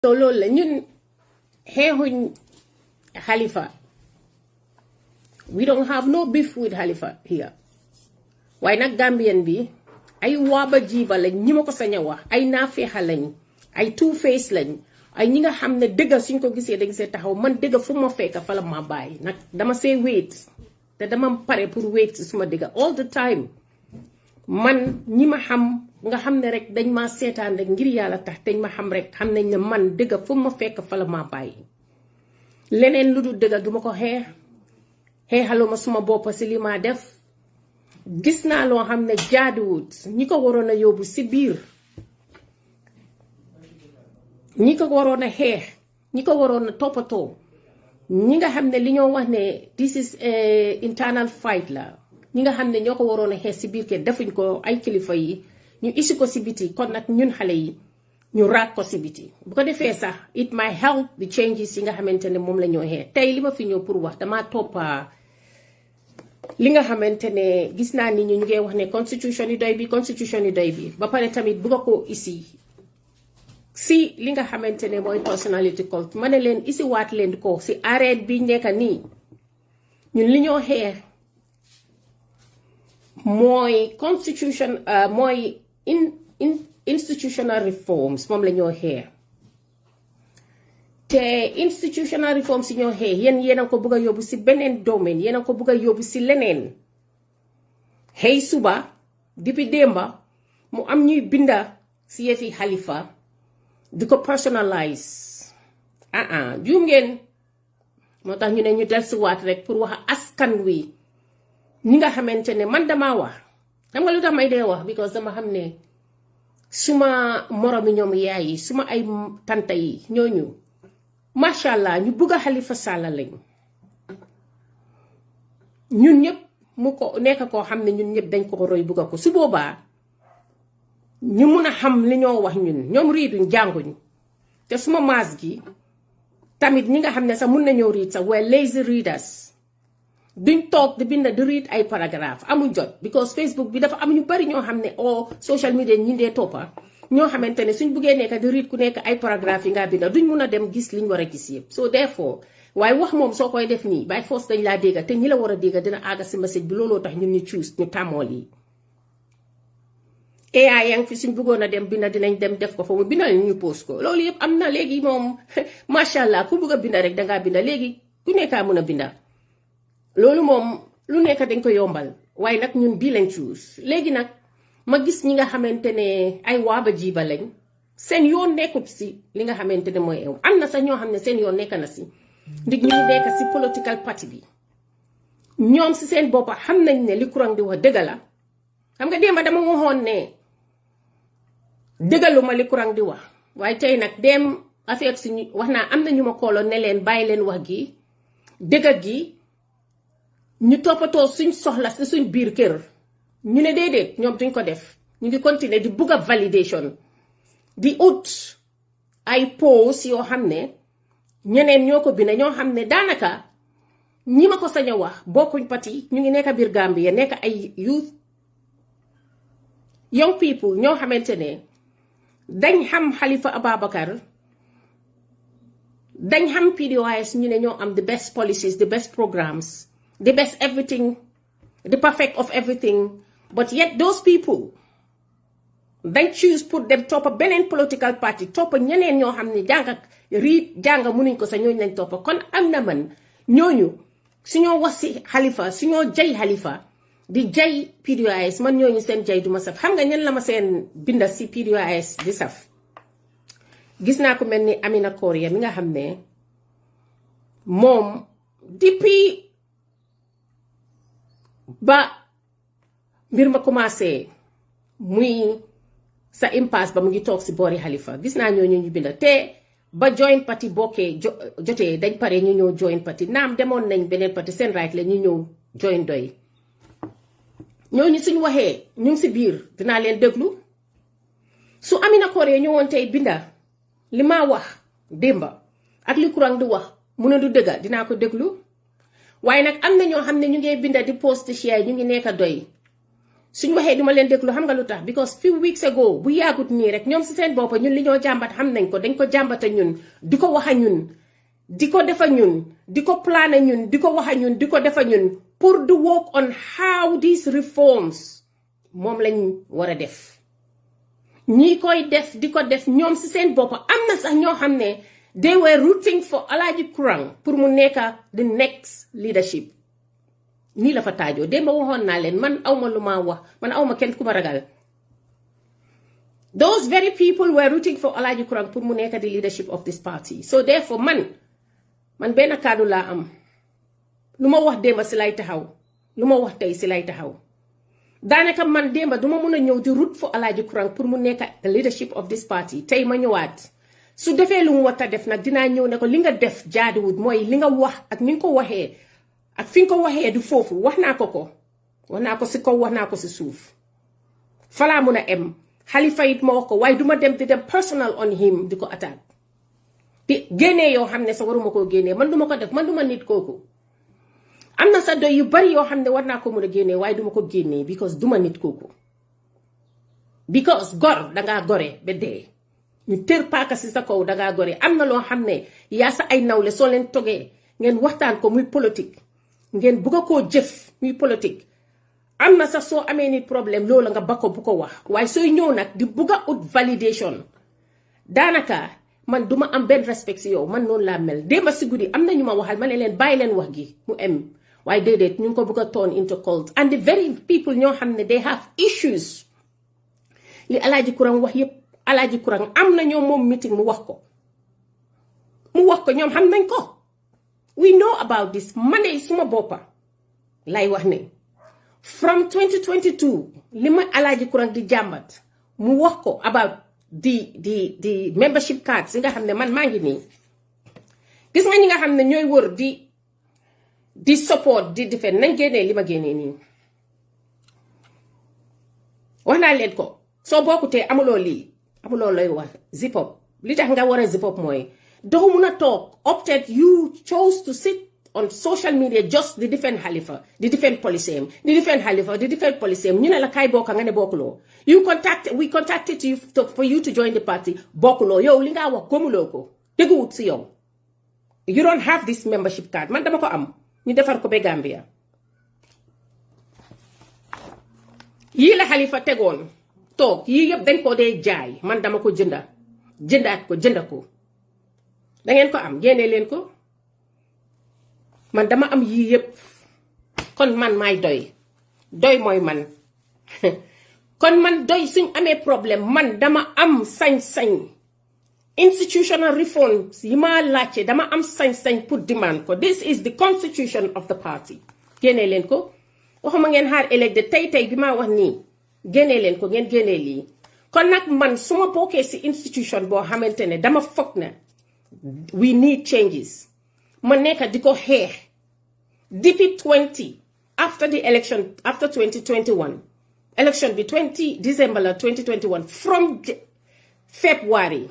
so loolu la ñun xeexuñ Halifa. We don't have no beef with Halifa here. Waaye nag Gambien bi ay waaba jiiba lañ ñi ma ko sañ a wax ay naafeexa lañ ay two face lañ ay ñi nga xam ne dëgga suñ ko gisee dañ see taxaw man dëgga fu ma fekk fa la ma bàyyi nag dama see wait te dama pare pour wait si suma dëgga all the time man ñi ma xam nga xam ne rek dañ ma seetaan rek ngir yàlla tax dañ ma xam rek xam nañ ne man dëgga fu ma fekk fa la ma bàyyi leneen lu dul dëgga du ma ko xeexaluma suma bopp si li ma def gis naa loo xam ne jaaduwut ñi ko waroon a yóbbu si biir ñi ko waroon a xeex ñi ko waroon a toppatoo ñi nga xam ne li ñoo wax ne this is internal fight la ñi nga xam ne ñoo ko waroon a xeex si biir kër defuñ ko ay kilifa yi ñu isi ko si biti kon nag ñun xale yi ñu raak ko si biti bu ko defee sax it might help the changes yi nga xamante ne moom la ñoo xeex tey li ma fi ñëw pour wax damaa toppa li nga xamante ne gis naa ni ñu ngi wax ne constitution yi doy bi ba pare tamit bëgg ko isi si li nga xamante ne mooy personality cult ma ne leen isi waat leen ko si arrêt bi nekk nii ñun li ñoo xeex mooy constitution mooy institutional reforms moom la ñoo xeex te institutional reforms yi ñoo xeex yéen a ko bëgg a yóbbu si beneen domaine yéen a ko bëgg a yóbbu si leneen xëy suba depuis démba mu am ñuy binda si yëfi Halifa di ko personalize juum ngeen moo tax ñu ne ñu dellusiwaat rek pour wax askan wi ñi nga xamante ne man damaa wax xam nga lu tax may dee wax because dama xam ne suma moromi ñoom yaay yi suma ay tanta yi ñooñu macha allah ñu bugg a Halifa Sallah lañ ñun ñëpp mu ko nekk koo xam ne ñun ñëpp dañ ko roy bugg ko su boobaa ñu mun a xam li ñoo wax ñoom riiduñ jànguñ te suma maas gi tamit ñi nga xam ne sax mun nañoo riid sax we're lazy readers duñ toog di bind di read ay paragraphe amul jot because Facebook bi dafa am ñu bari ñoo xam ne social media ñi dee toppa ñoo xamante ne suñ buggee nekk di read ku nekk ay paragraphe yi nga binda duñ mun a dem gis liñ war a gis yëpp so therefore waaye wax moom soo koy def nii by force dañ laa dégga te ñi la war a dégga dina àgga si message bi looloo tax ñun ñu choose ñu tàmmool yi AI yang fi suñ bëggoon a dem binda dinañ dem def ko fa mu binda ñu post ko loolu yëpp am na léegi moom macha allah ku bëgg a binda rek dangaa binda léegi ku nekkaa mun a binda loolu moom lu nekk dañ ko yombal waaye nag ñun bii lañ choose léegi nag ma gis ñi nga xamante ne ay waaba jiiba lañ seen yoon nekkut si li nga xamante ne mooy ew am na sax ñoo xam ne seen yoon nekk na si ndig ñu nekk si political party bi ñoom si seen boppa xam nañ ne li kurang di wax dëgg la xam nga démba dama waxoon ne dëggaluma li kurang di wax waaye tey nag dem affaire si wax naa am na ñu ma kooloon ne leen bàyyi leen wax gi dëgga gi ñu toppatoo suñ soxla si suñ biir kër ñu ne déedéet ñoom duñ ko def ñu ngi continuer di bugg a validation di ut ay post yoo xam ne ñeneen ñoo ko bind ñoo xam ne daanaka ñi ma ko sañ a wax bokkuñ parti ñu ngi nekk biir Gambia nekk ay youth young people ñoo xamante ne dañ xam Halifa Ababacar dañ xam PDOIS ñu ne ñoo am the best policies the best programs the best everything the perfect of everything but yet those people dañ choose pour dem toppa beneen political party toppa ñeneen ñoo xam ne jàng mënuñ ko sax ñooñu lañ toppa kon am na man ñooñu suñoo wax si Halifa suñoo jay Halifa di jay PDOIS man ñooñu seen jay duma saf xam nga ñen la ma seen binda si PDOIS di saf gis naa ko mel ni Amina Korea mi nga xam ne moom depuis ba mbir ma commencé muy sa impasse ba mu ngi toog si boori Halifa gis naa ñooñu ñu binda te ba join party bokkee jotee dañ pare ñu ñëw join party naam demoon nañ beneen party seen right la ñu ñëw join doy ñooñu suñ waxee ñu ngi si biir dinaa leen déglu su Amina Korea ñëwoon tey binda li ma wax démba ak li kurang di wax mu ne du dëgga dinaa ko déglu waaye nag am na ñoo xam ne ñu ngi binda di post share ñu ngi nekk doy suñ waxee duma leen déglu xam nga lu tax because few weeks ago bu yàggut nii rek ñoom si seen bopp ñun li ñoo jàmbat xam nañ ko dañ ko jàmbata ñun di ko wax a ñun di ko defa ñun di ko plan ñun di ko wax a ñun di ko defa ñun pour di work on how these reforms moom lañ war a def ñi koy def di ko def ñoom si seen bopp am na sax ñoo xam ne they were rooting for Alhaji Kurang pour mu nekka the next leadership nii la fa taajoo démb waxoon naa leen man awma lu ma wax man awma kenn ku ma ragal those very people were rooting for Alhaji Kurang pour mu nekka the leadership of this party so therefore man benn kàddu laa am lu ma wax démba si lay taxaw lu ma wax tey si lay taxaw daanaka man démba duma mun a ñëw di root for Alhaji Kurang pour mu nekk the leadership of this party tey ma ñëwaat su defee lu mu war a def nag dinaa ñëw ne ko li nga def jaaduwut mooy li nga wax ak ni nga ko waxee ak fi nga ko waxee du foofu wax naa ko si kaw wax naa ko si suuf falaa mun a em Halifa it ma wax ko waaye duma dem di dem personal on him di ko attaque di génnee yoo xam ne sa waruma koo génnee man duma ko def man duma nit kooku am na sa doy yu bari yoo xam ne war naa ko mun a génnee waaye duma ko génnee because duma nit kooku because gor dangaa gore ba dee ñu tër paaka si sa kaw dangaa gore am na loo xam ne yaa sa ay nawle soo leen togee ngeen waxtaan ko muy politique ngeen bugga koo jëf muy politique am na sax soo amee nit problème loolu nga ba ko bu ko wax waaye sooy ñëw nag di bugga ut validation daanaka man duma am benn respect si yow man noonu laa mel démba si guddi am na ñu ma waxal ma ne leen bàyyi leen wax gi mu em waaye déedéet ñu ngi ko bugg a turn into cult and the very people ñoo xam ne they have issues li Alhaji Kurang wax yépp Alhaji Kurang am na ñoom moom meeting mu wax ko ñoom xam nañ ko we know about this man de suma boppa lay wax ne from 2022 li ma Alhaji Kurang di jàmbat mu wax ko about the membership cards yi nga xam ne man maa ngi nii gis nga ñi nga xam ne ñooy wër di support di defend nañ génnee li ma génnee nii wax naa leen ko soo bokkutee amuloo looy wax zip up li tax nga war a zip up mooy doo mun a toog opted you chose to sit on social media just di defend Halifa di defend policy am di defend Halifa di defend policy am ñu ne la kaay bokka nga ne bokkuloo we contacted you for you to join the party bokkuloo yow li nga wax gëmuloo ko dégguwut si yow you don't have this membership card man dama ko am ñu defar ko ba Gambia yii la Halifa tegoon toog yii yëpp dañ ko dee jaay man dama ko jënda ko dangeen ko am génne leen ko man dama am yii yëpp kon man maay doy mooy man kon man doy suñ amee problème man dama am sañ-sañ institutional reforms yi ma laajte dama am sañ-sañ pour demand ko this is the constitution of the party génne leen ko waxuma ngeen xaar ëllëg de tey bi ma wax nii génne leen ko ngeen génne lii kon nag man su ma bokkee si institution boo xamante ne dama foog na we need changes ma nekk di ko xeex depuis 20 after the election after 2021 election bi 20 December la 2021 from February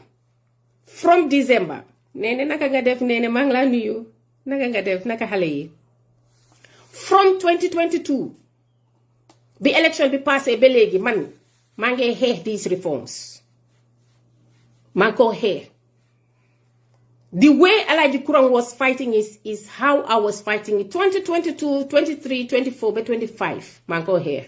from December nee naka nga def nee maa ngi laa nuyu naka nga def naka xale yi from 2022 bi election bi passé ba léegi man maa ngi xeex these reforms maa ngi ko xeex the way Alhaji Kurang was fighting is how I was fighting it 2022 23 24 ba 25 maa ngi ko xeex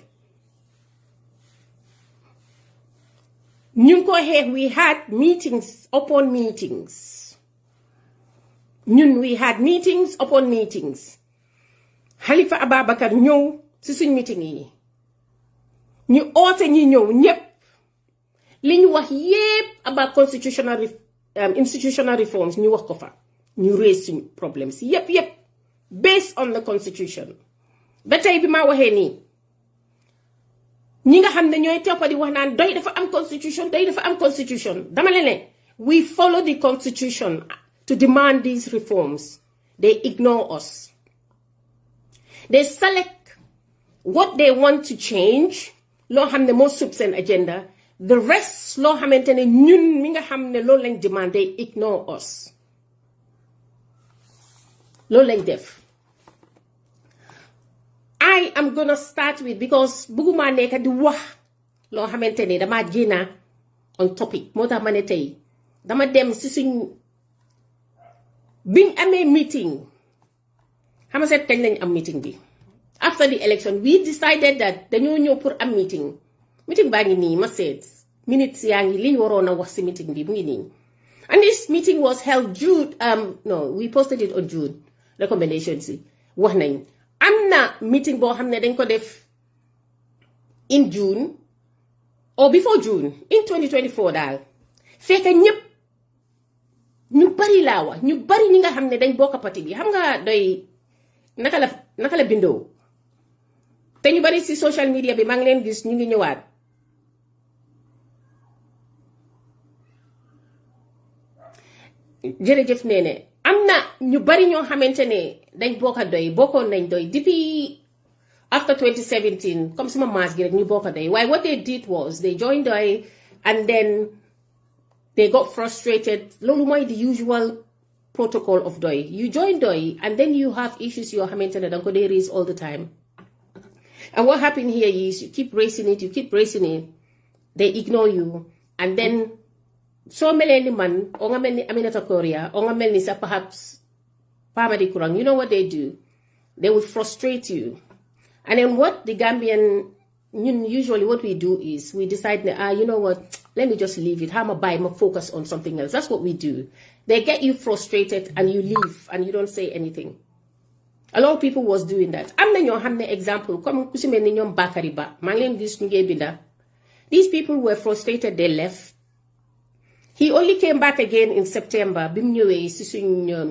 ñu ngi ko xeex we had meetings upon meetings we had meetings upon meetings Halifa Ababacar ñëw ci suñ meeting yi ñu oote ñi ñëw ñépp li ñu wax yépp about institutional reforms ñu wax ko fa ñu raise suñ problems yépp based on the constitution ba tey bi ma waxee nii ñi nga xam ne ñooy toppa di wax naan doy dafa am constitution dama leen we follow the constitution to demand these reforms they ignore us they select what they want to change loo xam ne moo sub seen agenda the rest loo xamante ne ñun mi nga xam ne loolu lañ demand they ignore us loolu lañ def I am gonna start with, because bëgguma nekk di wax loo xamante ne dama génna on topic moo tax ma ne tey dama dem si suñ biñ amee meeting xam nga seet kañ lañ am meeting bi after the election we decided that dañoo ñëw pour am meeting baa ngi nii ma seet minutes yaa ngi liñ waroon a wax si meeting bi mu ngi nii. And this meeting was held June, we posted it on June, recommendations yi wax nañ am na meeting boo xam ne dañ ko def in June or before June in 2024 daal fekk ñëpp ñu bari laa wax ñu bari ñi nga xam ne dañ bokk parti bi xam nga doy naka la bindoo te ñu bari si social media bi maa ngi leen gis ñu ngi ñëwaat jërëjëf nee ne am na ñu bari ñoo xamante ne dañ bokkoon nañ doy depuis after 2017 comme suma maas gi rek ñu bokk doy waaye what they did was they joined doy and then they got frustrated loolu mooy the usual protocol of doy you join doy and then you have issues yoo xamante ne danga ko dee raise all the time and what happened here is you keep raising it they ignore you and then so mel ni man o nga mel ni Aminata Korea o nga mel ni sa perhaps Pamadi Kurang, you know what they do? They will frustrate you. And then what the Gambian, usually what we do is we decide, you know what, let me just leave it. I'm focus on something else. That's what we do. They get you frustrated and you leave and you don't say anything. A lot of people was doing that. I'm not example. Come Bakari Ba. These people were frustrated, they left. He only came back again in September.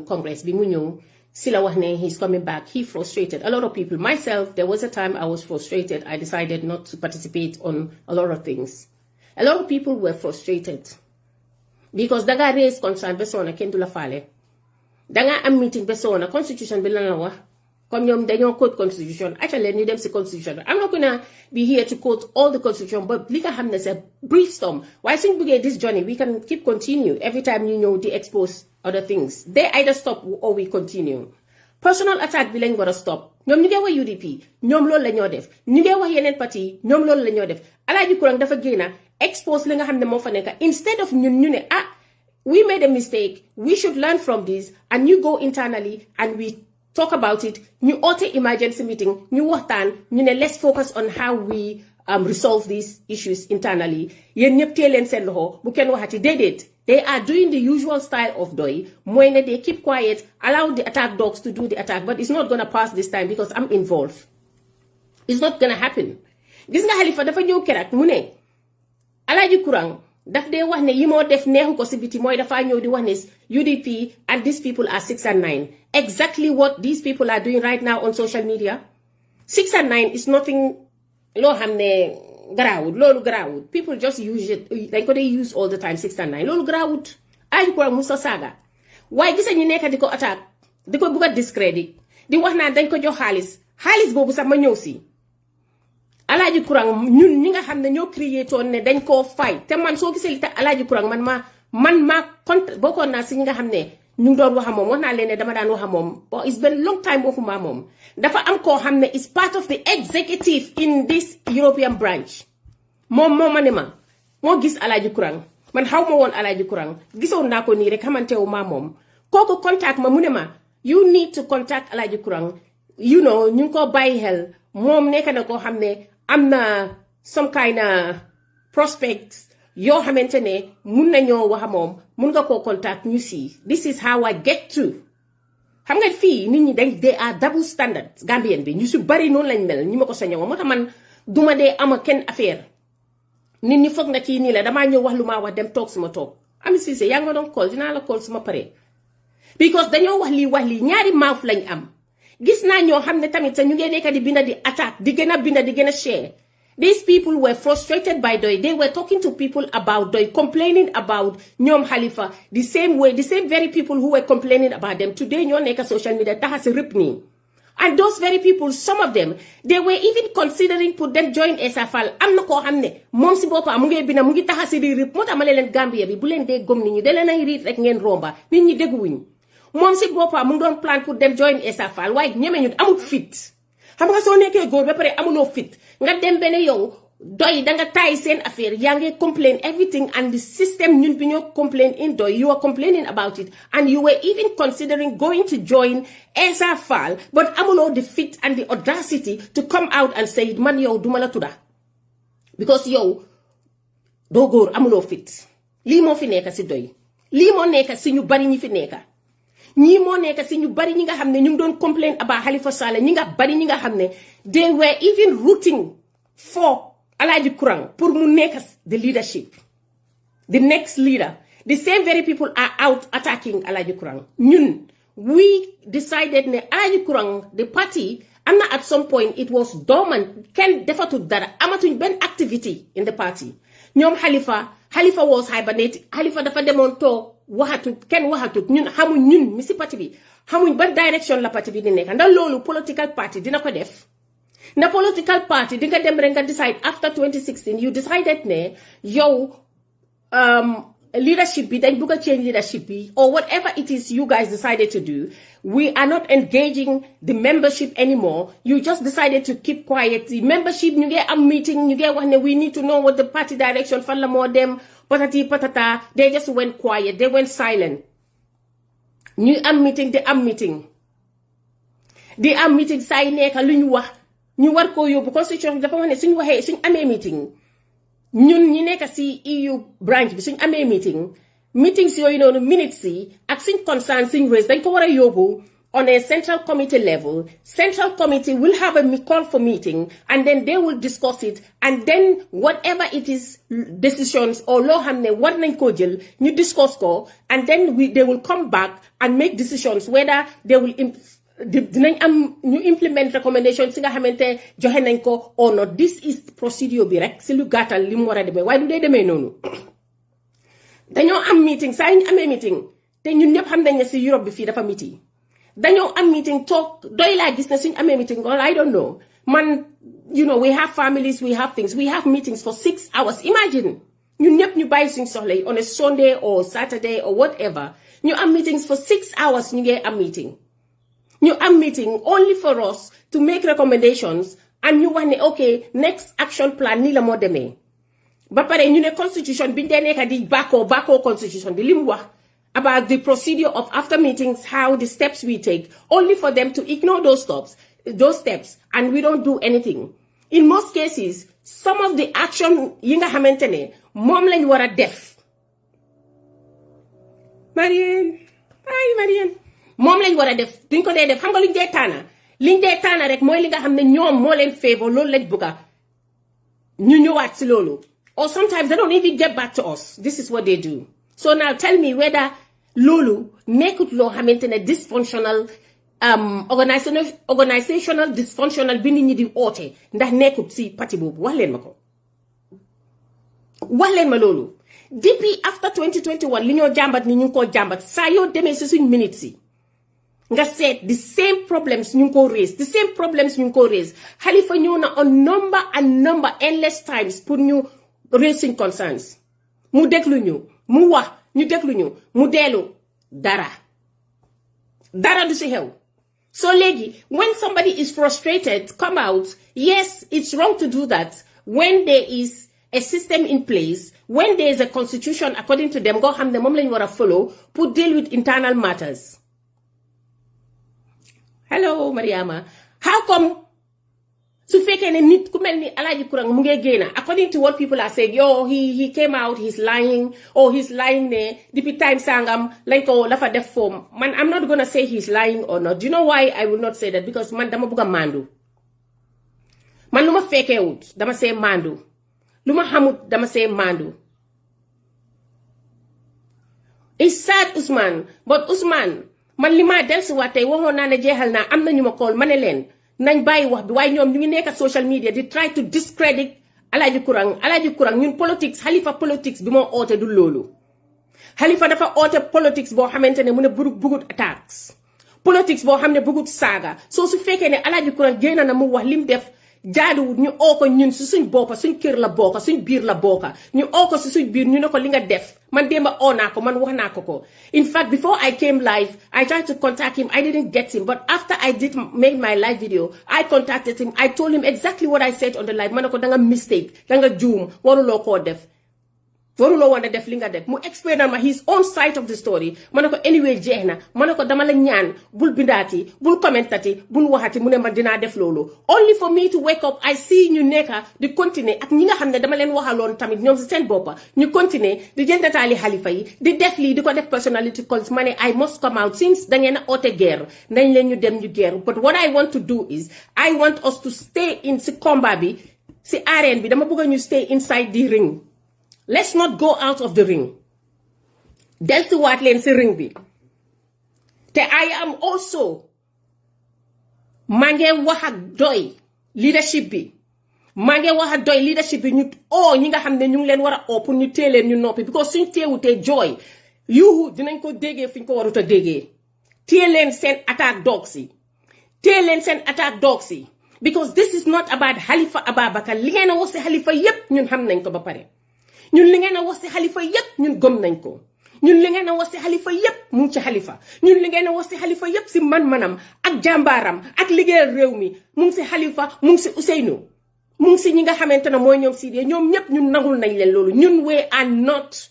Congress, he's coming back. He frustrated a lot of people. Myself, there was a time I was frustrated. I decided not to participate on a lot of things. A lot of people were frustrated because daga raise concern persona kendula fale. Daga am meeting persona constitution bilanawa. Come ñoom dañoo quote constitution actually ñu dem si constitution. I'm not gonna be here to quote all the constitution, but li nga xam ne c'est brief storm. Why suñ bëggee this journey we can keep continue every time you know they expose other things. They either stop or we continue. Personal attack bi lañ war a stop. ñoom ñu ngi wax UDP ñoom loolu la ñoo def ñu ngi wax yeneen parti ñoom loolu la ñoo def Alaaji Kurang dafa génna expose li nga xam ne moo fa nekk instead of ñun ñu ne we made a mistake, we should learn from this, and you go internally and we talk about it. Ñu oote emergency meeting ñu waxtaan ñu ne let's focus on how we resolve these issues internally. Yéen ñëpp tee leen seen loxo bu kenn waxati déedéet. They are doing the usual style of doy. Mooy ne they keep quiet, allow the attack dogs to do the attack, but it's not gonna pass this time because I'm involved. It's not gonna happen. Gis nga Halifa dafa ñëw keroog mu ne Alaaji Kurang daf dee wax ne yi moo def neexu ko si biti mooy dafa ñëw di wax ne UDP and these people are 6 and 9. Exactly what these people are doing right now on social media. 6 and 9 is nothing loo xam ne garaawut loolu garaawut. People just use it dañ ko dey use all the time 6 and 9 loolu garaawut. Alaaji Kurang musa saaga waaye gisa ñu nekk di ko attaque di ko bugg a discrédit di wax naa dañ ko jox xaalis boobu sax ma ñëw si Alaaji Kurang ñun ñi nga xam ne ñoo créé toon ne dañ koo fay te man soo gisee li tax Alaaji Kurang man maa bokkoon naa si ñi nga xam ne ñu ngi doon wax moom wax naa leen ne dama daan wax moom bon it's been long time waxuma moom dafa am koo xam ne is part of the executive in this European branch moom moo ma ne ma moo gis Alaaji Kurang man xaw ma woon Alaaji Kurang gisoon naa ko nii rek xamantewu maa moom kooku contact ma mu ne ma you need to contact Alaaji Kurang you know ñu ngi ko bàyyi xel moom nekk na koo xam ne am na some kind of prospects yoo xamante ne mun nañoo wax moom mun nga koo contact ñu si this is how I get to xam nga fii nit ñi they are double standards Gambien bi ñu si bari noonu lañ mel ñi ma ko sañoo moo tax man duma dee ama kenn affaire nit ñi foog na kii nii la damaa ñëw wax lu maa wax dem toog suma toog Ami Cissé yaa nga doon call dinaa la call suma pare because dañoo wax lii ñaari mouth lañ am gis naa ñoo xam ne tamit sa ñu ngee nekk di binda di attack di gën a binda di gën a share. These people were frustrated by Doi. They were talking to people about Doi, complaining about Nyom Halifa, the same way, the same very people who were complaining about them. Today, Nyon Neka social media, that has ripped me. And those very people, some of them, they were even considering put them join SFL. I'm not ko hamne. Mom si bopa mungi bina mungi tahasi di rip. Mota malelen Gambia bi bulen de gom ninyi. Dele na iri rek ngen romba. Ninyi deguwin. Mom si bopa mungi don plan put them join SFL. Why nyeme nyut amut fit. xam nga soo nekkee góor ba pare amuloo fit nga dem benn yow doy danga taay seen affaire yaa ngi complain everything and the system ñun bi ñoo complain in doy you are complaining about it and you were even considering going to join Essa Faal but amuloo the fit and the audacity to come out and say man yow duma la tudda because yow doo góor amuloo fit lii moo fi nekk si doy lii moo nekk si ñu bari ñi fi nekk ñii moo nekk si ñu bari ñi nga xam ne ñu ngi doon complain about Halifa Sallah ñi nga bari ñi nga xam ne they were even rooting for Alhaji Kurang pour mu nekk the leadership the next leader the same very people are out attacking Alhaji Kurang ñun we decided ne Alhaji Kurang the party am na at some point it was dormant kenn defatul dara amatuñ benn activity in the party ñoom Halifa was hibernating Halifa dafa demoon toog waxatut kenn waxatut ñun xamuñ ñun mi si parti bi xamuñ ban direction la parti bi di nekk ndax loolu political party dina ko def na political party di nga dem rek nga decide after 2016 you decided ne yow leadership bi dañ bëgg a change leadership bi or whatever it is you guys decided to do we are not engaging the membership anymore you just decided to keep quiet the membership ñu ngi am meeting ñu ngi wax ne we need to know what the party direction fan la moo dem patati patata they just went quiet they went silent ñu am meeting di am meeting saa yi nekk lu ñu wax ñu war koo yóbbu constitution dafa wax ne suñu waxee suñu amee meeting ñun ñi nekk si EU branch bi suñu amee meetings yooyu noonu minutes yi ak suñ concern suñ raise dañ ko war a yóbbu on a central committee level. Central committee will have a call for meeting and then they will discuss it and then whatever it is decisions or loo xam ne war nañ koo jël ñu discuss ko and then they will come back and make decisions whether they will dinañ am ñu implement recommendation si nga xamante joxe nañ ko or not. This is procedure bi rek si lu gàttal li mu war a demee waaye du dee demee noonu dañoo am meeting saa ñu amee meeting te ñun ñëpp xam nañ ne si Europe bi fii dafa meeting dañoo am meeting toog doy laa gis ne suñu amee meeting or I don't know man you know we have families we have things we have meetings for 6 hours imagine ñun ñëpp ñu bàyyi suñu soxla yi on a Sunday or Saturday or whatever ñu am meetings for 6 hours ñu ngi am meeting ñu am meeting only for us to make recommendations and ñu wax ne okay next action plan nii la moo demee ba pare ñu ne constitution biñ dee nekk di bàkkoo constitution bi li mu wax about the procedure of after meetings how the steps we take only for them to ignore those steps and we don't do anything. In most cases some of the action yi nga xamante ne moom lañ war a def Marianne moom lañ war a def duñ ko dee def xam nga liñ dee taana rek mooy li nga xam ne ñoom moo leen favor loolu lañ bëgga ñu ñëwaat si loolu or sometimes they don't even get back to us. This is what they do. So now tell me whether loolu nekkut loo xamante ne dysfunctional organizational dysfunctional bi nit ñi di oote ndax nekkut si parti boobu wax leen ma loolu depuis after 2021 li ñoo jàmbat ni ñu ngi koo jàmbat saa yoo demee si suñ minutes yi nga seet the same problems ñu ngi ko raise Halifa ñëw na on number endless times pour ñu raise suñ concerns mu déglu ñu mu wax ñu déglu ñu mu dellu dara du si xew. So léegi when somebody is frustrated come out yes it's wrong to do that when there is a system in place when there is a constitution according to them nga xam ne moom lañu war a follow pour deal with internal matters. Hello Mariama, how come su fekkee ne nit ku mel ni Alhaji Kurang mu ngi génn according to what people are saying yo he came out he's lying ne depuis time sangam lañ ko la fa def form man I'm not gonna say he's lying or not. Do you know why I will not say that? Because man dama bëgg a mandu man lu ma fekkee wut dama see mandu lu ma xamut dama see mandu. It's sad Ousmane but Ousmane man li ma del si waat tey waxoon naa ne jeexal naa am na ñu ma call ma ne leen nañ bàyyi wax bi waaye ñoom ñu ngi nekk social media di try to discredit Alhaji Kurang ñun politics Halifa politics bi moo oote du loolu. Halifa dafa oote politics boo xamante ne mu ne bugut attacks politics boo xam ne bugut saaga soo su fekkee ne Alhaji Kurang génn na mu wax lim def jaaduwut ñu oo ko ñun si suñ boppa suñ kër la bokka suñ biir la bokka ñu oo ko si suñ biir ñu ne ko li nga def man démba oo naa ko man wax naa ko in fact before I came live I tried to contact him I didn't get him but after I did make my live video I contacted him I told him exactly what I said on the live ma ne ko danga mistake danga juum waruloo koo def waruloo woon a def li nga def mu explain ma his own side of the story ma ne ko anyway jeex na ma ne ko dama la ñaan bul bindaati bul commentati bul waxati mu ne ma dinaa def loolu only for me to wake up I see ñu nekka di continuer ak ñi nga xam ne dama leen waxaloon tamit ñoom si seen boppa ñu continuer di jël nataali Halifa yi di def lii di ko def personality calls ma ne I must come out since da ngeen a oote guerre nañ leen ñu dem ñu guerre but what I want to do is I want us to stay in si combat bi si arène bi dama bëgg ñu stay inside the ring. Let's not go out of the ring. Deltuwaat leen si ring bi. Te I am also maa ngi wax ak doy leadership bi. maa ngi wax ak doy leadership bi ñu ñi nga xam ne ñu ngi leen war a pour ñu téye leen ñu noppi because suñ teewutee jooy yuuxu dinañ ko déggee fi ñu ko warut a déggee. téye leen seen attaque dogs yi. téye leen seen attaque dogs yi. Because this is not about Halifa Ababacar li ngeen a wax si Halifa yépp ñun xam nañ ko ba pare. ñun li ngeen a wax si Halifa yépp ñun gëm nañ ko ñun li ngeen a wax si Halifa yépp mu ngi ci Halifa ñun li ngeen a wax si Halifa yépp si man-manam ak jàmbaaram ak liggéeyal réew mi mu ngi si Halifa mu ngi si Ousseynou mu ngi si ñi nga xamante ne mooy ñoom Sidé ñoom ñépp ñun nangul nañ leen loolu ñun we are not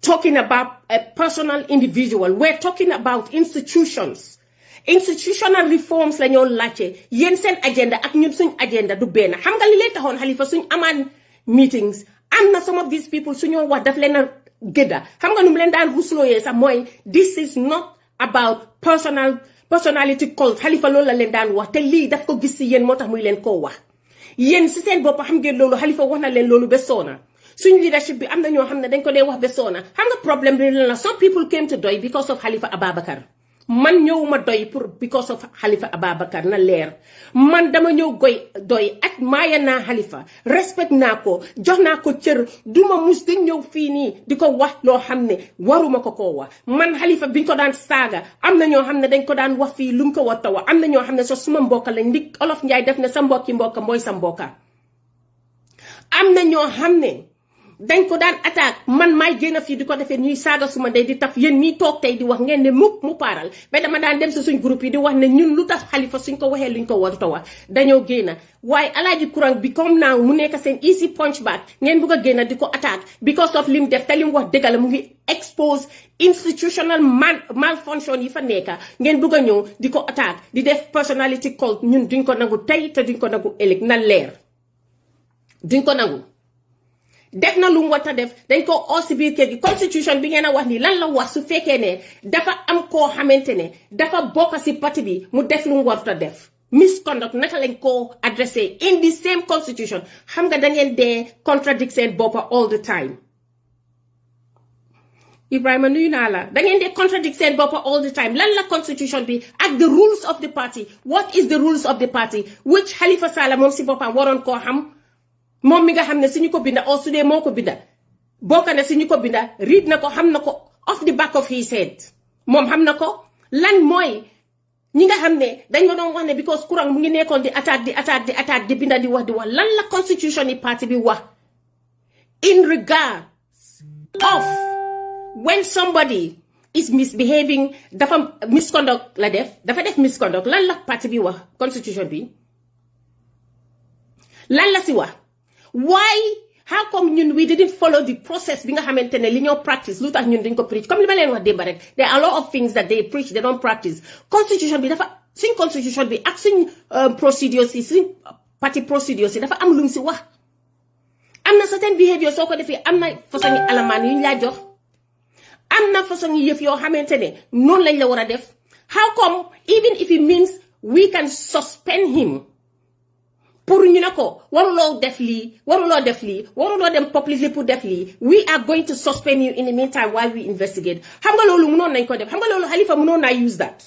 talking about a personal individual we're talking about institutions institutional reforms la ñoo laajte yéen seen agenda ak ñun suñ agenda du benn xam nga li lay taxoon Halifa suñ amaan meetings am na some of these people suñoo wax daf leen a gëdda xam nga nu mu leen daan ruslooyee sax mooy this is not about personality cult Halifa loolu la leen daan wax te lii daf ko gis si yéen moo tax muy leen koo wax yéen si seen bopp xam ngeen loolu Halifa wax na leen loolu ba soona suñ leadership bi am na ñoo xam ne dañ ko dee wax ba soona xam nga problème bi la some people came to doy because of Halifa Ababacar man ñëwuma doy pour because of Halifa Ababacar na leer man dama ñëw doy ak maaya naa Halifa respect naa ko jox naa ko cër duma mus di ñëw fii nii di ko wax loo xam ne waruma ko koo wax man Halifa biñ ko daan saaga am na ñoo xam ne dañ ko daan wax fii lu mu ko war ta wax am na ñoo xam ne so suma mbokka lañ ndi Olof Njaay def ne sa mbokki mbokka mooy sa mbokka am na ñoo xam ne dañ ko daan attaque man maay génn fii di ko defee ñuy saaga suma ndey di taf yéen mii toog tey di wax ngeen ne mu paaral ba dama daan dem si suñ groupe yi di wax ne ñun lu tax Halifa suñ ko waxee luñ ko warut a wax dañoo génn waaye alaaji Kurang bi comme naaw mu nekk seen easy punch back ngeen bugg a génn di ko attaque because of lim def te lim wax dëgg la mu ngi expose institutional malfunction yi fa nekka ngeen bugg a ñëw di ko attaque di def personality cult ñun duñ ko nangu tey te duñ ko nangu ëllëg na leer duñ ko nangu def na lu mu war a def dañ ko oo si biir kër gi constitution bi ngeen a wax nii lan la wax su fekkee ne dafa am koo xamante ne dafa bokk si parti bi mu def lu mu war a def misconduct naka lañ ko adressé in the same constitution xam nga da ngeen dee contradict seen boppa all the time Ibrahima nuyu naa la da ngeen dee contradict seen boppa all the time lan la constitution bi ak the rules of the party what is the rules of the party which Halifa Sallah moom si boppam waroon koo xam moom mi nga xam ne suñu ko binda o su dee moo ko binda bokk na suñu ko binda read na ko xam na ko off the back of his head moom xam na ko lan mooy ñi nga xam ne dañ ma doon wax ne because Kurang mu ngi nekkoon di attaque di binda di wax lan la constitution yi parti bi wax in regards of when somebody is misbehaving dafa misconduct la dafa def misconduct lan la parti bi wax constitution bi lan la si wax why how come ñun we didn't follow the process bi nga xamante ne li ñoo practice lu tax ñun dañ ko preach comme li ma leen wax démb rek there are a lot of things that they preach they don't practice constitution bi dafa suñ constitution bi ak suñ procedures yi suñ party procedures yi dafa am lu mu si wax am na certain behavior soo ko defee am na façon yi alamaan yu ñu laa jox am na façon yi yëf yoo xamante ne noonu lañ la war a def how come even if it means we can suspend him pour ñu ne ko waruloo def lii waruloo dem publicly pour def lii we are going to suspend you in the meantime while we investigate xam nga loolu mënoon nañ ko def xam nga loolu Halifa mënoon naa use that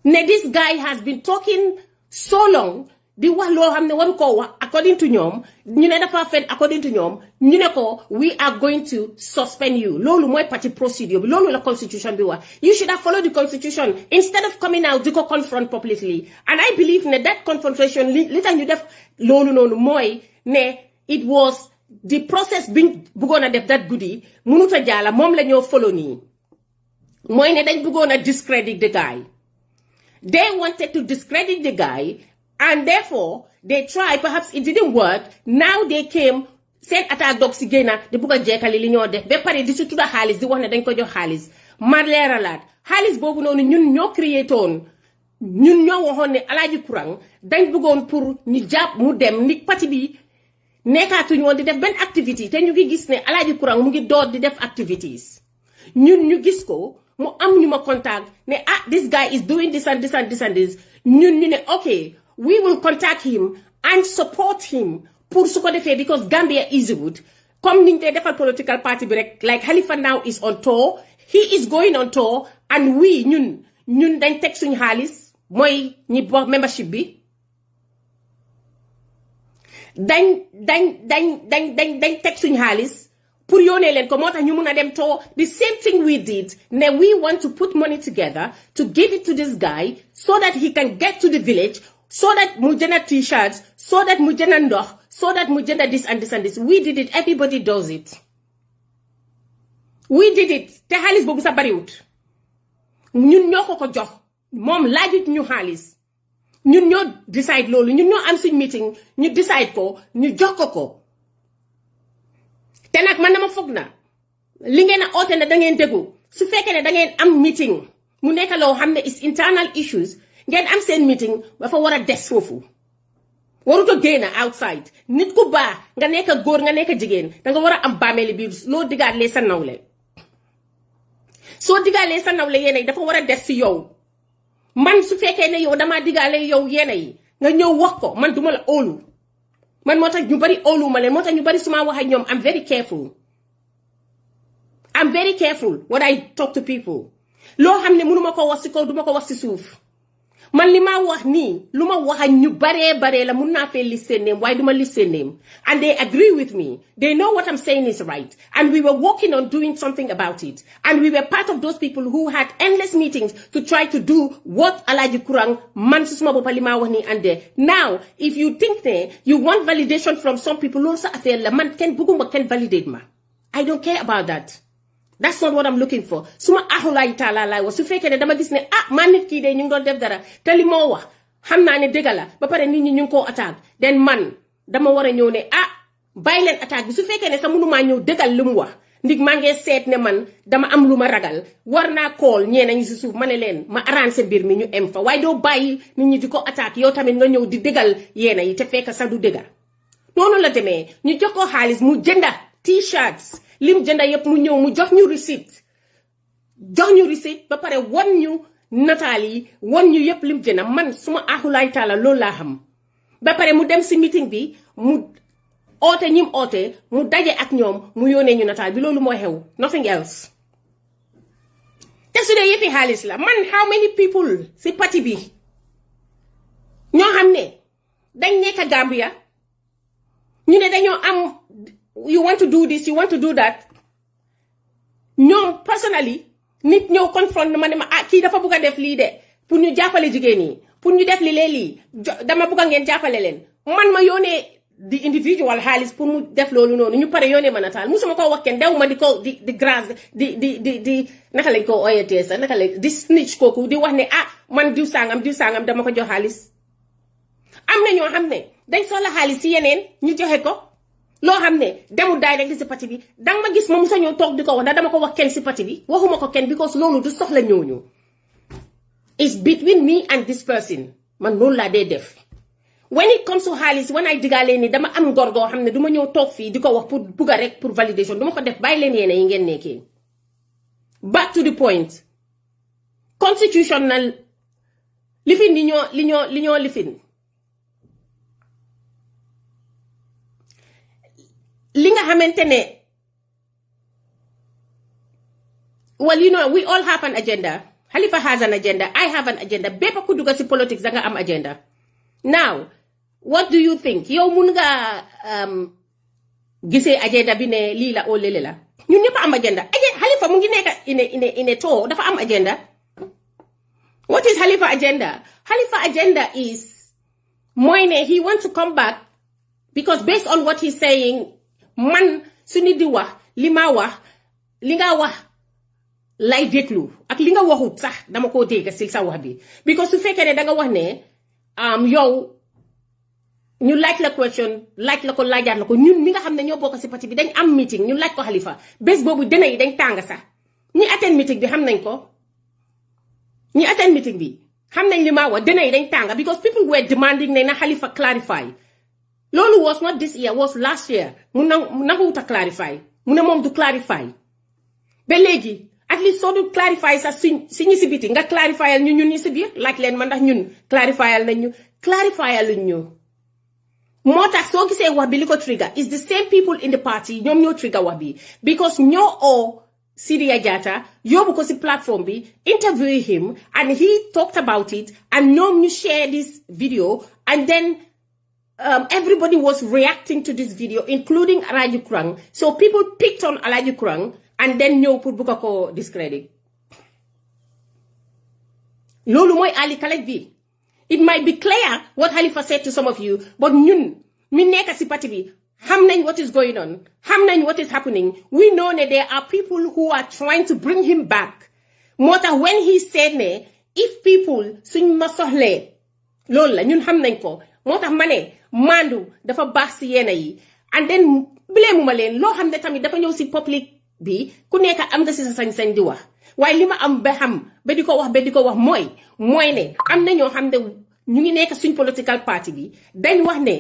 ne this guy has been talking so long di wax loo xam ne waru koo wax according to ñoom ñu ne dafa fen according to ñoom ñu ne ko we are going to suspend you loolu mooy party procedure bi loolu la constitution bi wax you should have followed the constitution instead of coming out di ko confront publicly and I believe ne that confrontation li tax ñu def loolu noonu mooy ne it was the process biñ bëggoon a def that guddi mënut a jaala moom la ñoo follow nii mooy ne dañ bëggoon a discredit the guy they wanted to discredit the guy and therefore they tried perhaps it didn't work now they came seen attaque dog si génna di bugg a jekkali li ñoo def ba pare di si tudda xaalis di wax ne dañ ko jox xaalis ma leeralaat xaalis boobu noonu ñun ñoo créé toon ñun ñoo waxoon ne Alaaji Kurang dañ bëggoon pour ñu jàpp mu dem ni parti bi nekkaatuñu woon di def benn activité te ñu ngi gis ne Alaaji Kurang mu ngi door di def activities ñun ñu gis ko mu am ñu ma contact ne this guy is doing this and this and this and this ñun ñu ne okay we will contact him and support him pour su ko defee because Gambia is good comme niñ koy defal political party bi rek like Halifa now is on tour he is going on tour and we ñun dañ teg suñu xaalis mooy ñi bokk membership bi dañ teg suñu xaalis pour yónnee leen ko moo tax ñu mun a dem tour the same thing we did ne we want to put money together to give it to this guy so that he can get to the village so that mu jënd t-shirts so that mu jënd ndox so that mu jënd this and this and this we did it everybody does it we did it te xaalis boobu sa bariwut ñun ñoo ko jox moom laajut ñu xaalis ñun ñoo decide loolu ñun ñoo am suñ meeting ñu decide ko ñu jox ko te nag man dama foog na li ngeen a oote ne da ngeen déggu su fekkee ne da ngeen am meeting mu nekk loo xam ne is internal issues ngeen am seen meeting dafa war a des foofu warut a génn outside nit ku baax nga nekk góor nga nekk jigéen danga war a am bàmmeeli biir loo digaalee sa nawle soo digaalee sa nawle yéena yi dafa war a des si yow man su fekkee ne yow damaa digaalee yow yéena yi nga ñëw wax ko man duma la óolu man moo tax ñu bari óolu ma leen moo tax ñu bari suma wax ak ñoom I'm very careful what I talk to people loo xam ne mënuma ko wax si kaw duma ko wax si suuf man li ma wax nii lu ma wax ak ñu baree la mun naa fee list seen name waaye duma list seen name and they agree with me they know what I'm saying is right and we were working on doing something about it and we were part of those people who had endless meetings to try to do what Alaaji Kurang man su suma boppa li ma wax nii and there now if you think ne you want validation from some people loolu sa affaire la man kenn bëgguma kenn validate ma I don't care about that that's not what I'm looking for suma axulaay taala laay wax su fekkee ne dama gis ne man nit kii de ñu ngi doon def dara te li moo wax xam naa ne dëgg la ba pare nit ñi ñu ngi koo attaque den man dama war a ñëw ne bàyyi leen attaque bi su fekkee ne sax mënumaa ñëw dëggal li mu wax ndig maa ngi seet ne man dama am lu ma ragal war naa kool ñee nañu si suuf ma ne leen ma arrangé mbir mi ñu em fa waaye doo bàyyi nit ñi di ko attaque yow tamit nga ñëw di dëggal yeena yi te fekk sax du dëgga noonu la demee ñu jox ko xaalis mu jënda t-shirts lim jënda yëpp mu ñëw mu jox ñu receipt ba pare won ñu nataal yi won ñu yëpp lim jënda man suma axulaay taala loolu laa xam ba pare mu dem si meeting bi mu oote ñim oote mu daje ak ñoom mu yónnee ñu nataal bi loolu moo xew nothing else te su dee yëppi xaalis la man how many people si parti bi ñoo xam ne dañ nekk Gambia ñu ne dañoo am you want to do this you want to do that ñoom personally nit ñëw confront ma ne ma kii dafa bugg a def lii de pour ñu jàppale jigéen yi pour ñu def lii dama bugg a ngeen jàppale leen man ma yónnee di individual xaalis pour mu def loolu noonu ñu pare yónnee ma nataal musuma ko wax kenn dew ma di ko di grâce di naka lañ ko oyatee sax naka lañ di snitch kooku di wax ne man diw sangam dama ko jox xaalis am na ñoo xam ne dañ soxla xaalis si yeneen ñu joxe ko loo xam ne demul daay rek di si parti bi danga ma gis ma musa ñëw toog di ko wax ndax dama ko wax kenn si parti bi waxuma ko kenn because loolu du soxla ñooñu it's between me and this person man loolu laa dee def when it comes to xaalis when ay digaalee ni dama am ngor goo xam ne du ma ñëw toog fii di ko wax pour bugga rek pour validation du ma ko def bàyyi leen yéene yi ngeen nekkee back to the point constitutional lifin li ñoo lifin li nga xamante ne well you know we all have an agenda Halifa has an agenda I have an agenda bépp ku dugga si politics da nga am agenda now what do you think yow mun nga gisee agenda bi ne lii la oo lele la ñun ñëpp am agenda Halifa mu ngi nekk in a tour dafa am agenda. What is Halifa agenda? Halifa agenda is moine he wants to come back because based on what he's saying man su nit di wax li ma wax li nga wax lay déglu ak li nga waxut sax dama ko dégg ci sa wax bi because su fekkee ne da nga wax ne yow ñu laaj la question laaj la ko laajaat la ko ñun ñi nga xam ne ñoo bokk ci parti bi dañ am meeting ñu laaj ko Halifa bés boobu dina yi dañ tàng sax ñi attend meeting bi xam nañ ko ñi attend meeting bi xam nañ li ma wax dina yi dañ tàng because people were demanding ne na Halifa clarify loolu was not this year was last year mu nanguwut a clarify mu ne moom du clarify ba léegi at least soo du clarify sax si ñi si biti nga clarifyal ñu ñun ñi si biir laaj leen man ndax ñun clarifyal nañ ñu clarifyal luñ ñu moo tax soo gisee wax bi li ko trigger is the same people in the party ñoom ñoo trigger wax bi because ñoo oo Sidia Jatta yóbbu ko si platform bi interview him and he talked about it and ñoom ñu share this video and then everybody was reacting to this video including Alhaji Kurang so people picked on Alhaji Kurang and then ñëw pour bugga ko discredit loolu mooy ali kalaj bi it might be clear what Halifa said to some of you but ñun mi nekk si parti bi xam nañ what is going on xam nañ what is happening we know ne there are people who are trying to bring him back moo tax when he said ne if people suñ ma soxlee loolu la ñun xam nañ ko moo tax ma ne mandu dafa baax si yenn yi and then blame ma leen loo xam ne tamit dafa ñëw si public bi ku nekk am nga si sa sañ-sañ di wax waaye li ma am ba xam ba di ko wax mooy ne am na ñoo xam ne ñu ngi nekk suñ political party bi dañ wax ne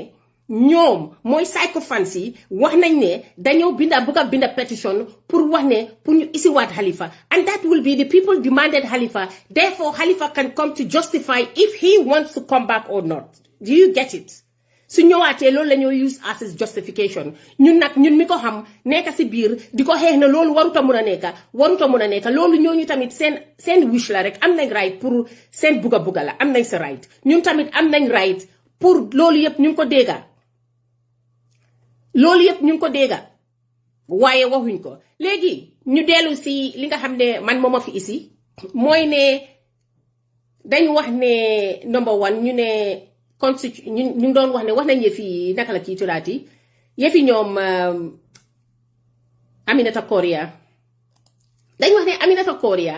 ñoom mooy psychophants yi wax nañ ne dañoo bëgg a binda petition pour wax ne pour ñu isiwaat Halifa and that will be the people demanded Halifa therefore Halifa can come to justify if he wants to come back or not do you get it su ñëwaatee loolu la ñoo use as his justification ñun mi ko xam nekk si biir di ko xeex na loolu waruta mun a nekk loolu ñooñu tamit seen wish la rek am nañ right pour seen bugga la am nañ sa right ñun tamit am nañ right pour loolu yëpp ñu ngi ko dégga waaye waxuñ ko léegi ñu dellu si li nga xam ne man mooma fi isi mooy ne dañ wax ne number one ñu ne ñu doon wax ne wax nañ yëfi naka la kii turaati yëfi ñoom Aminata Koria dañ wax ne Aminata Koria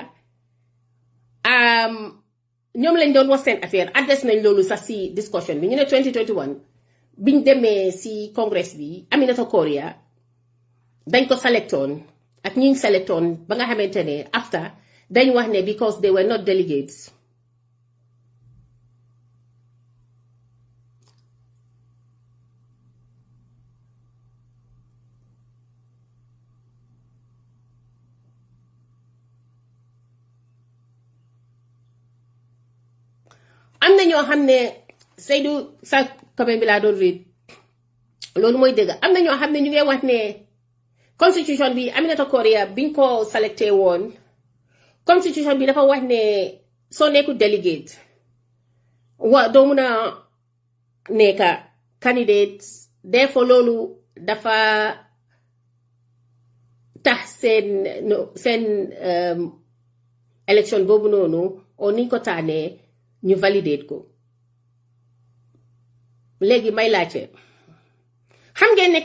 ñoom lañ doon wax seen affaire adresse nañ loolu sax si discussion bi ñu ne 2021 biñ demee si congress bi Aminata Koria dañ ko selectoon ak ñiñ selectoon ba nga xamante ne after dañ wax ne because they were not delegates am na ñoo xam ne Seydou sa comment bi laa doon read loolu mooy dëgg am na ñoo xam ne ñu ngi wax ne constitution bi Aminata Koria biñ ko selecté woon constitution bi dafa wax ne soo nekkul delegate doo mun a nekk candidate therefore loolu dafa tax seen élection boobu noonu o niñ ko tànnee ñu validate ko léegi may laajte xam ngeen ne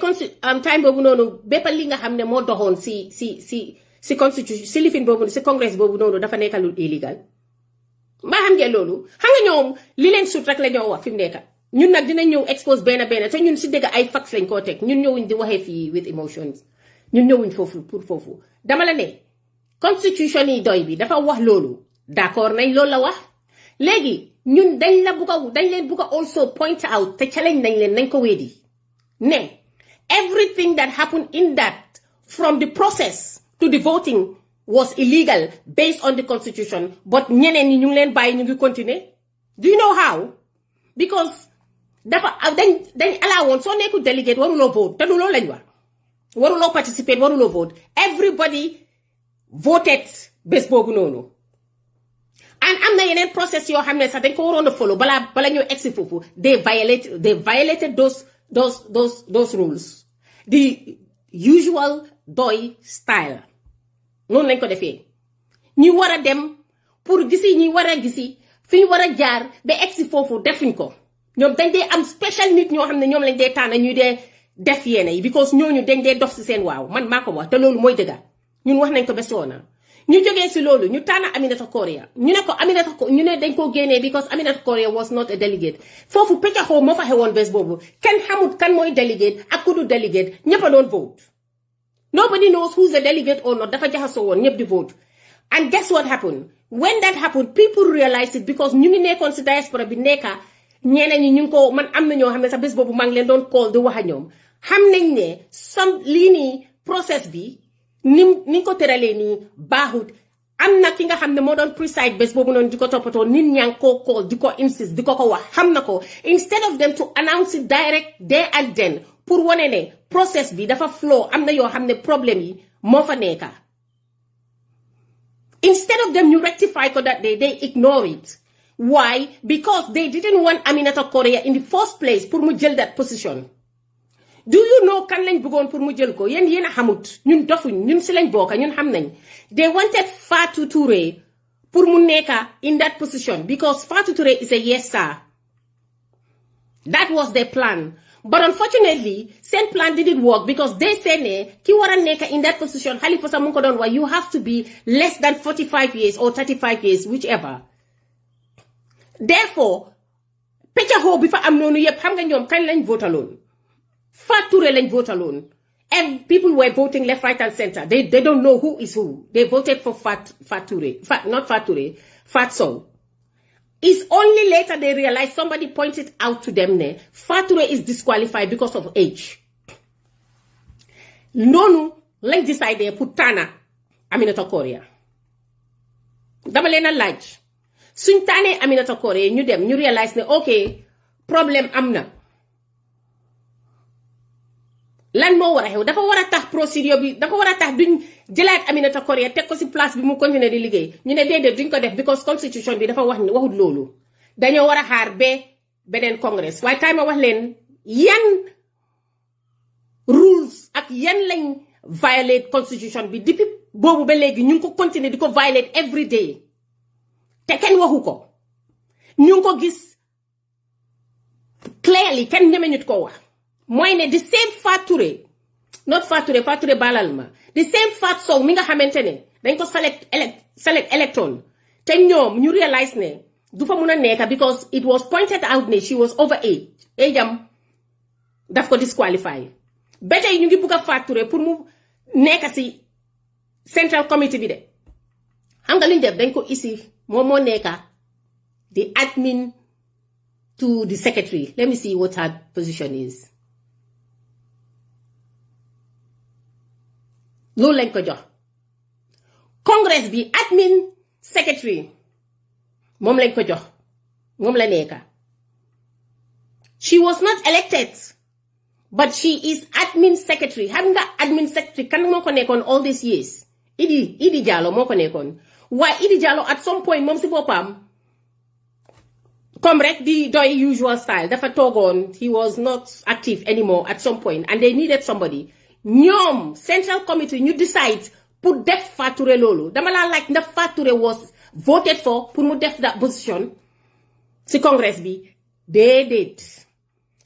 time boobu noonu bépp li nga xam ne moo doxoon si constitution si lifin boobu si congress boobu noonu dafa nekkalul illegal mbaa xam ngeen loolu xam nga ñoom li leen sut rek la ñoo wax fi mu nekk ñun nag dinañ ñëw expose benn te ñun si dëgg ay facts lañ koo teg ñun ñëwuñ di waxee fii with emotions ñun ñëwuñ foofu dama la ne constitution yi doy bi dafa wax loolu d'accord nañ loolu la wax léegi ñun dañ leen bugg a also point out te challenge nañ leen nañ ko weddi ne everything that happened in that from the process to the voting was illegal based on the constitution but ñeneen ñi ñu ngi leen bàyyi ñu ngi continuer do you know how because dafa dañ alaa woon soo nekkul delegate waruloo vote te du loolu lañ wax waruloo participate waruloo vote everybody voted bés boobu noonu and am na yeneen process yoo xam ne sax dañ ko waroon a follow bala ñoo egsi foofu they violated those rules the usual doy style noonu lañ ko defee ñi war a dem pour gisi ñi war a gisi fi ñu war a jaar ba egsi foofu defuñ ko ñoom dañ dee am special nit ñoo xam ne ñoom lañ dee tànn ñuy dee def yéene yi because ñooñu dañ dee dox si seen waaw man maa ko wax te loolu mooy dëgga ñun wax nañ ko ba soona ñu jógee si loolu ñu tànn Aminata Korea ñu ne ko ñu ne dañ koo génnee because Aminata Korea was not a delegate foofu pëccaxoo moo fa xewoon bés boobu kenn xamut kan mooy delegate ak ku du delegate ñëpp a doon vote nobody knows who's a delegate or not dafa jaxasoo woon ñëpp di vote and guess what happened when that happened people realized it because ñu ngi nekkoon si diaspora bi nekka ñeneen ñi ñu ngi ko man am na ñoo xam ne sax bés boobu maa ngi leen doon call di wax ak ñoom xam nañ ne lii nii process bi ni ko tëralee nii baaxut am na ki nga xam ne moo doon preside bés boobu noonu di ko toppatoo nit ñaa ngi koo call di ko insist di ko wax xam na ko instead of them to announce it direct there and then pour wane ne process bi dafa flow am na yoo xam ne problème yi moo fa nekka instead of them ñu rectify ko that day they ignore it why because they didn't want Aminata Korea in the first place pour mu jël that position do you know kan lañ bëggoon pour mu jël ko yéen a xamut ñun dofuñ ñun si lañ bokka ñun xam nañ they wanted Fatou Touré pour mu nekka in that position because Fatou Touré is a yes sir that was their plan but unfortunately seen plan didn't work because they said ne ki war a nekka in that position Halifa sax mu ngi ko doon wax you have to be less than 45 years or 35 years whichever therefore pëccaxoo bi fa am noonu yëpp xam nga ñoom kañ lañ votaloon Fatou Touré lañ votaloon and people were voting left right and center they don't know who is who they voted for Fatou Touré not Fatou Touré Fatou Sow it's only later they realized somebody pointed out to them ne Fatou Touré is disqualified because of age noonu lañ décidé pour tànna Aminata Korea dama leen a laaj suñ tànnee Aminata Korea ñu dem ñu realize ne ok problème am na lan moo war a xew dafa war a tax procédure bi dafa war a tax duñ jëlaat Aminata Korea teg ko si place bi mu continuer di liggéey ñu ne déedéet duñ ko def because constitution bi dafa waxut loolu dañoo war a xaar ba beneen congress waaye kaay ma wax leen yan rules ak yan lañ violate constitution bi depuis boobu ba léegi ñu ngi ko continuer di ko violate every day te kenn waxu ko ñu ngi ko gis clearly kenn ñemeñut ko wax mooy ne the same Fatou Touré not Fatou Touré balal ma the same Fatou Sow mi nga xamante ne dañ ko select electoral te ñoom ñu realize ne du fa mun a nekka because it was pointed out ne she was over age am daf ko disqualify ba tey ñu ngi bugg a Fatou Touré pour mu nekka si central committee bi de xam nga li ñu def dañ ko isi moom moo nekka the admin to the secretary let me see what her position is loolu lañ ko jox congress bi admin secretary moom lañ ko jox moom la nekka she was not elected but she is admin secretary xam nga admin secretary kan moo ko nekkoon all these years Idi Jallow moo ko nekkoon waaye Idi Jallow at some point moom si boppam comme rek di doy usual style dafa toogoon he was not active anymore at some point and they needed somebody ñoom central committee ñu decide pour def Fatou Touré loolu dama laa laaj ndax Fatou Touré was voted for pour mu def that position si congress bi déedéet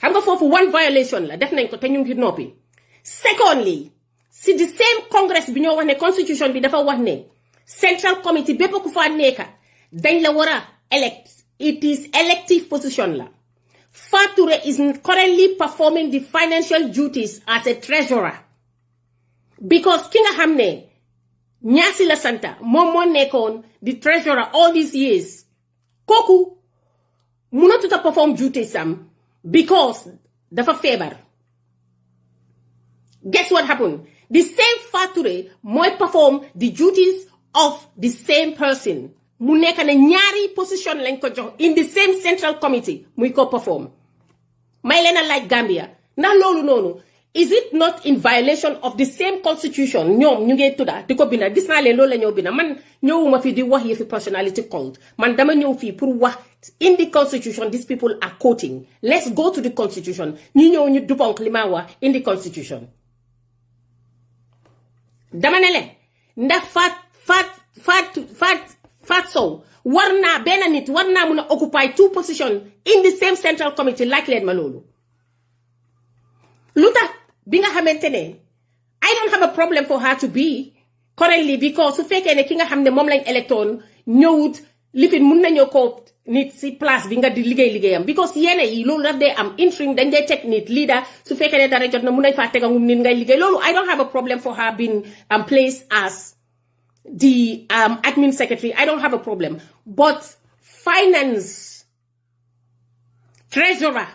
xam nga foofu one violation la def nañ ko te ñu ngi noppi secondly si the same congress bi ñoo wax ne constitution bi dafa wax ne central committee bépp ku fa nekka dañ la war a elect it is elective position la Fatou Touré is currently performing the financial duties as a treasurer because ki nga xam ne ñaasi la santa moom moo nekkoon the treasurer all these years kooku mënatut a perform duties am because dafa feebar guess what happened the same Fatou Touré mooy perform the duties of the same person mu nekk ne ñaari position lañ ko jox in the same central committee muy ko perform may leen a laaj Gambia ndax loolu noonu is it not in violation of the same constitution ñoom ñu ngee tudda di ko binda gis naa leen loolu la ñoo binda man ñëwuma fi di wax yëfi personality cult man dama ñëw fii pour wax in the constitution these people are quoting let's go to the constitution ñu ñëw ñu dubonk li ma wax in the constitution dama ne leen ndax Fat Sow war naa benn nit war naa mun a occupy 2 positions in the same central committee laaj leen ma loolu lu tax bi nga xamante ne I don't have a problem for her to be currently because su fekkee ne ki nga xam ne moom lañ électoon ñëwut lifin mun nañoo ko nit si place bi nga di liggéeyam because yene yi loolu daf dee am interim dañ dee teg nit leader su fekkee ne dara jot na mun nañ faa tegangum nit ngay liggéey loolu I don't have a problem for her being placed as the admin secretary. I don't have a problem, but finance treasurer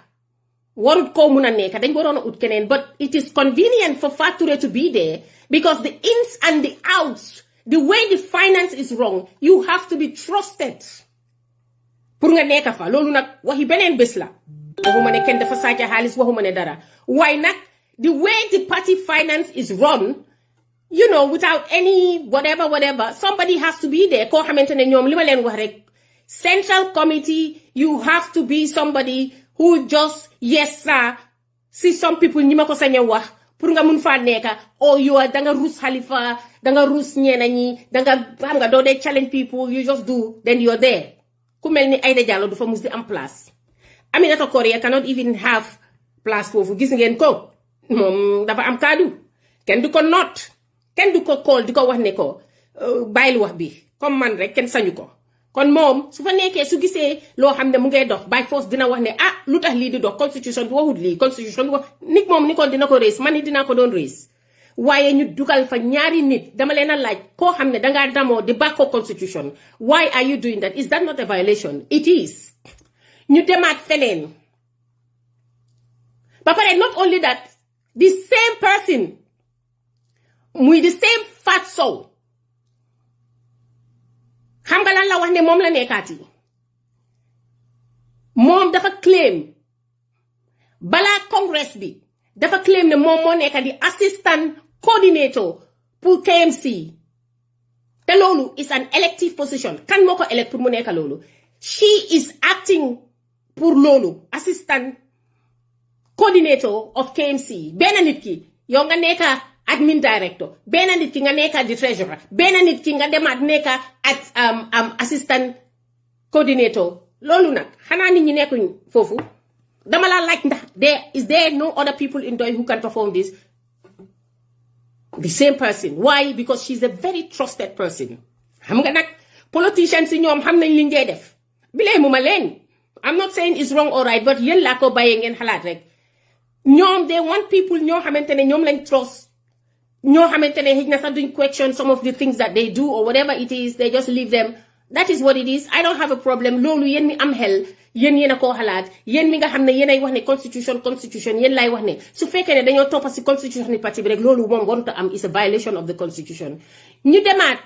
warut ko muna neka dañ waroon a ut keneen but it is convenient for Fature to be there because the ins and the outs, the way the finance is wrong, you have to be trusted pour nga neka fa loolu nag waxi beneen bés la waxuma ne kenn dafa sàcc xaalis waxuma ne dara waaye nag the way the party finance is run, you know, without any whatever, somebody has to be there. Ko xamantene ñoom li ma leen wax rek central committee, you have to be somebody who just yes sir. See some people ñi ma ko sañ a wax pour nga mun fa nekka or you are danga rus Halifa danga rus ñeena ñi danga xam nga doo dee challenge people you just do then you're there ku mel ni Aida Jallow du fa mus di am place Aminata Korea cannot even have place foofu gis ngeen ko moom dafa am kaddu kenn du ko not kenn du ko call di ko wax ne ko bàyyil wax bi comme man rek kenn sañu ko kon moom su fa nekkee su gisee loo xam ne mu ngay dox by force dina wax ne ah lu tax lii di dox constitution bi waxut lii constitution bi wax nit moom ni kon dina ko raise man ni dinaa ko doon raise waaye ñu dugal fa ñaari nit dama leen a laaj koo xam ne dangaa damoo di bàkkoo constitution why are you doing that is that not a violation it is ñu demaat feneen ba pare not only that the same person muy the same Fat Sow xam nga lan la wax ne moom la nekkaati moom dafa claim balaa congress bi dafa claim ne moom moo nekka di assistant coordinator pour KMC te loolu is an elective position kan moo ko elect pour mu nekka loolu she is acting pour loolu assistant coordinator of KMC benn nit ki yow nga nekka admin director benn nit ki nga nekka di treasurer benn nit ki nga demaat nekka at assistant coordinator loolu nag xanaa nit ñi nekkuñ foofu dama la laaj ndax is there no other people in Doi who can perform this the same person why because she's a very trusted person xam nga nag politicians yi ñoom xam nañ liñ dee def bilee mu ma leen I'm not saying it's wrong or right but yéen laa ko bàyyee ngeen xalaat rek ñoom they want people ñoo xamante ne ñoom lañ trust ñoo xamante ne xëy na sax duñ question some of the things that they do or whatever it is they just leave them that is what it is I don't have a problem loolu yéen mi am xel yéen a koo xalaat yéen mi nga xam ne yéenay wax ne constitution yéen lay wax ne su fekkee ne dañoo toppa si constitution ni parti bi rek loolu moom warut a am is a violation of the constitution ñu demaat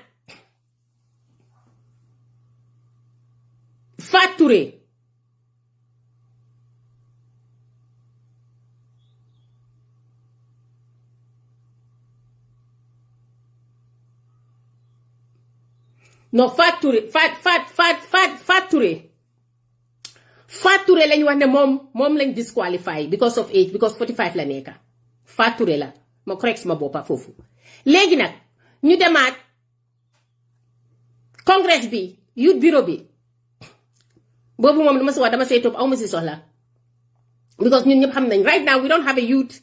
Fat Touré no Fat Touré lañ wax ne moom lañ disqualify because of age because 45 la nekka Fat Touré la ma correct ma boppa foofu léegi nag ñu demaat congress bi youth bureau bi boobu moom dama si wax dama see topp aw ma si soxla because ñun ñëpp xam nañ right now we don't have a youth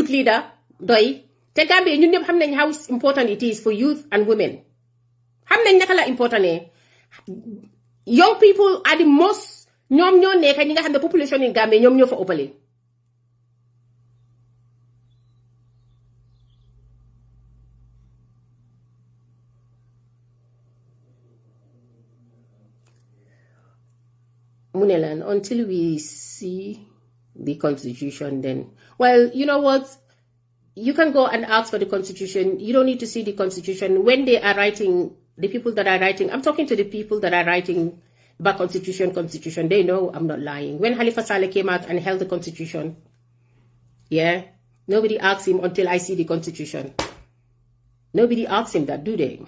leader doy te Gambia ñun ñëpp xam nañ how important it is for youth and women xam nañ naka la important young people are the most ñoom ñoo nekk ñi nga xam ne population in Gambia ñoom ñoo fa ëppale mu ne laan until we see the constitution then well you know what you can go and ask for the constitution you don't need to see the constitution when they are writing the people that are writing, I'm talking to the people that are writing about constitution, they know I'm not lying. When Halifa Saleh came out and held the constitution, Yeah? Nobody asks him until I see the constitution. Nobody asks him that, do they?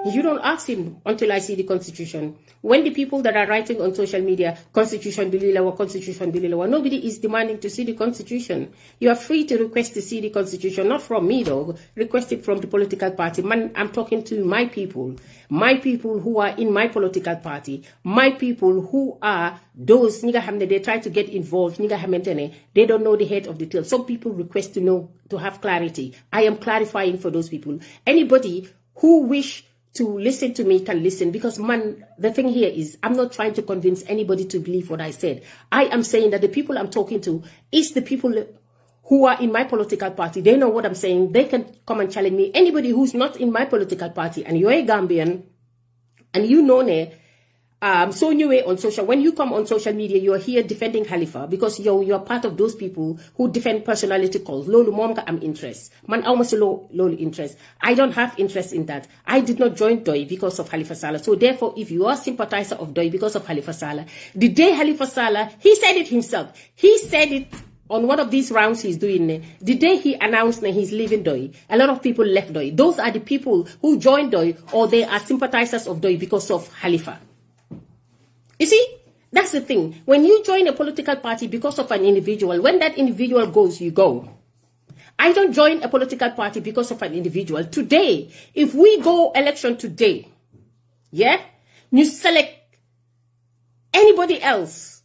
You don't ask him until I see the constitution. When the people that are writing on social media, constitution bililawa, constitution bililawa, nobody is demanding to see the constitution. You are free to request to see the constitution, not from me though, request it from the political party. Man, I'm talking to my people who are in my political party, my people who are those, they try to get involved, they don't know the head of the tail. Some people request to know, to have clarity. I am clarifying for those people. Anybody who wish to listen to me can listen, because man, the thing here is I'm not trying to convince anybody to believe what I said. I am saying that the people I'm talking to is the people who are in my political party. They know what I'm saying. They can come and challenge me. Anybody who's not in my political party and you're a Gambian and you know so anyway on social, when you come on social media, you're here defending Halifa because you're part of those people who defend personality calls. Lolu momka am interest. Man almost lolu interest. I don't have interest in that. I did not join DOI because of Halifa Sallah. So therefore, if you are a sympathizer of DOI because of Halifa Sallah, the day Halifa Sallah, he said it himself. He said it on one of these rounds he's doing. The day he announced that he's leaving DOI, a lot of people left DOI. Those are the people who joined DOI or they are sympathizers of DOI because of Halifa. You see, that's the thing. When you join a political party because of an individual, when that individual goes, you go. I don't join a political party because of an individual. Today, if we go election today, yeah, you select anybody else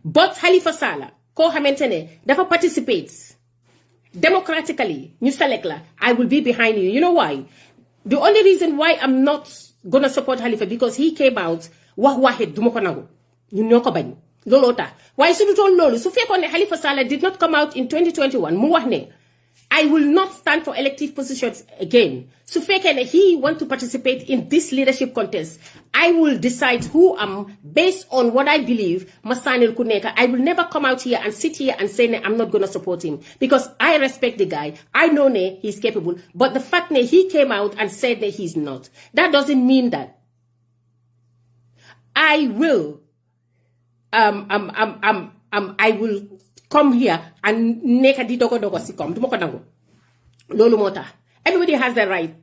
but Halifa Sallah, ko xamantene dafa participates democratically, you select la, I will be behind you. You know why? The only reason why I'm not gonna support Halifa because he came out waxet duma ko nangu ñun ñoko bañ lolo tax waye su dutoon lolu su fekkone Halifa Sallah did not come out in 2021 mu wax ne I will not stand for elective positions again. Su fekkene he want to participate in this leadership contest, I will decide who am based on what I believe masanil ku neka. I will never come out here and sit here and say I'm not going to support him because I respect the guy. I know he's capable, but the fact that he came out and said that he's not, that doesn't mean that I will I will come here and neka di dogo si kom duma ko nangu lolu mota. Everybody has the right.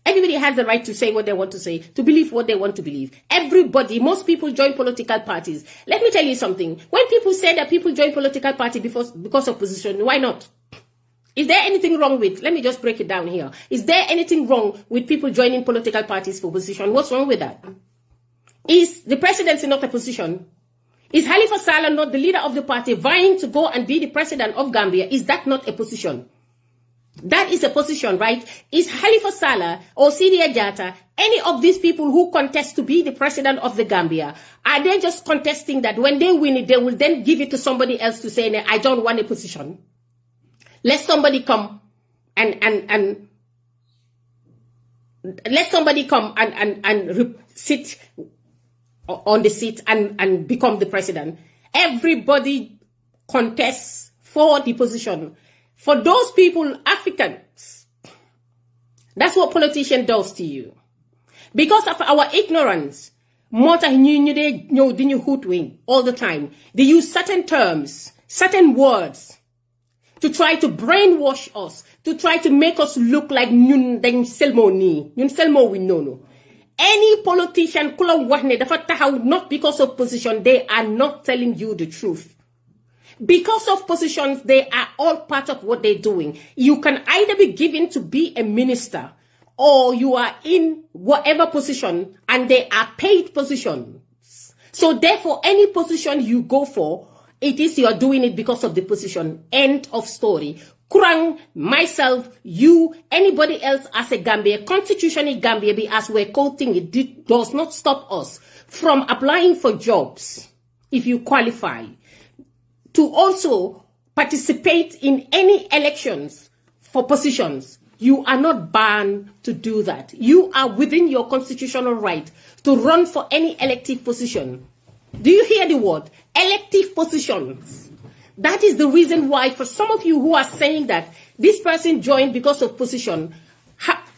Everybody has the right to say what they want to say, to believe what they want to believe. Everybody, most people join political parties. Let me tell you something. When people say that people join political party because of position, why not? Is there anything wrong with, let me just break it down here. Is there anything wrong with people joining political parties for position? What's wrong with that? Is the presidency not a position? Is Halifa Sallah not the leader of the party vying to go and be the president of Gambia? Is that not a position? That is a position, right? Is Halifa Sallah or Sidia Jatta, any of these people who contest to be the president of the Gambia, are they just contesting that when they win it, they will then give it to somebody else to say, I don't want a position? Let somebody come and let somebody come and sit on the seat and become the president. Everybody contests for the position. For those people, Africans, that's what politician does to you. Because of our ignorance, all the time, they use certain terms, certain words to try to brainwash us, to try to make us look like ñun selmo we know. Any politician, not because of position, they are not telling you the truth. Because of positions, they are all part of what they're doing. You can either be given to be a minister or you are in whatever position and they are paid positions. So therefore, any position you go for, it is you are doing it because of the position. End of story. Kurang, myself, you, anybody else as a Gambia, constitutionally Gambia, as we're quoting it, does not stop us from applying for jobs if you qualify, to also participate in any elections for positions. You are not banned to do that. You are within your constitutional right to run for any elective position. Do you hear the word? Elective positions. That is the reason why, for some of you who are saying that this person joined because of position,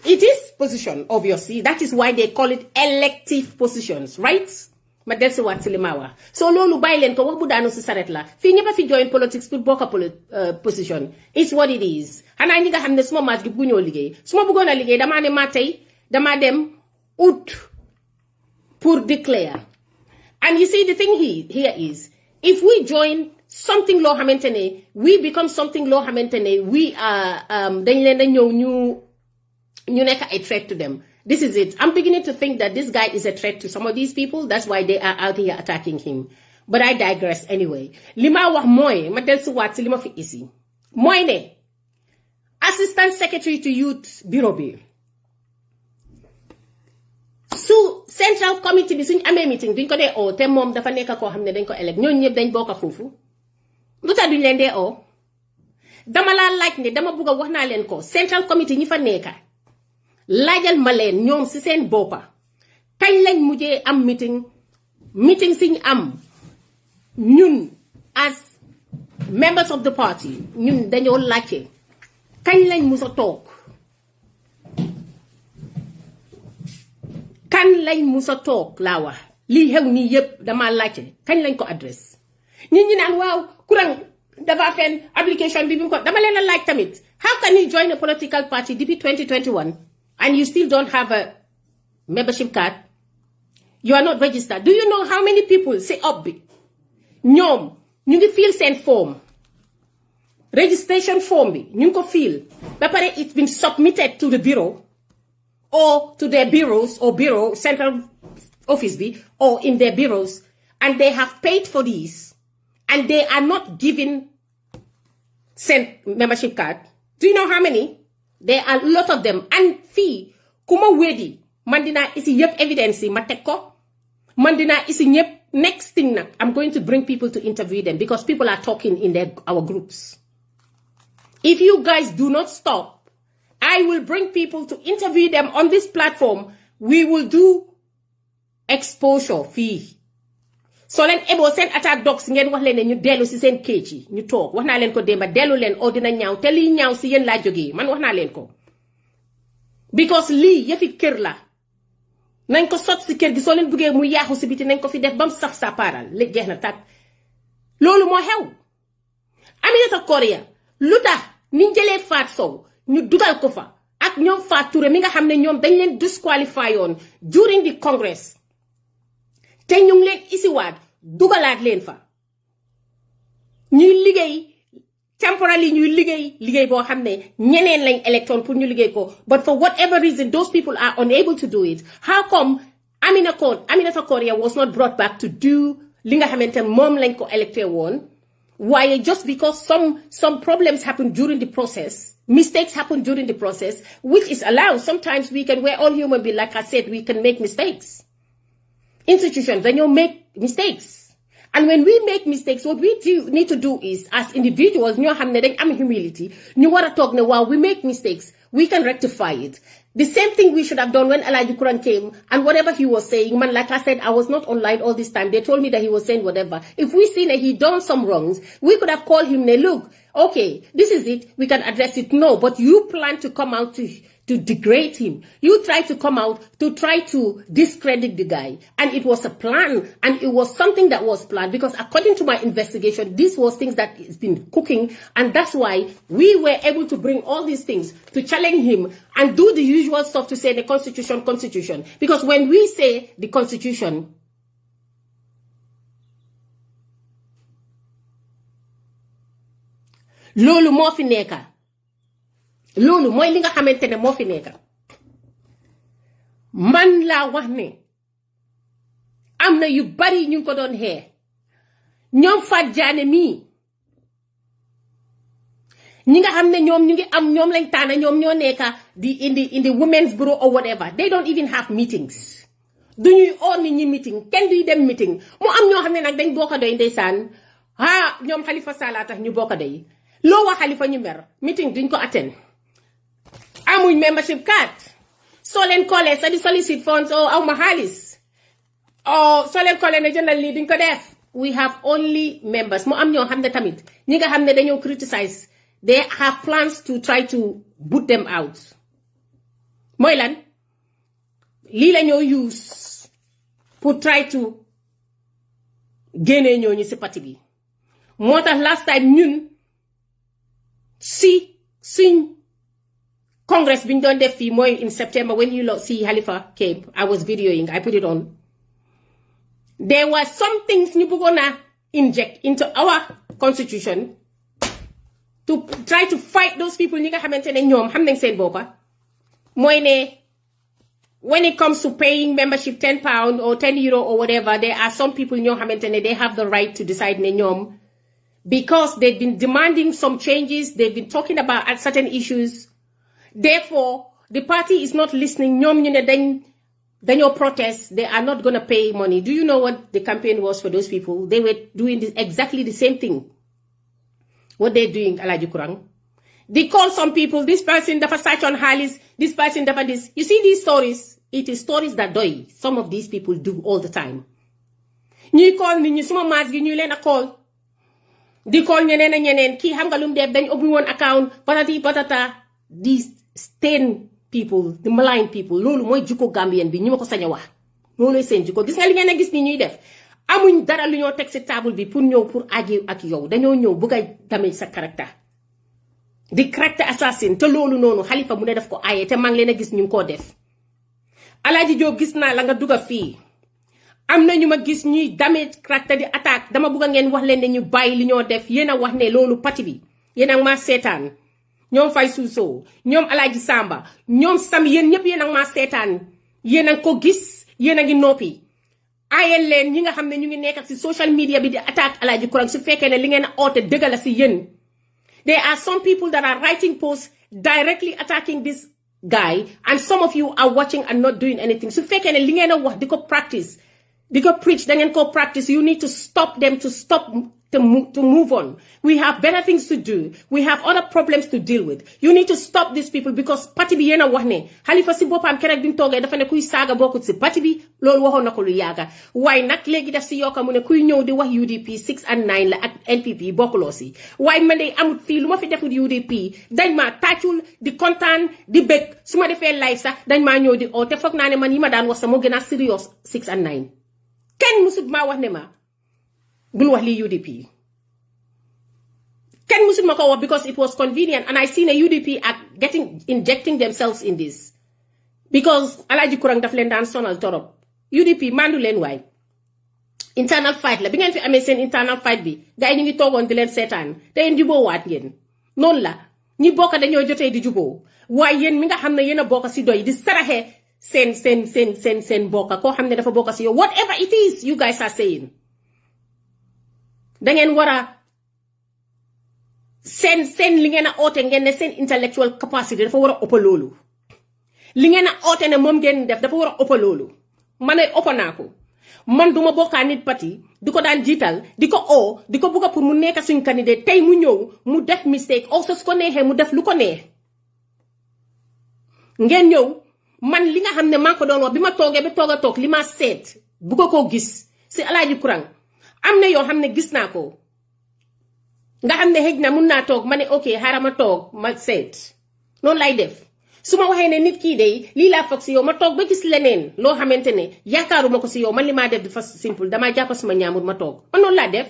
it is position, obviously. That is why they call it elective positions, right? ma dellusiwaat si li ma wax so loolu bàyyi leen ko wax bu daanu si saret la fii ñëpp a fi join politics pour bokk position it's what it is xanaa ñi nga xam ne suma maat gi bu ñoo liggéey su ma bëggoon a liggéey damaa ne maa tey damaa dem ut pour declare and you see the thing here is if we join something loo xamante ne we become something loo xamante ne we are dañ leen a ñëw ñu nekk a threat to them. This is it. I'm beginning to think that this guy is a threat to some of these people. That's why they are out here attacking him. But I digress anyway. Lima wax moy ma del si wat si lima fi isi. Moy ne Assistant Secretary to Youth Bureau bi. Su Central Committee bi suñ amé meeting duñ ko dé o té mom dafa nekk ko xamné dañ ko elect ñoo ñëp dañ bokka fofu. Luta duñ leen dé o. Dama la laaj ne dama bëgg wax na leen ko Central Committee ñi fa nekka laajal ma leen ñoom si seen boppa kañ lañ mujjee am meeting siñ am ñun as members of the party ñun dañoo laajte kañ lañ musa toog kan lañ musa toog laa wax lii xew nii yépp dama laajte kañ lañ ko adresse ñi naan waaw kurang dafa fen application bi mu ko dama leen a laaj tamit how can you join a political party depuis 2021 and you still don't have a membership card? You are not registered. Do you know how many people say up bi ñoom ñu ngi fill seen form registration form bi ñu ngi ko fill ba pare it's been submitted to the bureau or to their bureaus or bureau central office bi or in their bureaus and they have paid for these and they are not given sent membership card. Do you know how many? There are a lot of them. And fee, kuma wedi, mandina isi yep evidence ma tek ko. Mandina isi yep next thing na, I'm going to bring people to interview them because people are talking in our groups. If you guys do not stop, I will bring people to interview them on this platform. We will do exposure fee. So len ebo sen attack dogs ngeen wax leen ne ñu dellu si seen cage yi ñu toog wax naa leen ko démba dellu leen oo dina ñaaw te lii ñaaw si yéen laa jógee man wax naa leen ko because lii yëfi kër la nañ ko sot si kër gi soo leen buggee mu yaaxu si biti nañ ko fi def bam saf sa paaral léegi jeex na tàkk loolu moo xew Aminata Korea lu tax niñ jëlee Faat Sow ñu dugal ko fa ak ñoom Faat Touré mi nga xam ne ñoom dañ leen disqualify on during the Congress te ñu ngi leen isiwaat dugalaat leen fa ñuy liggéey temporarily ñuy liggéey boo xam ne ñeneen lañ electoon pour ñu liggéey ko but for whatever reason those people are unable to do it. How come Aminata Korea was not brought back to do li nga xamante moom lañ ko electé woon waaye just because some problems happen during the process, mistakes happen during the process, which is allowed. Sometimes we're all human beings, like I said, we can make mistakes. Institutions, then you make mistakes. And when we make mistakes, what we need to do is, as individuals, I'm humility. While we make mistakes, we can rectify it. The same thing we should have done when Elijah Quran came and whatever he was saying, man, like I said, I was not online all this time. They told me that he was saying whatever. If we seen that he done some wrongs, we could have called him, look, okay, this is it, we can address it. No, but you plan to come out to degrade him. You try to come out to try to discredit the guy. And it was a plan. And it was something that was planned because according to my investigation, this was things that has been cooking. And that's why we were able to bring all these things to challenge him and do the usual stuff to say the constitution. Because when we say the constitution, loolu moo fi nekka loolu mooy li nga xamante ne moo fi nekka man laa wax ne am na yu bari ñu ko doon xee ñoom Fat Jaane mii ñi nga xam ne ñoom ñu ngi am ñoom lañ tànn ñoom ñoo nekka di in the women's bureau or whatever, they don't even have meetings. duñuy oo nit ñi meeting kenn duy dem meeting mu am ñoo xam ne nag dañ bokk doy ndeysaan ñoom Halifa Sallah tax ñu bokk doy loo wax Halifa ñu mer meeting duñ ko attend amuñ membership card soo leen koolee sa di solicit funds o aw ma xaalis o soo leen koolee ne jëndal lii duñ ko def. We have only members mu am ñoo xam ne tamit ñi nga xam ne dañoo criticize, they have plans to try to boot them out. mooy lan lii la ñoo use pour try to génnee ñooñu si parti bi moo tax last time ñun suñ congress biñ doon def fii mooy in September when you see Halifa came I was videoing I put it on there were some things ñu bëggoon a inject into our constitution to try to fight those people ñi nga xamante ne ñoom xam nañ seen boppa mooy ne when it comes to paying membership £10 or €10 or whatever, there are some people ñoo xamante ne they have the right to decide ne ñoom because they've been demanding some changes, they've been talking about certain issues. Therefore, the party is not listening. ñoom ñu ne dañoo protest. They are not going to pay money. Do you know what the campaign was for those people? They were doing exactly the same thing. What they're doing, Alhaji Kurang. They call some people, this person dafa search on Halis, this person dafa this. You see these stories? It is stories that doy. Some of these people do all the time. ñuy call nit ñi suma maas gi ñuy leen a call. Di call ñeneen ak ñeneen kii xam nga lu mu def dañ ubbi woon account patati patata. These stain people, the malign people, loolu mooy jikko Gambien bi ñu ma ko sañ a wax. Loolu seen jikko gis nga li ngeen a gis ni ñuy def. Amuñ dara lu ñoo teg si table bi pour ñëw pour aji ak yow dañoo ñëw bëgg a damage sa caractère. di character assassin te loolu noonu Halifa mu ne def ko aaye te maa ngi leen a gis ñu ngi koo def. Alaaji Joob gis naa la nga dugga fii am na ñu ma gis ñuy damage character di attaque dama bëgg ngeen wax leen ne ñu bàyyi li ñoo def yéen a wax ne loolu parti bi yéen ak maa seetaan ñoom Fay Suusoo ñoom Alaaji Samba ñoom Sam yéen ñëpp yéen ak maa seetaan yéen a ko gis yéen a ngi noppi. aayal leen ñi nga xam ne ñu ngi nekk ci social media bi di attaque Alaaji Kurang su fekkee ne li ngeen a oote dëgg la ci yéen. There are some people that are writing posts directly attacking this guy, and some of you are watching and not doing anything. So, if you can practice, preach, then practice. You need to stop them to move on. We have better things to do. We have other problems to deal with. You need to stop these people because parti bi yena wax ne Halifa si bopam kerek bim toge dafa ne kuy saga bokut si parti bi lolou waxon nako lu yaga way nak legi daf si yoka mu ne kuy ñew di wax UDP 6 and 9 la ak NPP bokkulo si way man day amut fi luma fi defut UDP dañ ma tatchul di kontaan di bek suma defé live sax dañ ma ñew di o te fokk na ne man yima daan wax sa mo gëna serious 6 and 9 ken musud ma wax ne ma bul wax li UDP Ken musul mako wax because it was convenient and I seen a UDP at injecting themselves in this because Alhaji Kurang daf len dan sonal torop UDP mandu len way internal fight la bi ngeen fi amé sen internal fight bi gaay ñi ngi togon di len sétane te en jubo wat ngeen non la ñi bokka dañoo joté di jubo way yeen mi nga xamné yeena bokka ci doy di saraxé sen bokka ko xamné dafa bokka ci yow whatever it is you guys are saying da ngeen wara sen li ngeen a oote ngeen ne seen intellectual capacity dafa war a ëpp loolu li ngeen a oote ne moom ngeen def dafa war a ëpp loolu man ay ëpp naa ko man duma bokkaa nit parti di ko daan jiital di ko oo di ko bugga pour mu nekk suñ candidat tey mu ñëw mu def mistake also su ko neexee mu def lu ko neex ngeen ñëw man li nga xam ne maa ko doon wax bi ma toogee ba toog a toog li ma seet bu ko gis si Alhaji Kurang am na yoo xam ne gis naa ko nga xam ne xëj na mun naa toog ma ne ok xaaral ma toog ma seet noonu lay def su ma waxee ne nit kii day lii laa foog si yow ma toog ba gis leneen loo xamante ne yaakaaruma ko si yow man li maa def dafa simple damaa jàpp suma ñaamur ma toog man noonu laa def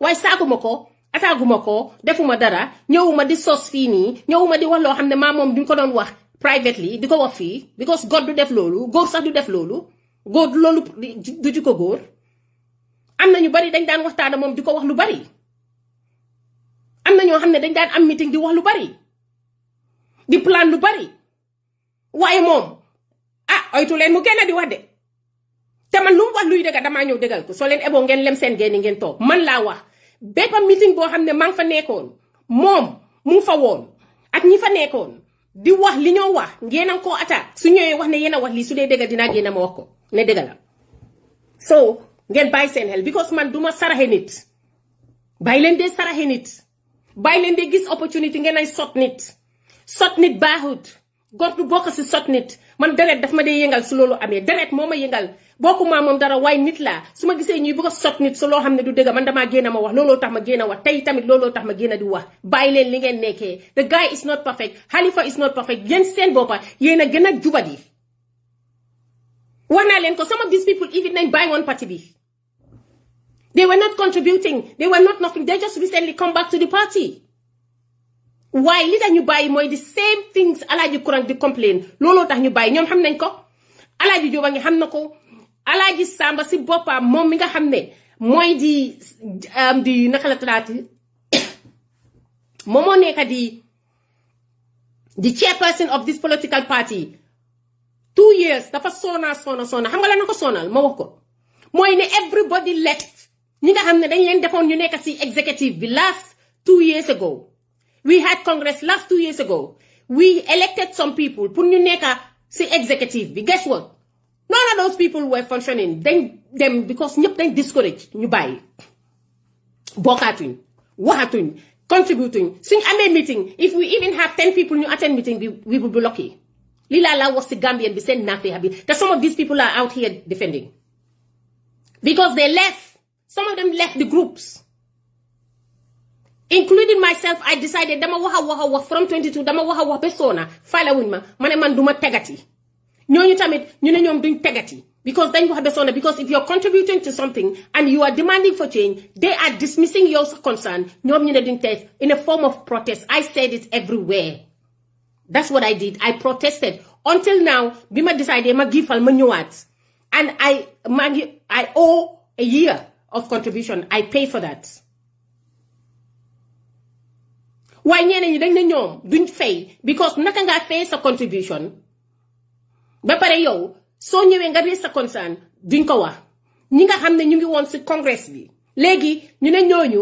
waaye saaguma ko ataaguma ko defuma dara ñëwuma di sos fii nii ñëwuma di wax loo xam ne maa moom duñ ko doon wax privately di ko wax fii because God du def loolu góor sax du def loolu góor loolu du ji ko góor am na ñu bari dañ daan waxtaana moom di ko wax lu bari am na ñoo xam ne dañ daan am meeting di wax lu bari di plan lu bari waaye moom oytu leen mu kenn di wax de te man lu mu wax luy dëgga damaa ñëw dëggal ko soo leen eboo ngeen lem seen génni ngeen toog man laa wax bépp meeting boo xam ne maa ngi fa nekkoon moom mu ngi fa woon ak ñi fa nekkoon di wax li ñoo wax ngeen a koo attaque su ñëwee wax ne yéen a wax lii su dee dëgga dinaa génn ma wax ko ne dëgga la so ngeen bàyyi seen xel because man duma saraxe nit bàyyi leen dee saraxe nit bàyyi leen de gis opportunity ngeen ay sot nit baaxut góor du bokk si sot nit man deret daf ma dee yëngal su loolu amee deret moo ma yëngal bokkuma moom dara waaye nit laa su ma gisee ñuy bëgg a sot nit su loo xam ne du dëgg man damaa génn ma wax looloo tax ma génn wax tey tamit looloo tax ma génn di wax bàyyi leen li ngeen nekkee the guy is not perfect Halifa is not perfect yéen seen boppa yéen a gën a jubadi wax naa leen ko some of these people even nañ bàyyi woon parti bi They were not contributing. They were not nothing. They just recently come back to the party. Why? Li tax ñu bàyyi mooy the same things Alaaji Kurang di complain looloo tax ñu bàyyi ñoom xam nañ ko Alaaji Jooba ngi xam na ko Alaaji Samba si boppam moom mi nga xam ne mooy di naka la tuddaati moom moo nekk the chairperson of this political party 2 years dafa soona xam nga la na ko soonal ma wax ko mooy ne everybody left ñi nga xam ne dañ leen defoon ñu nekk si executive bi last 2 years ago. We had Congress last 2 years ago. We elected some people. Pour ñu nekk si executive bi. Guess what? None of those people were functioning. Them because ñëpp dañ discourage ñu bàyyi. Bokkaatuñ waxatuñ contributing. Suñ amee meeting if we even have 10 people ñu attend meeting bi we will be lucky. Li la wax si Gambien bi seen naafeexa bi. That some of these people are out here defending. Because they left. Some of them left the groups. Including myself, I decided dama wax from 22 dama wax persona fala wuñ ma mané man duma tegati ñoñu tamit ñu né ñom duñ tegati because dañ wax persona because if you're contributing to something and you are demanding for change they are dismissing your concern ñom ñu né duñ test in a form of protest. I said it everywhere. That's what I did. I protested until now bima decided ma gifal ma ñëwaat and I owe a year of contribution. I pay for that. Why ñeneen ñi dañ ne ñoom duñ fay because naka nga fay sa contribution ba pare yow soo ñëwee nga raise sa concern duñ ko wax ñi nga xam ne ñu ngi woon si congress bi léegi ñu ne ñooñu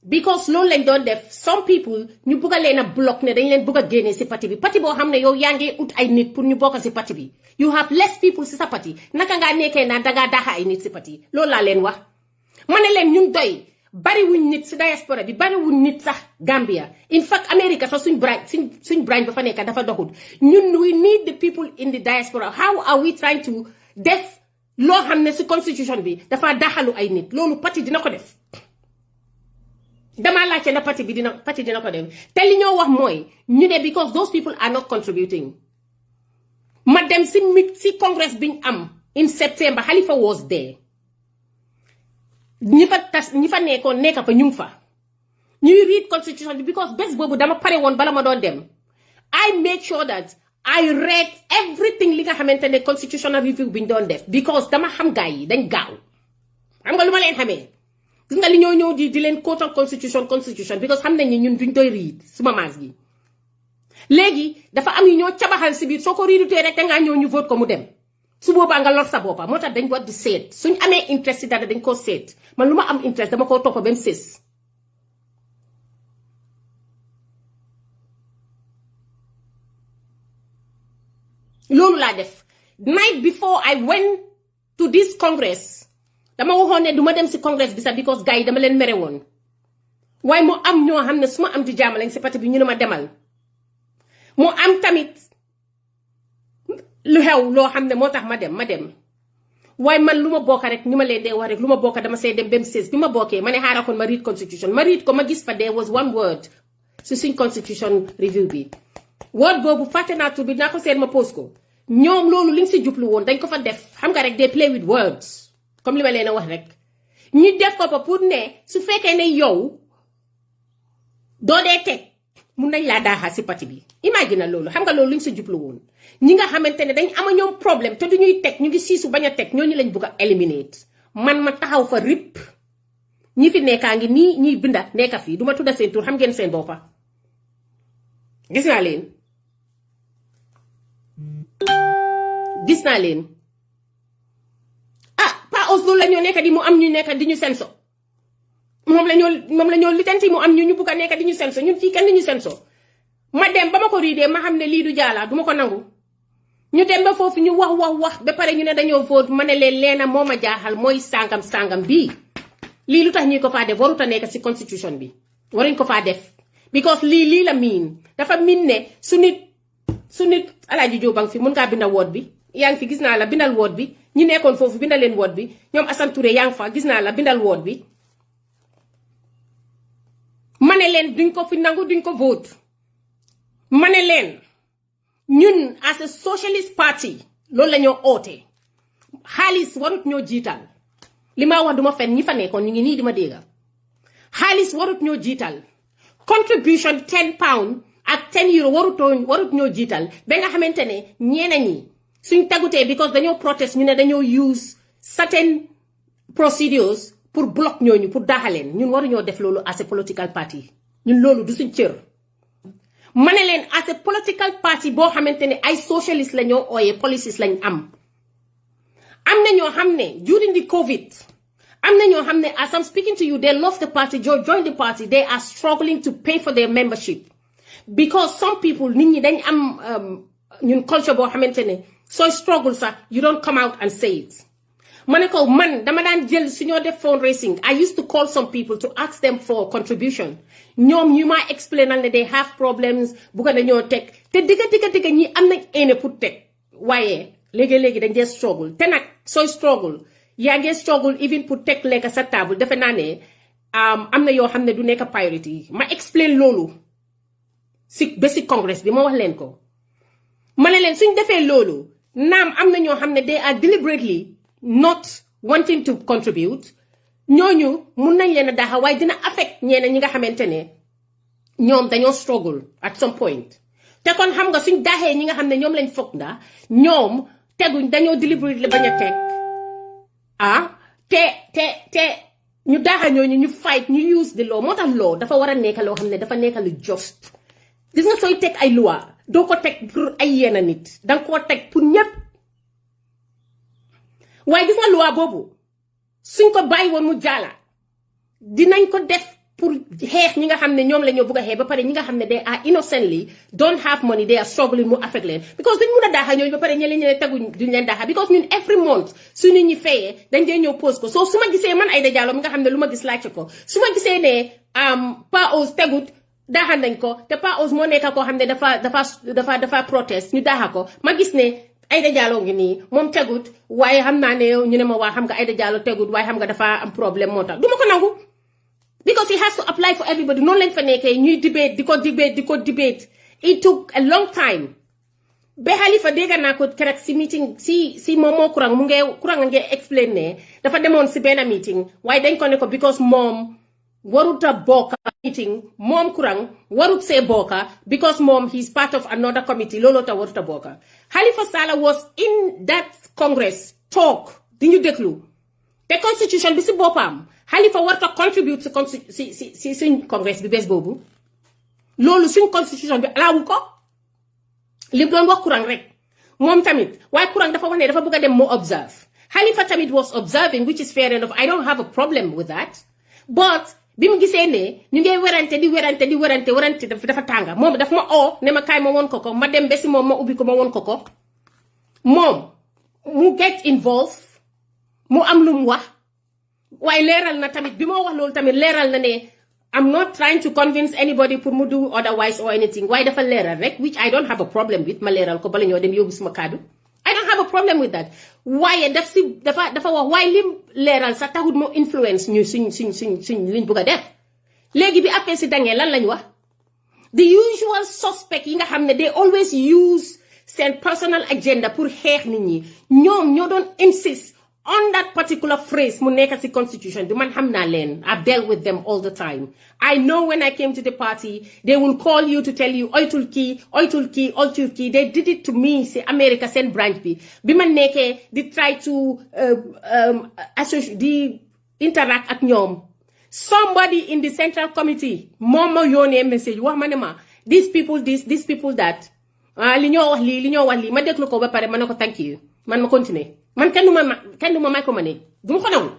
because loolu lañ doon def some people ñu bugg a leen a block ne dañ leen bugg a génne si parti bi parti boo xam ne yow yaa ngi ut ay nit pour ñu bokk si parti bi you have less people si sa parti naka ngaa nekkee naan dangaa daaxa ay nit si parti loolu laa leen wax ma ne leen ñun doy bari wuñ nit si diaspora bi bari wuñ nit sax Gambia in fact America sax suñ branch ba fa nekk dafa doxut ñun we need the people in the diaspora. How are we trying to def loo xam ne si constitution bi dafa daxalu ay nit loolu parti dina ko def dama laajte na parti dina ko def te li ñoo wax mooy ñu ne because those people are not contributing ma dem si congress biñ am in September Halifa was there ñi fa nekkoon nekk fa ñu ngi fa ñuy read constitution bi because bés boobu dama pare woon bala ma doon dem I make sure that I read everything li nga xamante ne constitutional review bi ñu doon def because dama xam gaay yi dañ gaaw xam nga lu ma leen xamee gis nga li ñoo ñëw di leen quotal constitution because xam nañ ni ñun duñ doy read suma maas gi léegi dafa am yu ñoo cabaxal si biir soo ko riidutee rek dangaa ñëw ñu vote ko mu dem su boobaa nga lor sa boppa moo tax dañ war di seet suñ amee interest si dara dañ koo seet man lu ma am interest dama koo toppa ba mu sës loolu laa def night before I went to this congress dama waxoon ne duma dem si congress bi sax because gars yi dama leen mere woon waaye moo am ñoo xam ne su ma am di jaama lañ si parti bi ñu ne ma demal moo am tamit lu xew loo xam ne moo tax ma dem waaye man lu ma bokk rek ni ma leen dee wax rek lu ma bokk dama see dem ba mu sës bi ma bokkee ma ne xaaral kon ma read constitution ma read ko ma gis fa there was one word si suñ constitution review bi word boobu fàtte naa tur bi naa ko seet ma post ko ñoom loolu liñ si jublu woon dañ ko fa def xam nga rek they play with words comme li ma leen a wax rek ñu def ko fa pour ne su fekkee ne yow doo dee teg mun nañ laa daaxaa si parti bi imagine loolu xam nga loolu liñ si jublu woon ñi nga xamante ne dañ ama ñoom problème te duñuy teg ñu ngi siisu bañ a teg ñooñu lañ bugg a eliminate man ma taxaw fa rip ñi fi nekkaa ngi nii ñiy binda nekka fii duma tudda seen tur xam ngeen seen boppa gis naa leen pa Oslo la ñoo nekk di mu am ñu nekk di ñu senso moom la ñoo litanti mu am ñu bugg a nekk di ñu senso ñun fii kenn ñu senso ma dem ba ma ko riidee ma xam ne lii du jaalaa duma ko nangu ñu dem ba foofu ñu wax ba pare ñu ne dañoo vote ma ne leen leena moo ma jaaxal mooy sàngam bii lii lu tax ñuy ko faa def warut a nekk si constitution bi waruñ ko faa def because lii la miin dafa miin ne su nit Alaaji Joobang fi mun ngaa binda woot bi yaa ngi fi gis naa la bindal woot bi ñi nekkoon foofu bindal leen woot bi ñoom Assane Touré yaa ngi fa gis naa la bindal woot bi ma ne leen duñ ko fi nangu duñ ko vote ma ne leen ñun as a socialist party loolu la ñoo oote xaalis warut ñoo jiital li ma wax duma fen ñi fa nekkoon ñu ngi nii di ma dégga xaalis warut ñoo jiital contribution 10 pound ak 10 euro warut ñoo jiital ba nga xamante ne ñeena ñi suñ tagutee because dañoo protest ñu ne dañoo use certain procedures pour block ñooñu pour daaxaleen ñun waruñoo def loolu as a political party ñun loolu du suñ cër ma ne leen as a political party boo xamante ne ay socialist la ñoo ooyee policies lañ am na ñoo xam ne during the COVID am na ñoo xam ne as I'm speaking to you they love the party join the party they are struggling to pay for their membership because some people nit ñi dañ am ñun culture boo xamante ne sooy struggle sax you don't come out and say it ma ne ko man dama daan jël su ñoo def fundraising I used to call some people to ask them for contribution ñoom ñu ma explainal ne they have problems bu ko dañoo teg te digga ñi am nañ ene pour teg waaye léegi dañ dee struggle te nag sooy struggle yaa ngi struggle even pour teg lekk sa table defe naa ne am na yoo xam ne du nekk priority ma explain loolu si congress bi ma wax leen ko ma ne leen suñ defee loolu naam am na ñoo xam ne they are deliberately not wanting to contribute ñooñu mun nañ leen a daxa waaye dina affect ñeneen ñi nga xamante ne ñoom dañoo struggle at some point te kon xam nga suñ daxee ñi nga xam ne ñoom lañ foog nda ñoom teguñ dañoo deliberately bañ a teg te ñu daxa ñooñu ñu fight ñu use the law moo tax law dafa war a nekk loo xam ne dafa nekk lu just gis nga sooy teg ay loi doo ko teg pour ay yenn nit danga koo teg pour ñépp waaye gis nga loi boobu suñ ko bàyyi woon mu jaala dinañ ko def pour xeex ñi nga xam ne ñoom la ñoo bëgg a xeex ba pare ñi nga xam ne they are innocently don't have money they are struggling mu affect leen because duñ mun a daaxa ñooñu ba pare ñeneen teguñ duñ leen daaxa because ñun every month su nit ñi fayee dañ dee ñëw pose ko soo su ma gisee man Aida Jallow mi nga xam ne lu ma gis laajte ko su ma gisee ne Pa Ous tegut daaxa nañ ko te Pa Ous moo nekk koo xam ne dafa protest ñu daaxa ko ma gis ne Aida Jallow ngi nii moom tegut waaye xam naa ne ñu ne ma waa xam nga Aida Jallow tegut waaye xam nga dafa am problème moo tax du ma ko nangu because he has to apply for everybody noonu lañ fa nekkee ñuy debate di ko debate it took a long time ba Halifa dégg naa ko keroog si meeting si moom moo kurang kurang ngee explain ne dafa demoon si benn meeting waaye dañ ko ne ko because moom warut a bokka meeting moom kurang warut see bokka because moom he's part of another committee looloo tax warut a bokka Halifa Sallah was in that congress talk di ñu déglu te constitution bi si boppam Halifa warta contribute si suñ congress bi bés boobu loolu suñ constitution bi alaawu ko li doon wax kurang rek moom tamit waaye kurang dafa wax ne dafa bëgg a dem mu observe Halifa tamit was observing which is fair enough I don't have a problem with that but bi mu gisee ne ñu ngay werante dafa tànga moom dafa ma oo ne ma kaay ma woon ko ma dem ba si moom ma ubbi ko ma woon ko moom mu get involved mu am lu mu wax waaye leeral na tamit bi moo wax loolu tamit leeral na ne I'm not trying to convince anybody pour mu do otherwise or anything waaye dafa leeral rek which I don't have a problem with ma leeral ko bala ñoo dem yóbbu suma kaddu I don't have a problem with that waaye dafa wax waaye lim leeral sax taxut moo influence ñu suñ liñ bëgg a def léegi bi affaire si dangee lan lañ wax the usual suspect yi nga xam ne they always use seen personal agenda pour xeex nit ñi ñoom ñoo doon insist on that particular phrase mu nekk ci constitution bi man xam naa leen I've dealt with them all the time I know when I came to the party they will call you to tell you oytul kii they did it to me ci America seen branch bi ma nekkee di try to di interact ak ñoom somebody in the central committee moom ma yónnee message wax ma ne ma these people that li ñoo wax lii ma déglu ko ba pare ma ne ko thank you man ma continuer man kenn du ma may ko ma ne du ma ko nangu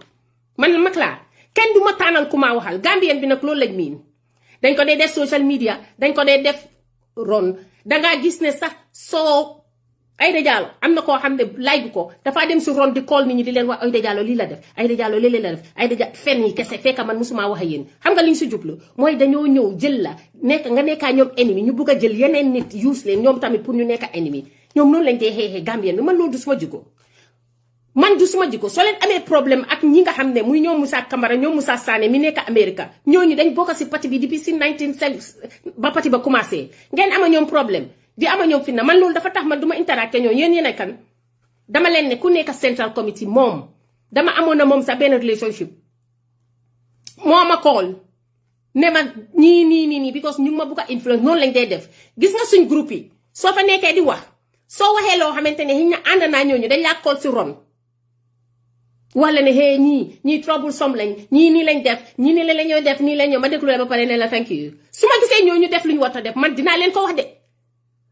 man mag laa kenn du ma tànnal ku ma waxal Gambien bi nag loolu lañ miin dañ ko dee def social media dañ ko dee def ron dangaa gis ne sax soo Aida Jallow am na koo xam ne like ko dafaa dem si ron di call nit ñi di leen wax Aida Jallow lii la def Aida Jallow lii la def Aida Jallow fen yi kese fekk man musuma wax ak yéen xam nga li ñu si jublu mooy dañoo ñëw jël la nga nekkaa ñoom ennemi ñu bugg a jël yeneen nit use leen ñoom tamit pour ñu nekk ennemi ñoom noonu lañ dee xeexee Gambien bi man loolu du suma jikko soo leen amee problème ak ñi nga xam ne muy ñoom Moussa Camara ñoom Moussa Sané mi nekk Amérique ñooñu dañ bokk si parti bi depuis si 19 ba parti ba commencé ngeen ama ñoom problème di ama ñoom fitna man loolu dafa tax man duma interacté ñoo yéen kan dama leen ne ku nekk central committee moom dama amoon na moom sa benn relationship moo ma call ne ma nii because ñu ma bugg a influence noonu lañ dee def gis nga suñ groupe yi soo fa nekkee di wax soo waxee loo xamante ne ñi ànd naa ñooñu dañ laa call si ron wax la ne hey ñii troublesome lañ ñii nii lañ def ñii nii la ñoo def nii la ñoo ma déglu ba pare ne la thank you su ma gisee ñooñu def lu ñu war a def man dinaa leen ko wax de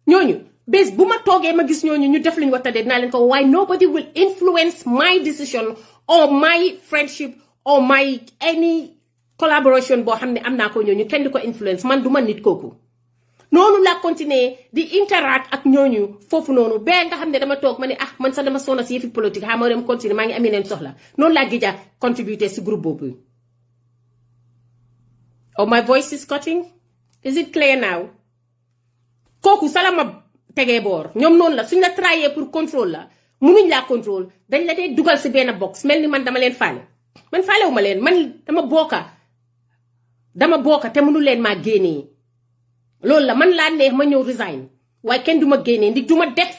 ñooñu bés bu ma toogee ma gis ñooñu ñu def lu ñu war a def dinaa leen ko why nobody will influence my decision or my friendship or my any collaboration boo xam ne am naa ko ñooñu kenn di ko influence man du ma nit kooku noonu laa continuer di interact ak ñooñu foofu noonu ba nga xam ne dama toog ma ne man sax dama sonna si yëfi politique xam nga dem continuer maa ngi amee leen soxla noonu laa gëj a contribuer si groupe boobu. Oh, my voice is cutting. Is it clear now? kooku salama tegee boor ñoom noonu la suñ la trahir pour contrôle la munuñ laa contrôle dañ la dee dugal si benn box mel ni man dama leen faale man faalewuma leen man dama bokka te mënu leen maa génnee loolu la man laa neex ma ñëw resign waaye kenn du ma génnee ndi du ma def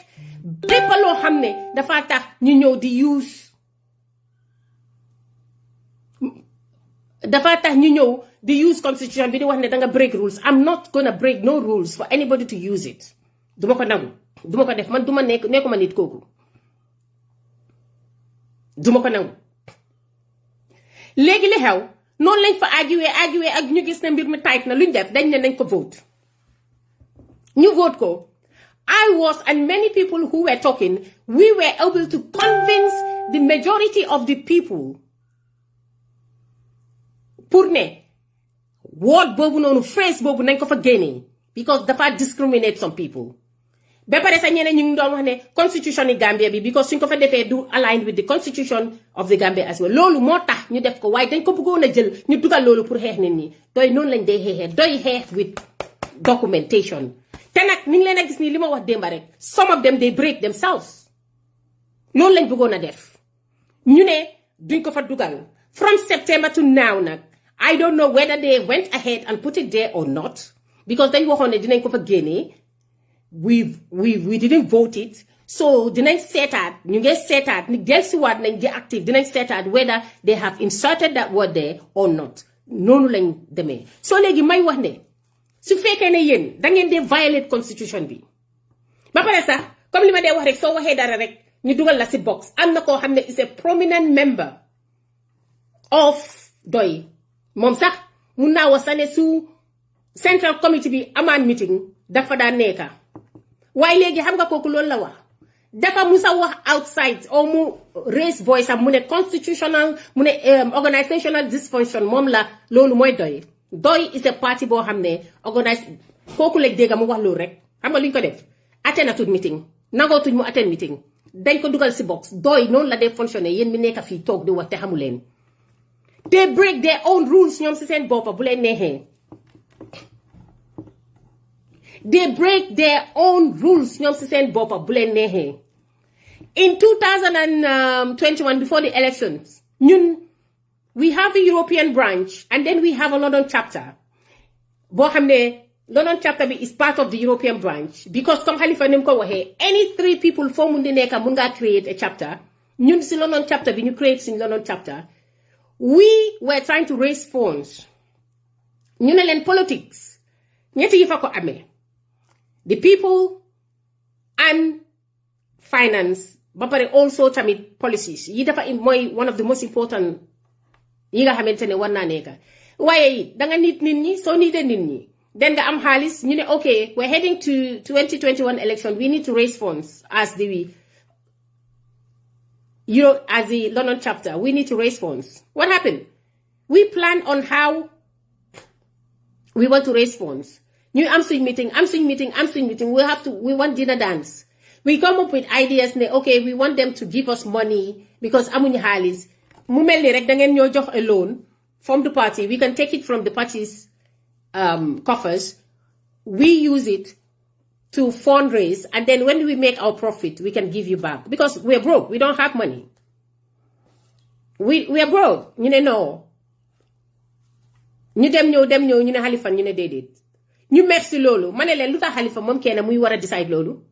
bépp loo xam ne dafa tax ñu ñëw di use constitution bi di wax ne danga break rules. I'm not gonna break no rules for anybody to use it. duma ko nangu duma ko def man duma nekkuma nit kooku duma ko nangu léegi li xew noonu lañ fa argué ak ñu gis ne mbir mi tight na luñ def dañ ne nañ ko vote ñu vote ko I was and many people who were talking we were able to convince the majority of the people pour ne word boobu noonu phrase boobu nañ ko fa génnee because dafa discriminate some people ba pare sax ñeneen ñu ngi doon wax ne constitution yi Gambia bi because suñ ko fa defee du aligned with the constitution of the Gambia as well loolu moo tax ñu def ko waaye dañ ko bëggoon a jël ñu dugal loolu pour xeex nit ñi doy noonu lañ dee xeexee doy xeex with documentation te nag ni ngi leen a gis nii li ma wax démba rek some of them they break themselves loolu lañ bëggoon a def ñu ne duñ ko fa dugal from September to now nag I don't know whether they went ahead and put it there or not because dañ waxoon ne dinañ ko fa génnee we didn't vote it so dinañ seetaat ñu ngi seetaat ni dellusiwaat nañ di active dinañ seetaat whether they have inserted that word there or not noonu lañ demee so léegi may wax ne su fekkee ne yéen da ngeen dee violate constitution bi ba pare sax comme li ma dee wax rek soo waxee dara rek ñu dugal la si box am na koo xam ne is a prominent member of doy moom sax mun naa wax sax ne su central committee bi amaan meeting dafa daan nekka waaye léegi xam nga kooku loolu la wax dafa musa wax outside or mu raise voice am mu ne constitutional mu ne organizational dysfunction moom la loolu mooy doy is a party boo xam ne organise kooku lañ dégg mu wax loolu rek xam nga lu ñu ko def attend meeting nangootuñ mu attend meeting dañ ko dugal si box doy noonu la dee fonctionner yéen mi nekk fii toog di wax te xamu leen they break their own rules ñoom si seen boppa bu leen neexee they break their own rules ñoom si seen boppa bu leen neexee in 2021 before the elections ñun we have a European branch and then we have a London chapter boo xam ne London chapter bi is part of the European branch because comme Halifa ni mu ko waxee any 3 people foo mun di nekka mun ngaa create a chapter ñun si London chapter bi ñu create si London chapter we were trying to raise funds ñu ne leen politics ñetti yi fa ko amee the people and finance ba pare also tamit policies yi dafa mooy one of the most important yi nga xamante ne war naa nekka waaye danga nit ñi soo nitee nit ñi den nga am xaalis ñu ne okay we're heading to 2021 election we need to raise funds as the London chapter we need to raise funds what happened we plan on how we want to raise funds ñu am suñ meeting we want dinner dance we come up with ideas ne okay we want them to give us money because amuñu xaalis mu mel ni rek da ngeen ñoo jox a loan from the party we can take it from the party's coffers we use it to fundraise and then when we make our profit we can give you back because we're broke we don't have money we are broke ñu ne non ñu dem ñëw ñu ne Halifa ñu ne déedéet ñu merci loolu ma ne leen lu tax Halifa moom kenn muy war a decide loolu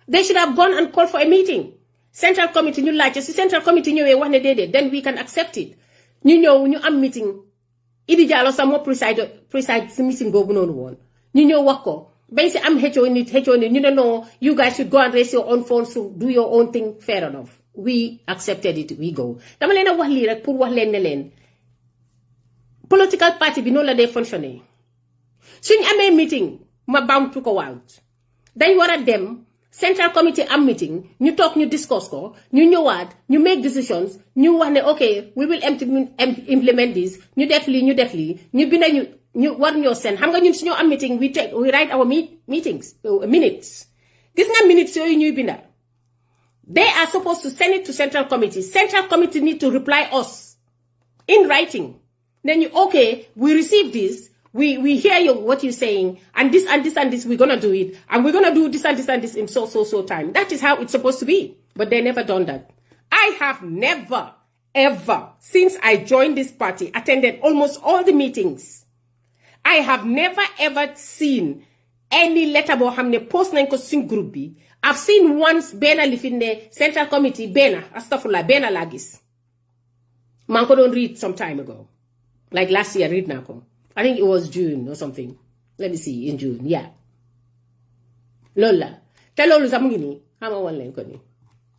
they should have gone and called for a meeting central committee ñu laajte si central committee ñëwee wax ne déedéet then we can accept it ñu ñëw ñu am meeting Idi Jallow sax moo preside si meeting boobu noonu woon ñu ñëw wax ko bañ si am xëccoo nit ñu ne non you guys should go and raise your own phones to do your own thing fair enough we accepted it we go dama leen a wax lii rek pour wax leen ne leen political party bi noonu la dee fonctionner suñ amee meeting ma baamtu ko out dañ war a dem central committee am meeting ñu toog ñu discuss ko ñu ñëwaat ñu make decisions ñu wax ne ok we will implement this ñu def lii ñu binda ñu war ñoo seen xam nga ñun suñoo am meeting we write our minutes gis nga minutes yooyu ñuy binda they are supposed to send it to central committee need to reply us in writing then you okay we receive this we hear you what you're saying and this and this and this we're gonna do it and we're gonna do this and this and this in so time. That is how it's supposed to be, but they never done that. I have never ever since I joined this party attended almost all the meetings. I have never ever seen any letter boo xam ne post nañ ko suñ groupe bi. I've seen once benn li fi ne central committee benn laa gis maa ngi ko doon read some time ago like last year read naa ko. I think it was June or something. Let me see, in June, yeah. Lola. Te lolu sax mu ngi nii xama woon leen ko nii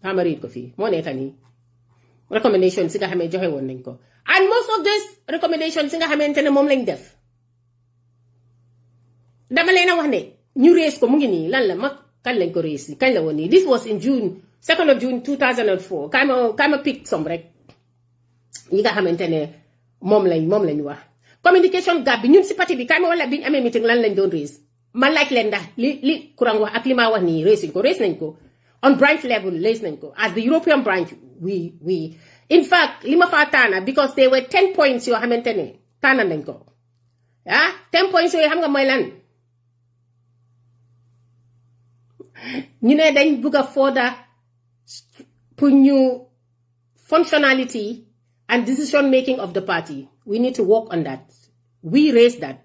xama read ko fii moo nekk nii recommendations si nga xamee joxe woon nañ ko and most of these recommendations si nga xamante ne moom lañ def dama leen a wax ne ñu raise ko mu ngi nii lan la mag kañ lañ ko raise kañ la woon nii this was in June 2nd of June 2004 kaay ma pick some rek yi nga xamante ne moom lañ wax communication gap bi ñun si parti bi kaay ma wala biñu amee meeting lan lañ doon raise ma laaj leen ndax li kurang wax ak li ma wax nii raise nañ ko on branch level raise nañ ko as the European branch we in fact li ma faa taana because there were 10 points yoo xamante ne taana nañ ko 10 points yooyu xam nga mooy lan ñu ne dañ bugg a further pour ñu functionality and decision making of the party. We need to work on that. We raised that.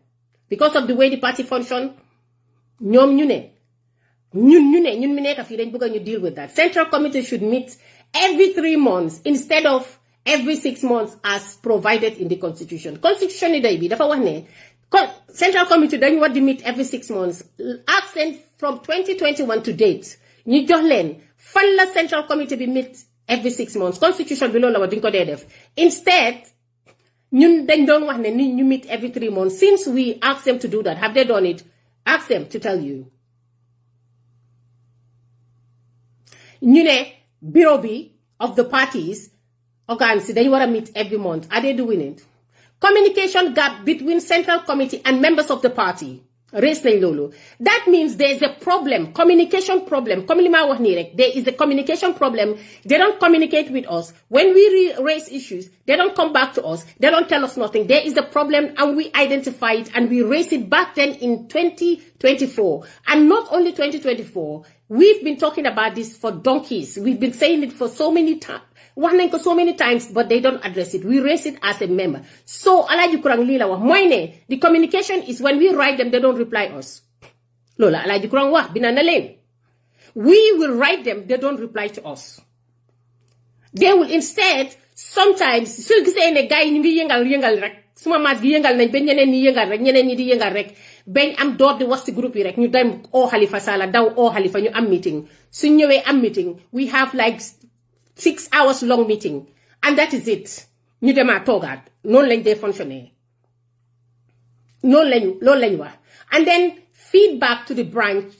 Because of the way the party function, ñun mi nekk fii dañ bëgg ñu deal with that. Central committee should meet every 3 months instead of every 6 months as provided in the constitution. Constitution ni day bi dafa wax ne Central committee dañ war di meet every 6 months. Ask them from 2021 to date. ñu jox leen fan la Central committee bi meet every 6 months. Constitution bi loolu la wax duñ ko dee def. Instead, ñun dañ doon wax ne ni ñu meet every 3 months. Since we asked them to do that, have they done it? Ask them to tell you. ñu ne bureau bi of the parties organs dañ war a meet every month. Are they doing it? Communication gap between Central Committee and members of the party. Raise nañ loolu. That means there is a problem, communication problem. Comme li ma wax nii rek, there is a communication problem. They don't communicate with us. When we raise issues, they don't come back to us. They don't tell us nothing. There is a problem and we identify it and we raise it back then in 2024. And not only 2024, we've been talking about this for donkeys. We've been saying it for so many times. Wax nañ ko so many times, but they don't address it. We raise it as a member. So, Alhaji Kurang lii la wax mooy ne the communication is when we write them, they don't reply us. Lola Alhaji Kurang wax bina na leen. We will write them, they don't reply to us. They will instead, sometimes, su gisee ne gars yi ñu ngi yëngal rek, suma maas gi yëngal nañ ba ñeneen ñi yëngal rek, ñeneen ñi di yëngal rek, bañ am door di wax ci groupe yi rek, ñu dem oo Halifa Sallah, daw oo Halifa ñu am meeting. Su ñëwee am meeting, we have like 6 hours long meeting and that is it. ñu dema toogaat noonu lañ dee fonctionner loolu lañ wax. And then feedback to the branch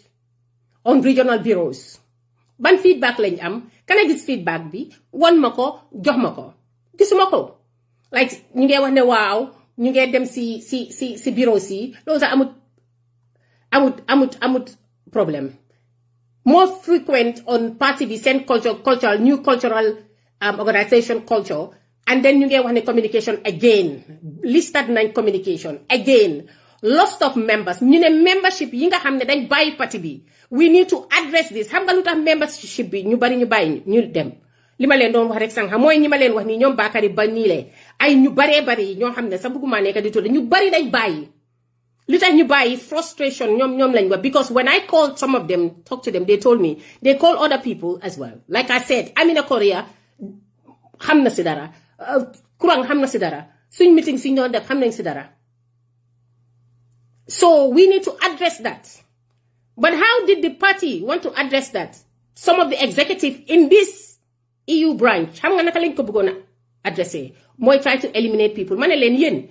on regional bureaus. Ban feedback lañ am? Kan a gis feedback bi won ma ko jox ma ko gisuma ko. Like ñu ngi wax ne waaw ñu ngi dem si bureau si loolu sax amut problème. More frequent on party bi seen cultural new cultural organization culture, and then ñu ngi wax ne communication again listed nañ communication again loss of members ñu ne membership yi nga xam ne dañ bàyyi parti bi we need to address this. Xam nga lu tax membership bi ñu bari ñu bàyyi ñu dem li ma leen doon wax rek sànq mooy ñi ma leen wax nii ñoom Bakary ba nii le ay ñu baree bari ñoo xam ne sax bëgguma nekk di tudd ñu bari dañ bàyyi li tax ñu bàyyi frustration ñoom lañ wax, because when I called some of them, talk to them, they told me they call other people as well. Like I said, Amina Korea xam na si dara, Kurang xam na si dara, suñ meeting si ñoon def xam nañ si dara. So we need to address that. But how did the party want to address that? Some of the executive in this EU branch, xam nga naka lañ ko bëggoon a addressé, mooy try to eliminate people. Ma ne leen yéen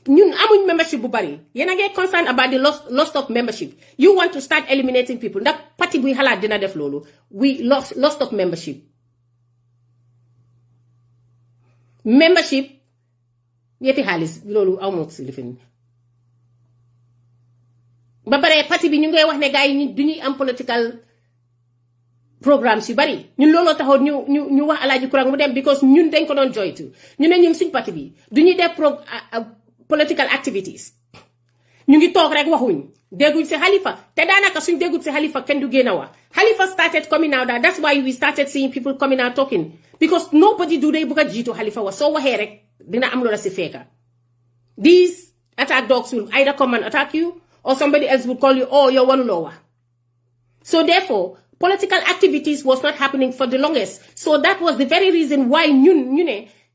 ñun amuñ membership bu bari, yéen a ngi concerned about the loss of membership. You want to start eliminating people. Ndax parti buy xalaat dina def loolu. We lost of membership. Membership yëfi xaalis loolu amoo si lifin. Ba pare parti bi ñu ngay wax ne gars yi du ñuy am political programmes yu bari ñun looloo taxoon ñu wax Alaaji Kurang mu dem, because ñun dañ ko doon joytu ñu ne ñun suñ parti bi du ñuy def political activities. ñu ngi toog rek waxuñ dégguñ si Halifa te daanaka suñ dégguñ si Halifa kenn du génn a wax. Halifa started coming out. That's why we started seeing people coming out talking, because nobody do they bëgg a jiitu Halifa wax soo waxee rek dina am loola si fekka. These attack dogs will either come and attack you, or somebody else will call you, oh, you're one lower. So therefore, political activities was not happening for the longest. So that was the very reason why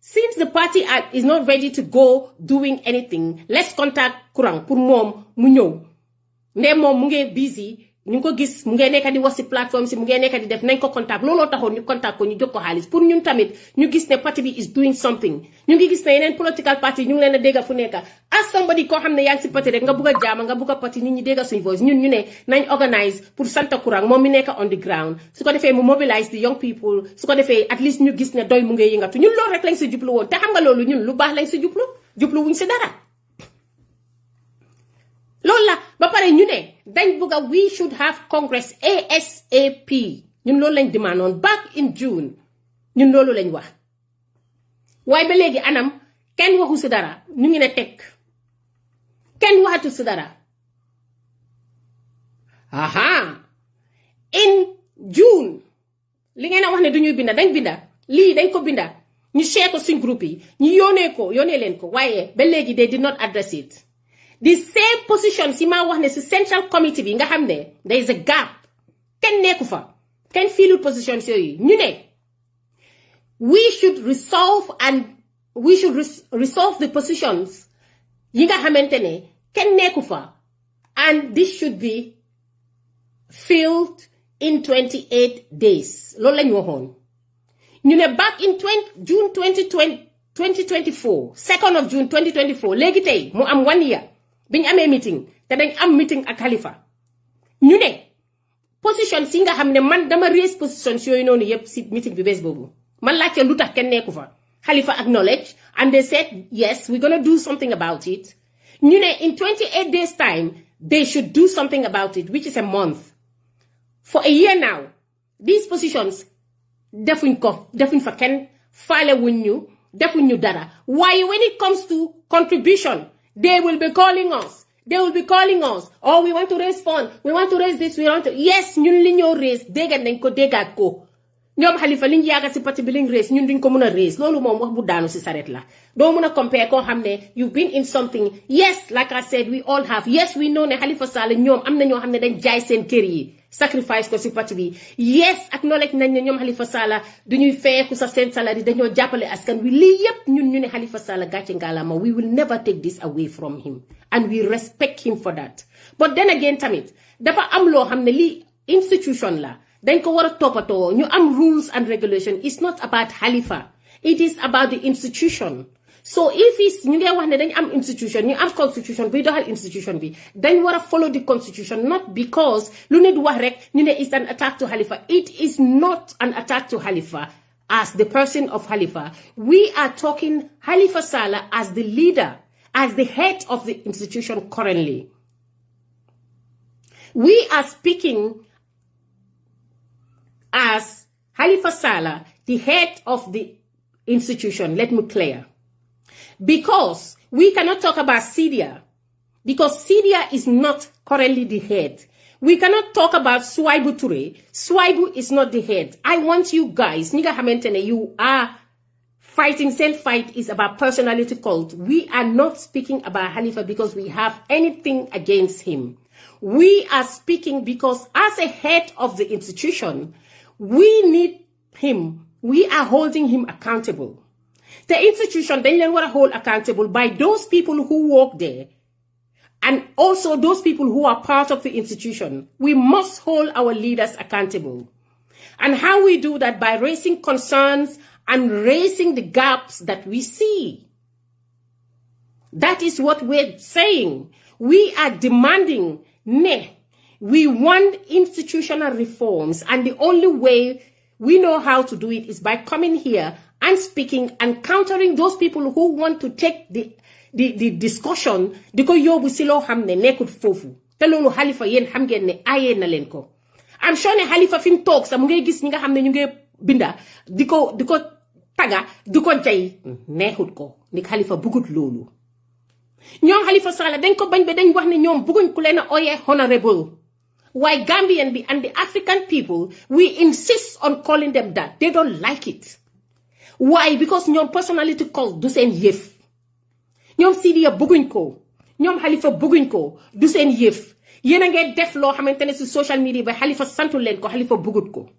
since the party is not ready to go doing anything, let's contact Kurang pour mom mu ñew. Ndé mom mu ngi busy, ñu ko gis mu ngi nekk di wax ci platform si mu ngi nekk di def nañ ko contact. Lolo taxoon ñu contact ko ñu jox ko xaalis pour ñun tamit ñu gis ne parti bi is doing something. Ñu ngi gis ne yeneen political party ñu ngi leen a dégg fu nekk. As somebody koo xam ne yaa ngi si parti rek nga bugg a jaama nga bugg a parti nit ñi dégg suñ voice ñun ñu ne nañ organise pour Santa Kurang moom mi nekk on the ground. Su ko defee mu mobilize the young people, su ko defee at least ñu gis ne doy mu ngi yëngatu. Ñun loolu rek lañ si jublu woon te xam nga loolu ñun lu baax lañ si jublu wuñ si dara. Loolu la ba pare ñu ne dañ bugg a we should have Congress ASAP. ñun loolu lañ demandoon back in June. ñun loolu lañ wax. waaye ba léegi anam kenn waxu si dara ñu ngi ne teg kenn waxatu si dara. In June li ngeen a wax ne du ñuy binda dañ binda lii dañ ko binda ñu share ko suñ groupe yi ñu yónnee leen ko waaye ba léegi they did not address it. The same position si ma wax ne si central committee bi nga xam ne there is a gap kenn nekku fa kenn fiilul position yooyu ñu ne we should resolve the positions yi nga xamante ne kenn nekku fa, and this should be filled in 28 days. Loolu lañ waxoon ñu ne back in June 2024 2nd of June 2024 léegi tey mu am 1 year biñ amee meeting te dañ am meeting ak Halifa ñu ne position si nga xam ne man dama raise positions yooyu noonu yëpp si meeting bi bés boobu man laajte lu tax kenn nekku fa. Halifa acknowledged and they said yes, we're gonna do something about it. ñu ne in 28 days time they should do something about it, which is a month. For a year now these positions defuñ fa kenn faale wuñ ñu defuñ ñu dara. Why when it comes to contribution they will be calling us. Oh, we want to raise fund. We want to raise this. Yes, ñun li ñoo raise dégg nañ ko déggaat ko. ñoom Halifa liñ yaaga si parti bi liñ raise ñun duñ ko mën a raise. Loolu moom wax bu daanu si saret la. Doo mën a compare koo xam ne you've been in something. Yes, like I said, we all have. Yes, we know ne Halifa Sallah ñoom am na ñoo xam ne dañ jaay seen kër yi. Sacrifice ko si parti bi. Yes, acknowledge nañ ne ñoom Halifa Sallah duñuy feeku sa seen salary dañoo jàppale askan wi. Lii yépp ñun ñu ne Halifa Sallah gàcce ngaalama. We will never take this away from him. And we respect him for that. But then again tamit dafa am loo xam ne lii institution la. Dañ ko war a toppatoo ñu am rules and regulation. It's not about Halifa. It is about the institution. So if it's ñu ngi wax ne dañ am institution ñu am constitution bi doxal institution bi dañ war a follow the constitution, not because lu ne du wax rek ñu ne it's an attack to Halifa. It is not an attack to Halifa as the person of Halifa. We are talking Halifa Sallah as the leader, as the head of the institution currently. We are speaking as Halifa Sallah, the head of the institution. Let me clear. Because we cannot talk about Syria. Because Syria is not currently the head. We cannot talk about Swaibu Toure. Swaibu is not the head. I want you guys, Niga Hamentene, you are fighting, self-fight is about personality cult. We are not speaking about Halifa because we have anything against him. We are speaking because as a head of the institution, we need him. We are holding him accountable. The institution then want to hold accountable by those people who work there and also those people who are part of the institution. We must hold our leaders accountable. And how we do that? By raising concerns and raising the gaps that we see. That is what we're saying. We are demanding, we want institutional reforms, and the only way we know how to do it is by coming here and speaking and countering those people who want to take the discussion di ko yóbbu si loo xam ne nekkul foofu te loolu Halifa yéen xam ngeen ne ayee na leen ko. I'm sure ne Halifa fi mu toog sax mu ngay gis ñi nga xam ne ñu ngay binda di ko taga di ko jay neexut ko ni Halifa bugut loolu. ñoom Halifa Sallah dañ ko bañ ba dañ wax ne ñoom buguñ ku leen a ooyee honorable. Why Gambian be and the African people, we insist on calling them that. They don't like it. Why? Because ñoom personality cult du seen yëf. ñoom Sidia buguñ ko. ñoom Halifa buguñ ko du seen yëf. yéen a ngeen def loo xamante ne si social media ba Halifa santul leen ko Halifa bugut ko.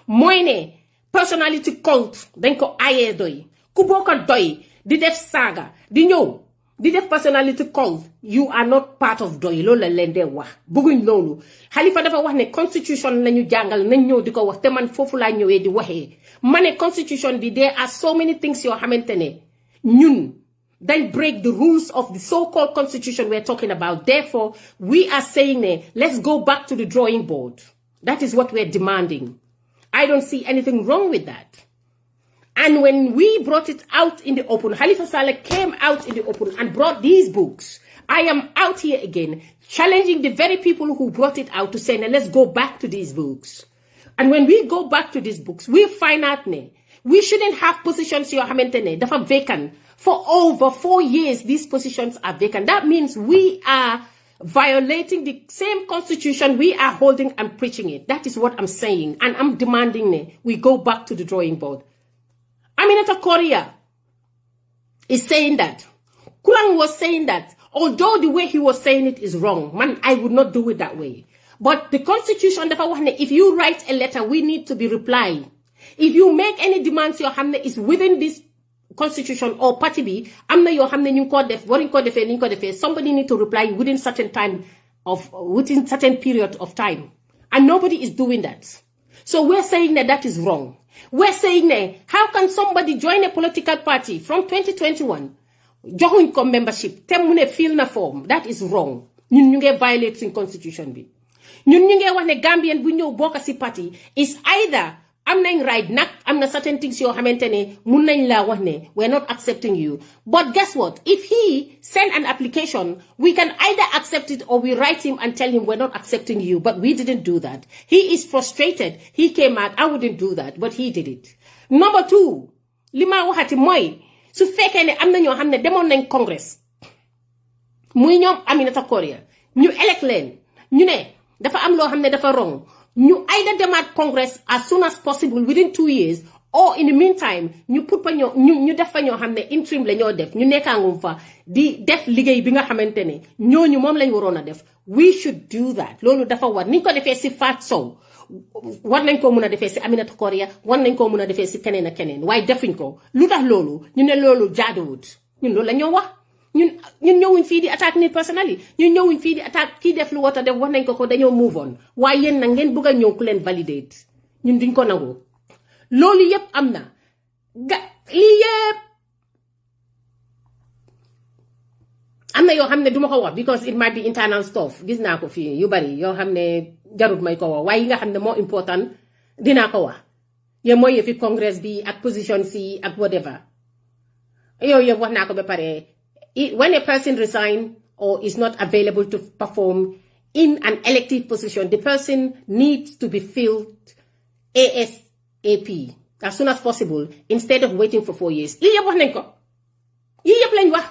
mooy ne personality cult dañ ko ayee doy. ku bokk doy di def saaga di ñëw. di def personality cult, you are not part of doy loolu la leen dee wax bëgguñ loolu Halifa dafa wax ne constitution lañu jàngal nañ ñëw di ko wax te man foofu laa ñëwee di waxee ma ne constitution bi there are so many things yoo xamante ne ñun dañ break the rules of the so-called constitution we're talking about. Therefore we are saying let's go back to the drawing board. That is what we're demanding. I don't see anything wrong with that. And when we brought it out in the open, Halifa Sallah came out in the open and brought these books. I am out here again, challenging the very people who brought it out to say, now let's go back to these books. And when we go back to these books, we find out we shouldn't have positions that are vacant. For over 4 years, these positions are vacant. That means we are violating the same constitution we are holding and preaching it. That is what I'm saying. And I'm demanding we go back to the drawing board. Aminata Korea is saying that. Kulang was saying that. Although the way he was saying it is wrong. Man, I would not do it that way. But the constitution, if you write a letter, we need to be replied. If you make any demands, your hamne is within this constitution or party B, amna your hamne ñu ko def, waruñ ko defee, ñu ko defee, somebody need to reply within certain period of time. And nobody is doing that. So we're saying that is wrong. We're saying how can somebody join a political party from 2021, join com membership, te mu ne fill na form? That is wrong. Ñun ñu ngi violating constitution bi. Ñun ñu ngi wax ne Gambian bu ñëw bokk ci party is either am nañ right nak am na certain things yoo xamante ne mun nañ la wax ne we're not accepting you. But guess what? If he send an application, we can either accept it or we write him and tell him we're not accepting you. But we didn't do that. He is frustrated. He came out. I wouldn't do that. But he did it. Number 2, lima waxati mooy su fekkee ne am na ñoo xam ne demoon nañ Congress muy ñoom Aminata Korea ñu elect leen ñu ne dafa am loo xam ne dafa wrong. You either demand Congress as soon as possible within 2 years, or in the meantime, you put pa ñu def fa ñoo xam ne interim la ñoo def ñu nekkaangum fa di def liggéey bi nga xamante ne ñooñu moom lañ waroon a def. We should do that. Loolu dafa war niñ ko defee si Fat Sow war nañ ko mun a defee si Aminata Korea war nañ ko mun a defee si keneen ak keneen waaye defuñ ko lu tax loolu ñu ne loolu jaaduwut ñun loolu la ñoo wax. ñun ñëwuñ fii di attaque ni personnellement ñun ñëwuñ fii di attaque kii def lu wota def wax nañ ko dañoo move on waaye yéen nag ngeen bëgg a ñëw ku leen validate ñun duñ ko nangu loolu yëpp am na lii yëpp am na yoo xam ne duma ko wax because it might be internal stuff gis naa ko fii yu bari yoo xam ne jarut may ko wax waaye yi nga xam ne moo important dinaa ko wax yéen mooy yëfi congress bi ak position si ak whatever yooyu yëpp wax naa ko ba pare. When a person resigns or is not available to perform in an elective position, the person needs to be filled ASAP, as soon as possible, instead of waiting for 4 years. Yii yëpp wax nañ ko. Yii yëpp lañ wax.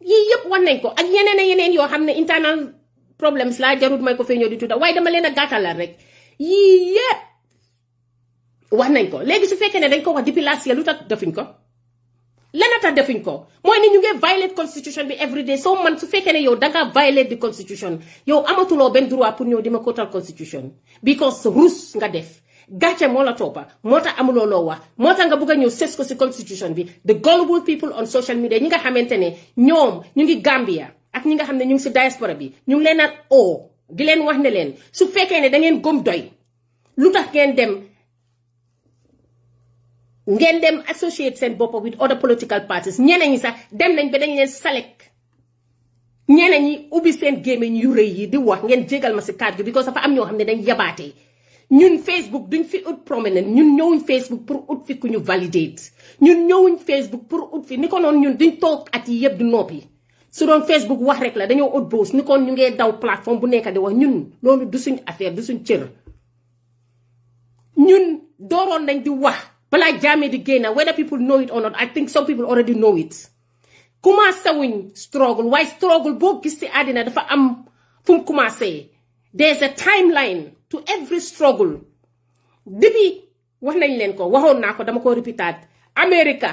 Yii yëpp wax nañ ko. Ak yeneen yoo xam ne internal problems la jarut may ko fee ñëw di tudda waaye dama leen a gàttalal rek. Yii yëpp wax nañ ko léegi su fekkee ne dañ ko wax depuis last year lu tax defuñ ko lana tax defuñ ko mooy ne ñu ngi violate constitution bi every day so man su fekkee ne yow dangaa violate the constitution yow amatuloo benn droit pour ñëw di ma kotal constitution because rus nga def gàcce moo la toppa moo tax amuloo loo wax moo tax nga bëgg a ñëw sës ko si constitution bi the gullible people on social media ñi nga xamante ne ñoom ñu ngi Gambia ak ñi nga xam ne ñu ngi si diaspora bi ñu ngi leen a di leen wax ne leen su fekkee ne da ngeen gëm doy lu tax ngeen dem associate seen bopp with other political parties ñeneen ñi sax dem nañ ba dañ leen select ñeneen ñi ubbi seen gémmiñ yu rëy yi di wax ngeen jégal ma si kàddu bi because dafa am ñoo xam ne dañ yabaatee ñun Facebook duñ fi ut prominent ñun ñëwuñ Facebook pour ut fi ku ñu validate ñun ñëwuñ Facebook pour ut fi ni ko noonu ñun duñ toog at yi yëpp du noppi su doon Facebook wax rek la dañoo ut boos ni kon ñu ngee daw plateforme bu nekk di wax ñun loolu du suñ affaire du suñ cër ñun dooroon nañ di wax balaa Jammeh di génn whether people know it or not I think some people already know it commencé wuñ struggle waaye struggle boo gis ci àddina dafa am fu mu commencé there's a timeline to every struggle depuis wax nañ leen ko waxoon naa ko dama ko répétaat America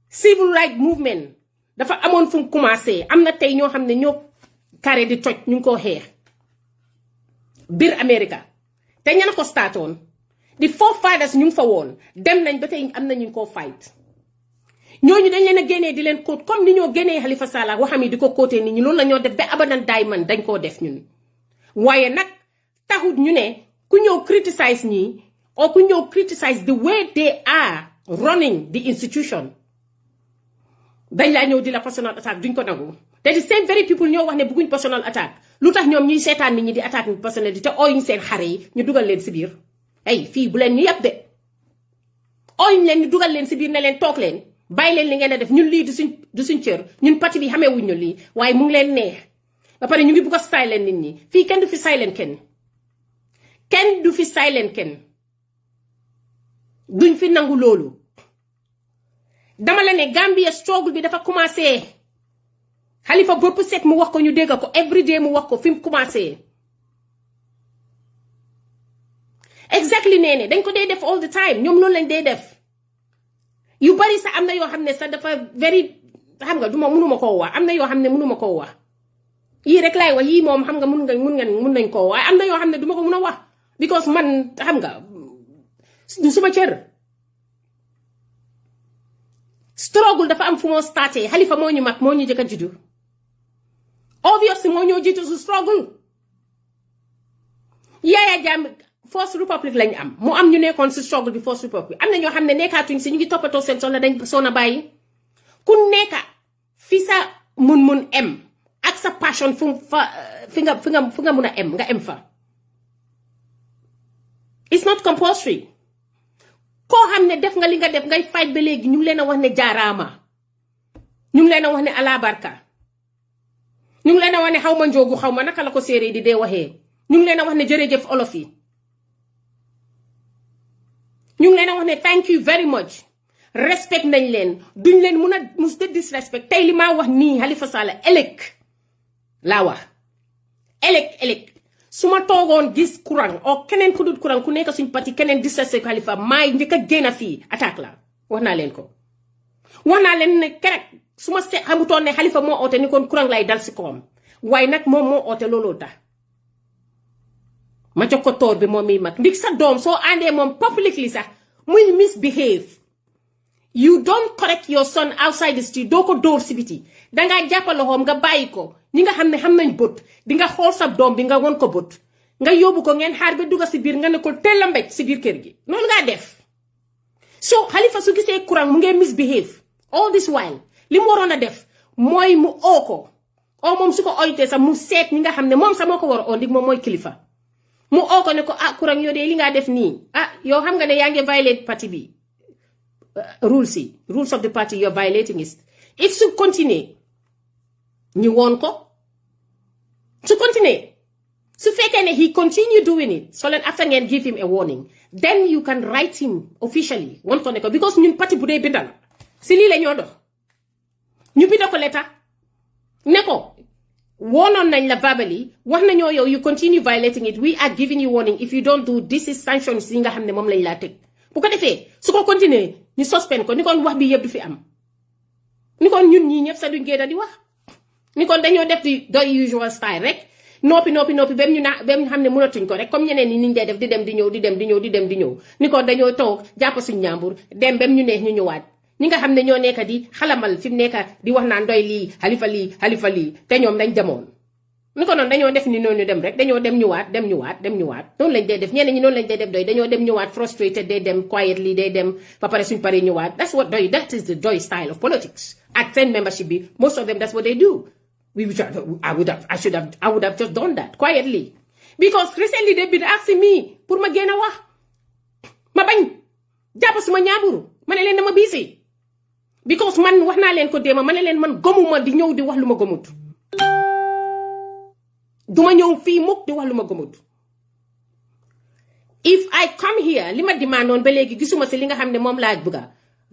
civil rights movement dafa amoon fu mu commencé am na tey ñoo xam ne ñoo carré di toj ñu ngi koo xeex biir America te ña ko startoon di forefathers ñu ngi fa woon dem nañ ba tey am na ñu koo fight ñooñu dañ leen a génnee di leen kóot comme ni ñoo génnee Halifa Sallah waxam yi di ko kóotee nit ñi loolu la ñoo def ba abadan diamond dañ koo def ñun waaye nag taxut ñu ne ku ñëw criticize ñii or ku ñëw criticize the way they are running the institution dañ laa ñëw di la personal attack duñ ko nangu te di same very people ñoo wax ne bëgguñ personal attack lu tax ñoom ñuy seetaan nit ñi di attaque ni personal te ooyuñ seen xare yi ñu dugal leen si biir ay fii bu leen ñu yàpp de ooyuñ leen ñu dugal leen si biir ne leen toog leen bàyyi leen li ngeen a def ñun lii du suñ cër ñun parti bi xamee wuñ ñu lii waaye mu ngi leen neex ba pare ñu ngi bugg a silent nit ñi fii kenn du fi silent kenn du fi silent kenn duñ fi nangu loolu dama la ne Gambia struggle bi dafa commencé Halifa bopp set mu wax ko ñu dégg ko every day mu wax ko fi mu commencé exactly nee ne dañ ko dee def all the time ñoom loolu lañ dee def yu bari sax am na yoo xam ne sax dafa very xam nga mënuma koo wax am na yoo xam ne mënuma koo wax yii rek laay wax yii moom xam nga mun nañ koo wax am na yoo xam ne duma ko mun a wax because man xam nga du suma cër struggle dafa am fu moo starté Halifa moo ñu mag moo ñu jëkk a juddu obviously moo ñoo jiitu su struggle Yaya Jammeh First Republic lañ am mu am ñu nekkoon si struggle bi First Republic am na ñoo xam ne nekkaatuñ si ñu ngi toppatoo seen soxla dañ soona bàyyi ku nekka fi sa mun em ak sa passion fi nga mun a em nga em fa it's not compulsory koo xam ne def nga li nga def ngay fight ba léegi ñu ngi leen a wax ne jaaraama ñu ngi leen a wax ne alabarka ñu ngi leen a wax ne xaw ma njoogu xaw ma naka la ko séeréer di dee waxee ñu ngi leen a wax ne jërëjëf olof yi ñu ngi leen a wax ne thank you very much respect nañ leen duñ leen mun a mus de disrespect tey li maa wax nii Halifa Sallah ëllëg laa wax ëllëg su ma toogoon gis courant o keneen ku dul courant ku nekk suñ parti keneen disrespect Halifa maay njëkk a génn fii attaque la wax naa leen ko wax naa leen ne kerek su ma xamutoon ne Halifa moo oote ni kon courant lay dal si kawam waaye nag moom moo oote looloo tax ma jox ko toor bi moom miy mag ndig sa doom soo àndee moom publicly sax muy misbehave you don't correct your son outside the street doo ko dóor si biti dangaa jàppal loxoom nga bàyyi ko ñi nga xam ne xam nañ bët di nga xool sa doom bi nga won ko bët nga yóbbu ko ngeen xaar ba dugga si biir nga ne ko teel a mbéj si biir kër gi noonu ngaa def so Halifa su gisee courant mu ngee misbehave all this while li mu waroon a def mooy mu oo ko oo moom su ko oytee sax mu seet ñi nga xam ne moom sax moo ko war a oo ndig moom mooy kilifa mu oo ko ne ko courant yoo dee li ngaa def nii yow xam nga ne yaa ngi violate parti bi rules of the party you're violating it if su continue ñu woon ko su continue su fekkee ne he continue doing it so leen after ngeen give him a warning then you can write him officially woon ko ne ko because ñun parti bu dee bindal si lii la ñoo dox ñu binda ko leta ne ko woonoon nañ la verbally wax nañoo yow you continue violating it we are giving you warning if you don't do this is sanctions yi nga xam ne moom lañ laa teg bu ko defee su ko continuer ñu suspend ko ni kon wax bi yëpp du fi am ni kon ñun ñii ñëpp sa duñ génn di wax ni kon dañoo def di doy usual style rek noppi bem ñu xam ne mënatuñ ko rek comme ñeneen ñi niñ dee def di dem di ñëw ni kon dañoo toog jàpp suñ ñaambur dem bem ñu neex ñu ñëwaat ñi nga xam ne ñoo nekk di xalamal fi mu nekk di wax naan doy lii xalifa lii te ñoom dañ demoon ni ko noonu dañoo def ni noonu dem rek dañoo dem ñëwaat noonu lañ dee def ñeneen ñi noonu lañ dee def doy dañoo dem ñëwaat frustrated day dem quietly day dem ba pare suñ paree ñëwaat that is the doy style of politics ak seen membership bi most of them that's what they do I would have just done that quietly because recently they've been asking me pour ma génn a wax ma bañ jàpp suma ñaaburu ma ne leen dama busy because man wax naa leen ko déema ma ne leen man gëmuma di ñëw di wax lu ma gëmut duma ñëw fii mukk di wax lu ma gëmut if I come here li ma demandoon ba léegi gisuma si li nga xam ne moom laa bëgga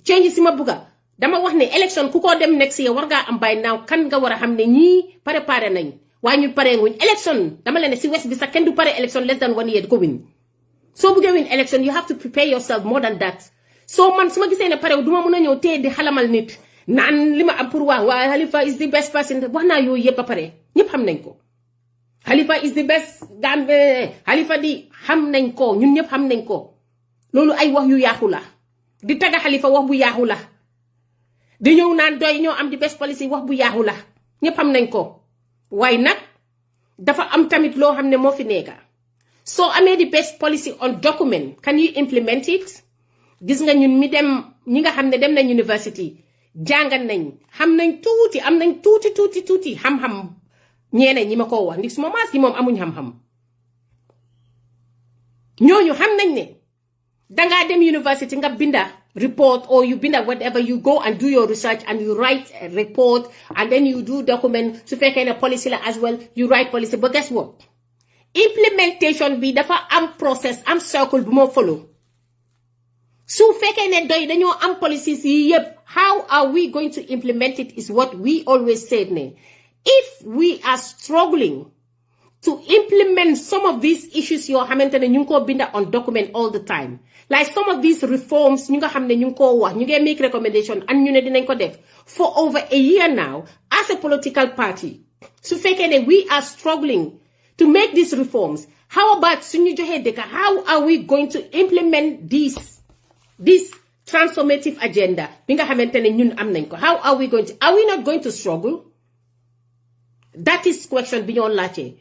change si ma bëgga dama wax ne élection ku ko dem next year war ngaa am by now kan nga war a xam ne ñii préparé nañ waaye ñu paree nguñ élection dama leen ne si west bi sax kenn du pare élection less than 1 year di ko win soo bëggee win élection you have to prepare yourself more than that so man su ma gisee ne parew duma mën a ñëw tee di xalamal nit naan li ma am pour wax waaye Halifa is the best person wax naa yooyu yëpp a pare ñëpp xam nañ ko Halifa is the best Gambia Halifa di xam nañ ko ñun ñëpp xam nañ ko loolu ay wax yu yaaxu la di tagga Halifa wax bu yaaxu la di ñëw naan doy ñoo am di best policy wax bu yaaxu la ñëpp xam nañ ko waaye nag dafa am tamit loo xam ne moo fi nekka soo amee di best policy on document can you implement it gis nga ñun mi dem ñi nga xam ne dem nañ university jàngal nañ xam nañ tuuti am nañ tuuti xam-xam ñeneen ñi ma ko wax ndi suma maas gi moom amuñ xam-xam ñooñu xam nañ ne dangaa dem university nga binda report or you binda whatever you go and do your research and you write a report and then you do document su fekkee ne policy la as well you write policy but guess what implementation bi dafa am process am circle bu moo follow su fekkee ne doy dañoo am policies yi yëpp how are we going to implement it is what we always said ne if we are struggling to implement some of these issues yoo xamante ne ñu ngi koo binda on document all the time like some of these reforms ñu nga xam ne ñu ngi koo wax ñu ngi make recommendation and ñu ne dinañ ko def for over a year now as a political party su fekkee ne we are struggling to make these reforms how about suñu joxee dëkk how are we going to implement this transformative agenda bi nga xamante ne ñun am nañ ko how are we not going to struggle that is question bi ñoo laajte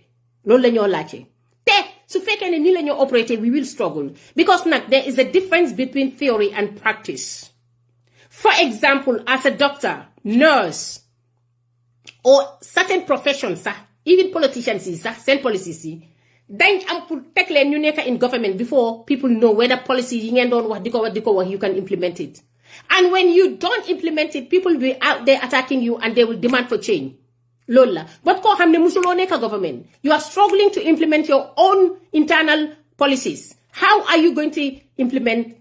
loolu la ñoo laajte te su fekkee ne nii la ñoo operaté we will struggle because nag there is a difference between theory and practice for example as a doctor nurse or certain professions sax even politicians yi sax seen policies yi dañ am pour teg leen ñu nekk in government before people know whether policy yi ngeen doon wax di ko wax you can implement it and when you don't implement it people will be out there attacking you and they will demand for change loolu la but koo xam ne musuloo nekk government you are struggling to implement your own internal policies how are you going to implement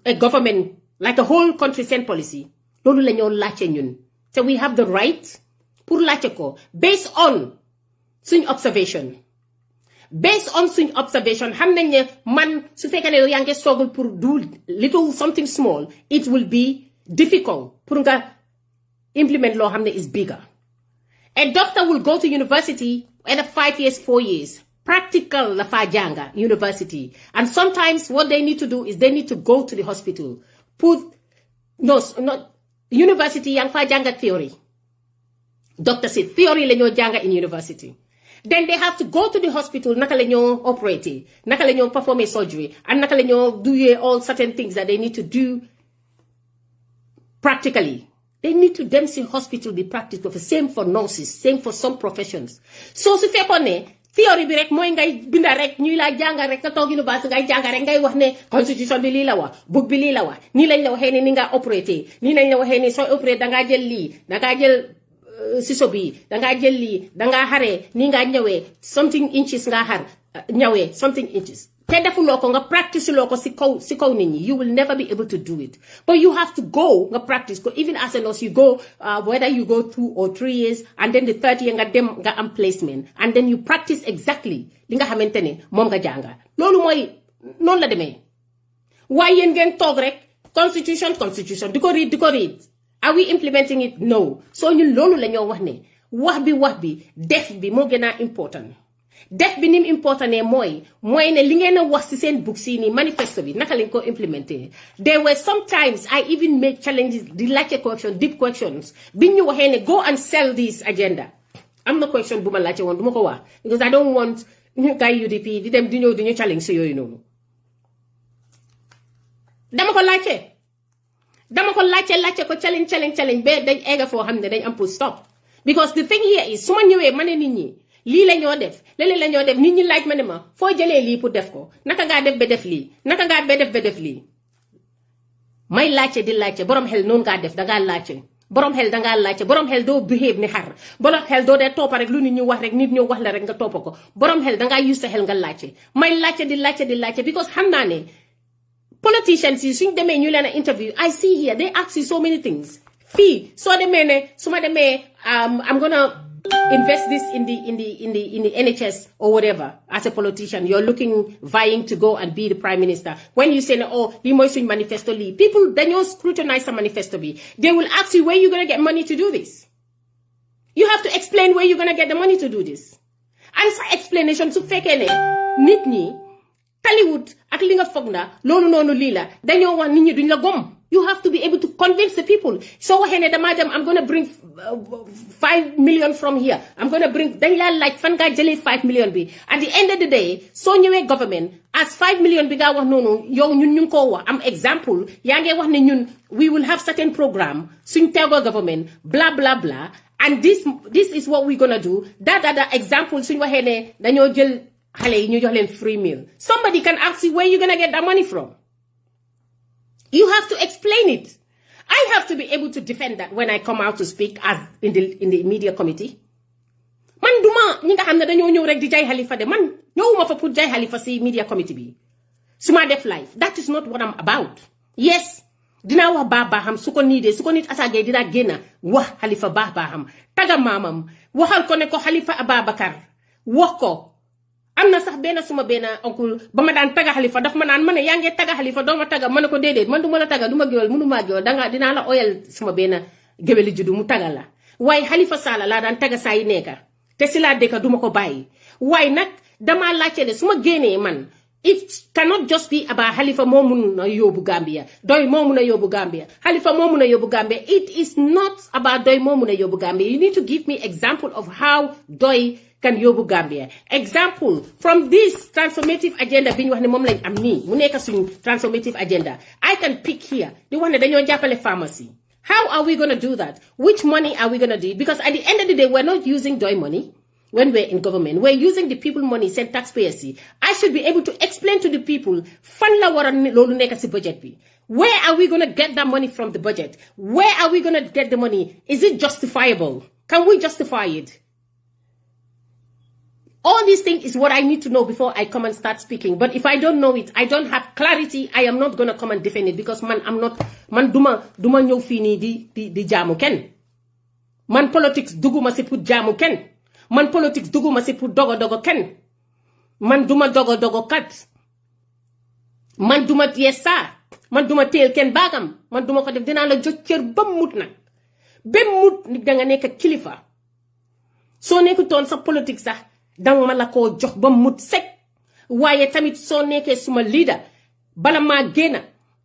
a government like a whole country seen policy loolu la ñoo laajte ñun so we have the right pour laajte ko based on suñ observation xam nañ ne man su fekkee ne yow yaa ngi struggle pour do little something small it will be difficult pour nga implement loo xam ne is bigger. A doctor will go to university either 5 years, 4 years. Practical la fa janga university. And sometimes what they need to do is they need to go to the hospital. University yang fa janga theory. Doctor said theory la ñoo janga in university. Then they have to go to the hospital, naka la ñoo operate, naka la ñoo perform a surgery, and naka la ñoo do all certain things that they need to do practically. They need to them see hospital be practical. Same for nurses, same for some professions. So su fekkoon ne theory bi rek mooy ngay binda rek ñuy la jàngal rek nga toog université ngay jàngal rek ngay wax ne constitution bi lii la wax book bi lii la wax nii lañ la waxee ne ni nga operaté nii lañ la waxee ne sooy opéré dangaa jël lii dangaa jël siso bi dangaa jël lii dangaa xaree nii nga ñëwee something inches nga xar ñëwee something inches te defuloo ko nga practice loo ko si kaw nit ñi you will never be able to do it but you have to go nga practice ko even as a nurse you go whether you go 2 or 3 years and then the third year nga dem nga am placement and then you practice exactly li nga xamante ne moom nga jànga loolu mooy noonu la demee waaye yéen ngeen toog rek constitution di ko read are we implementing it? No. So ñun loolu la ñoo wax ne wax bi def bi moo gën a important def bi nim important ne mooy ne li ngeen a wax ci seen book si ni manifesto bi naka lañ ko implementé. There were sometimes I even make challenges di laajte question deep questions biñ ñu waxee ne go and sell this agenda. am na question bu ma laajte woon du ma ko wax because I don't want ñu kay UDP di dem di ñëw di ñu challenge si yooyu noonu dama ko laajte ko challenge ba dañ egga foo xam ne dañ am pour stop because the thing here is su ma ñëwee ma ne nit ñi lii la ñoo def léeg-léeg la ñoo def nit ñi laaj ma ne ma foo jëlee lii pour def ko naka ngaa def ba def lii naka ngaa ba def lii may laajte di laajte borom xel noonu ngaa def dangaa laajte borom xel doo behave ni xar borom xel doo dee toppa rek lu nit ñu wax rek nit ñu wax la rek nga toppa ko borom xel dangaa use sa xel nga laajte may laajte di laajte because xam naa ne politicians yi suñ demee ñu leen a interview I see here they ask you so many things fii soo demee ne su ma demee I'm gonna invest this in the NHS or whatever as a politician you're vying to go and be the prime minister when you say li mooy suñ manifesto lii people dañoo scrutinize sa manifesto bi they will ask you where you gonna get money to do this you have to explain where you gonna get the money to do this and sa explanation su fekkee ne nit ñi Taliwut ak li nga foog na loolu noonu lii la dañoo wax nit ñi duñ la gom you have to be able to convince the people soo waxee ne damaa dem I'm gonna bring 5 million from here I'm gonna bring dañ laa laaj fan ngaa jëlee 5 million bi at the end of the day soo ñëwee government as 5 million bi ngaa wax noonu yow ñun ñu ngi koo wax am exemple yaa ngi wax ne ñun we will have certain programme suñ teegoo government bla bla bla and this is what we gonna do da exemple suñ waxee ne dañoo jël xale yi ñu jox leen free meal somebody can ask you where you gonna get that money from you have to explain it I have to be able to defend that when I come out to speak as in the media committee man duma ñi nga xam ne dañoo ñëw rek di jaay Halifa de man ñëwuma fa pour jaay Halifa si media committee bi su ma def live that is not what I'm about yes dinaa wax baaxam su ko nit attaqué dinaa génn wax Halifa baaxam taga maamam waxal ko ne ko Halifa Ababacar wax ko am na sax suma oncle ba ma daan taga Halifa daf ma naan ma ne yaa ngi taga Halifa doo ma taga ma ne ko déedéet man du ma la taga du ma géwél mënu maa géwél dinaa la oyal suma géwéli juddu mu taga la waaye Halifa Sallah laa daan taga saa yi nekka te si laa dëkka du ma ko bàyyi waaye nag damaa laajte ne su ma génnee man it cannot just be about Halifa moo mun na yóbbu Gambia doy moo mun a yóbbu Gambia Halifa moo mun a yóbbu Gambia it is not about doy moo mun a yóbbu Gambia you need to give me example of how doy can yóbbu Gambia example from this transformative agenda bi ñu wax ne moom lañ am nii mu nekk suñu transformative agenda I can pick here di wax ne dañoo jàppale pharmacy how are we going to do that which money are we going to do because at the end of the day we're not using doy money when we're in government we're using the people money send taxpayers yi I should be able to explain to the people fan la war a loolu nekk si budget bi where are we going to get that money from the budget where are we going to get the money is it justifiable can we justify it all these things is what I need to know before I come and start speaking. But if I don't know it, I don't have clarity, I am not going to come and defend it because man duma ñëw fii nii di jaamu kenn. Man politics duguma si pour jaamu kenn. Man politics duguma si pour dogo kenn. Man duma dogo kat. Man duma yessa. Man duma teel kenn baagam. Man duma ko def dinaa la jox cër ba mut nag. Ba mut nit da nga nekk kilifa. Soo nekkutoon sa politique sax dang ma la ko jox ba mut sek waaye tamit soo nekkee suma leader bala maa génna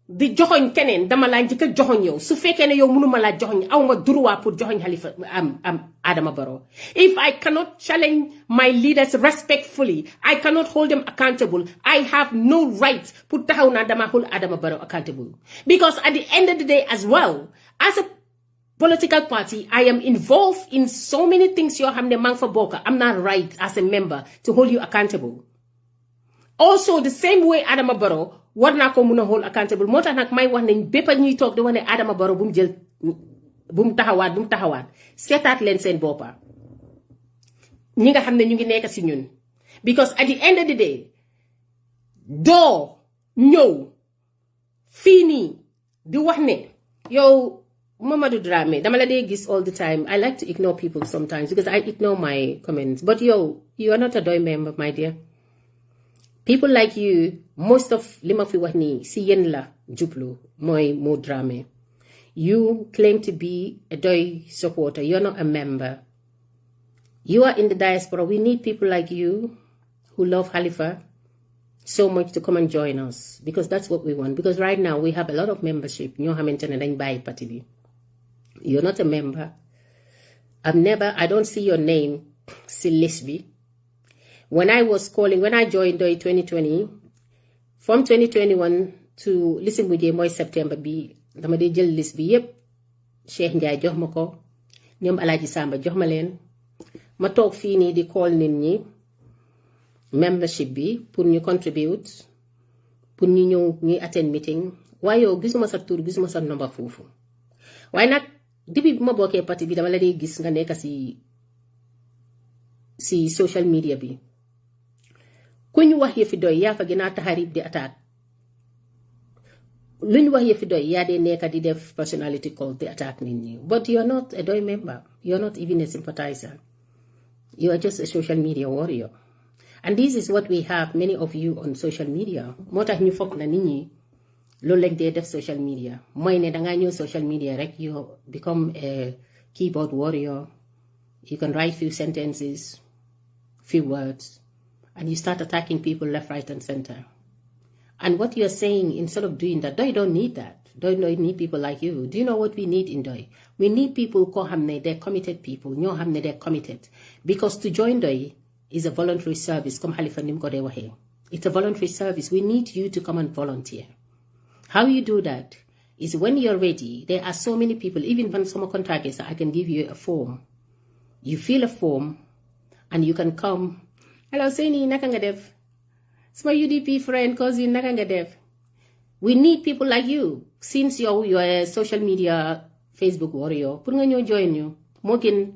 di joxoñ keneen dama laa njëkk a joxoñ yow su fekkee ne yow mënuma laa joxoñ aw ma droit pour joxoñ Halifa Adama Barrow if I cannot challenge my leaders respectfully I cannot hold them accountable I have no right pour taxaw naa dama hold Adama Barrow accountable because at the end of the day as well as a political party, I am involved in so many things yoo xam ne maa ngi fa bokk I'm not right as a member to hold you accountable. Also the same way Adama Barrow war naa ko mun a hold accountable moo tax nag may wax ne bépp ñuy toog di wax ne Adama Barrow bu mu taxawaat seetaat leen seen boppa ñi nga xam ne ñu ngi nekk si ñun because at the end of the day doo ñëw fii nii di wax ne yow Mamadou Dramé dama la dee gis all the time I like to ignore people sometimes because I ignore my comments but you are not a doy member my dear people like you, most of lima fi wax nii si yéen la jublu mooy Mo Dramé. You claim to be a Doi supporter. You're not a member. You are in the diaspora. We need people like you who love Halifa so much to come and join us, because that's what we want. Because right now we have a lot of membership. You're not a member. I don't see your name, Silisbi. When I joined Doi 2020, from 2021 to listen with you, September be dama dee jël liste bi yépp Cheikh Ndiaye jox ma ko ñoom Alaaji Samba jox ma leen ma toog fii nii di call nit ñi membership bi pour ñu contribute pour ñu ñëw ñuy attend meeting waaye yow gisuma sa tur gisuma sa number foofu waaye nag depuis bi ma bokkee parti bi dama la dee gis nga nekk si social media bi ku ñu wax yëfi doy yaa fa gën a taxarib di attaque lu ñu wax yëfi doy yaa dee nekk di def personality call di attaque nit ñi but you're not a Doi member, you're not even a sympathizer, you are just a social media warrior. And this is what we have, many of you on social media. Moo tax ñu foog na nit ñi loolu lañ dee def social media mooy ne dangaa ñëw social media rek you become a keyboard warrior, you can write few sentences, few words, and you start attacking people left, right, and center. And what you're saying, instead of doing that, Doi don't need that. Doi don't need people like you. Do you know what we need in Doi? We need people who they're committed people. They're committed. Because to join Doi is a voluntary service. It's a voluntary service. We need you to come and volunteer. How you do that is when you're ready, there are so many people, even when someone contacts us, I can give you a form. You fill a form and you can come. Hello, Saini, nakanga def. It's my UDP friend, cousin, nakanga def. We need people like you. Since you're a social media Facebook warrior, pour nga ñoo join ñu moo gën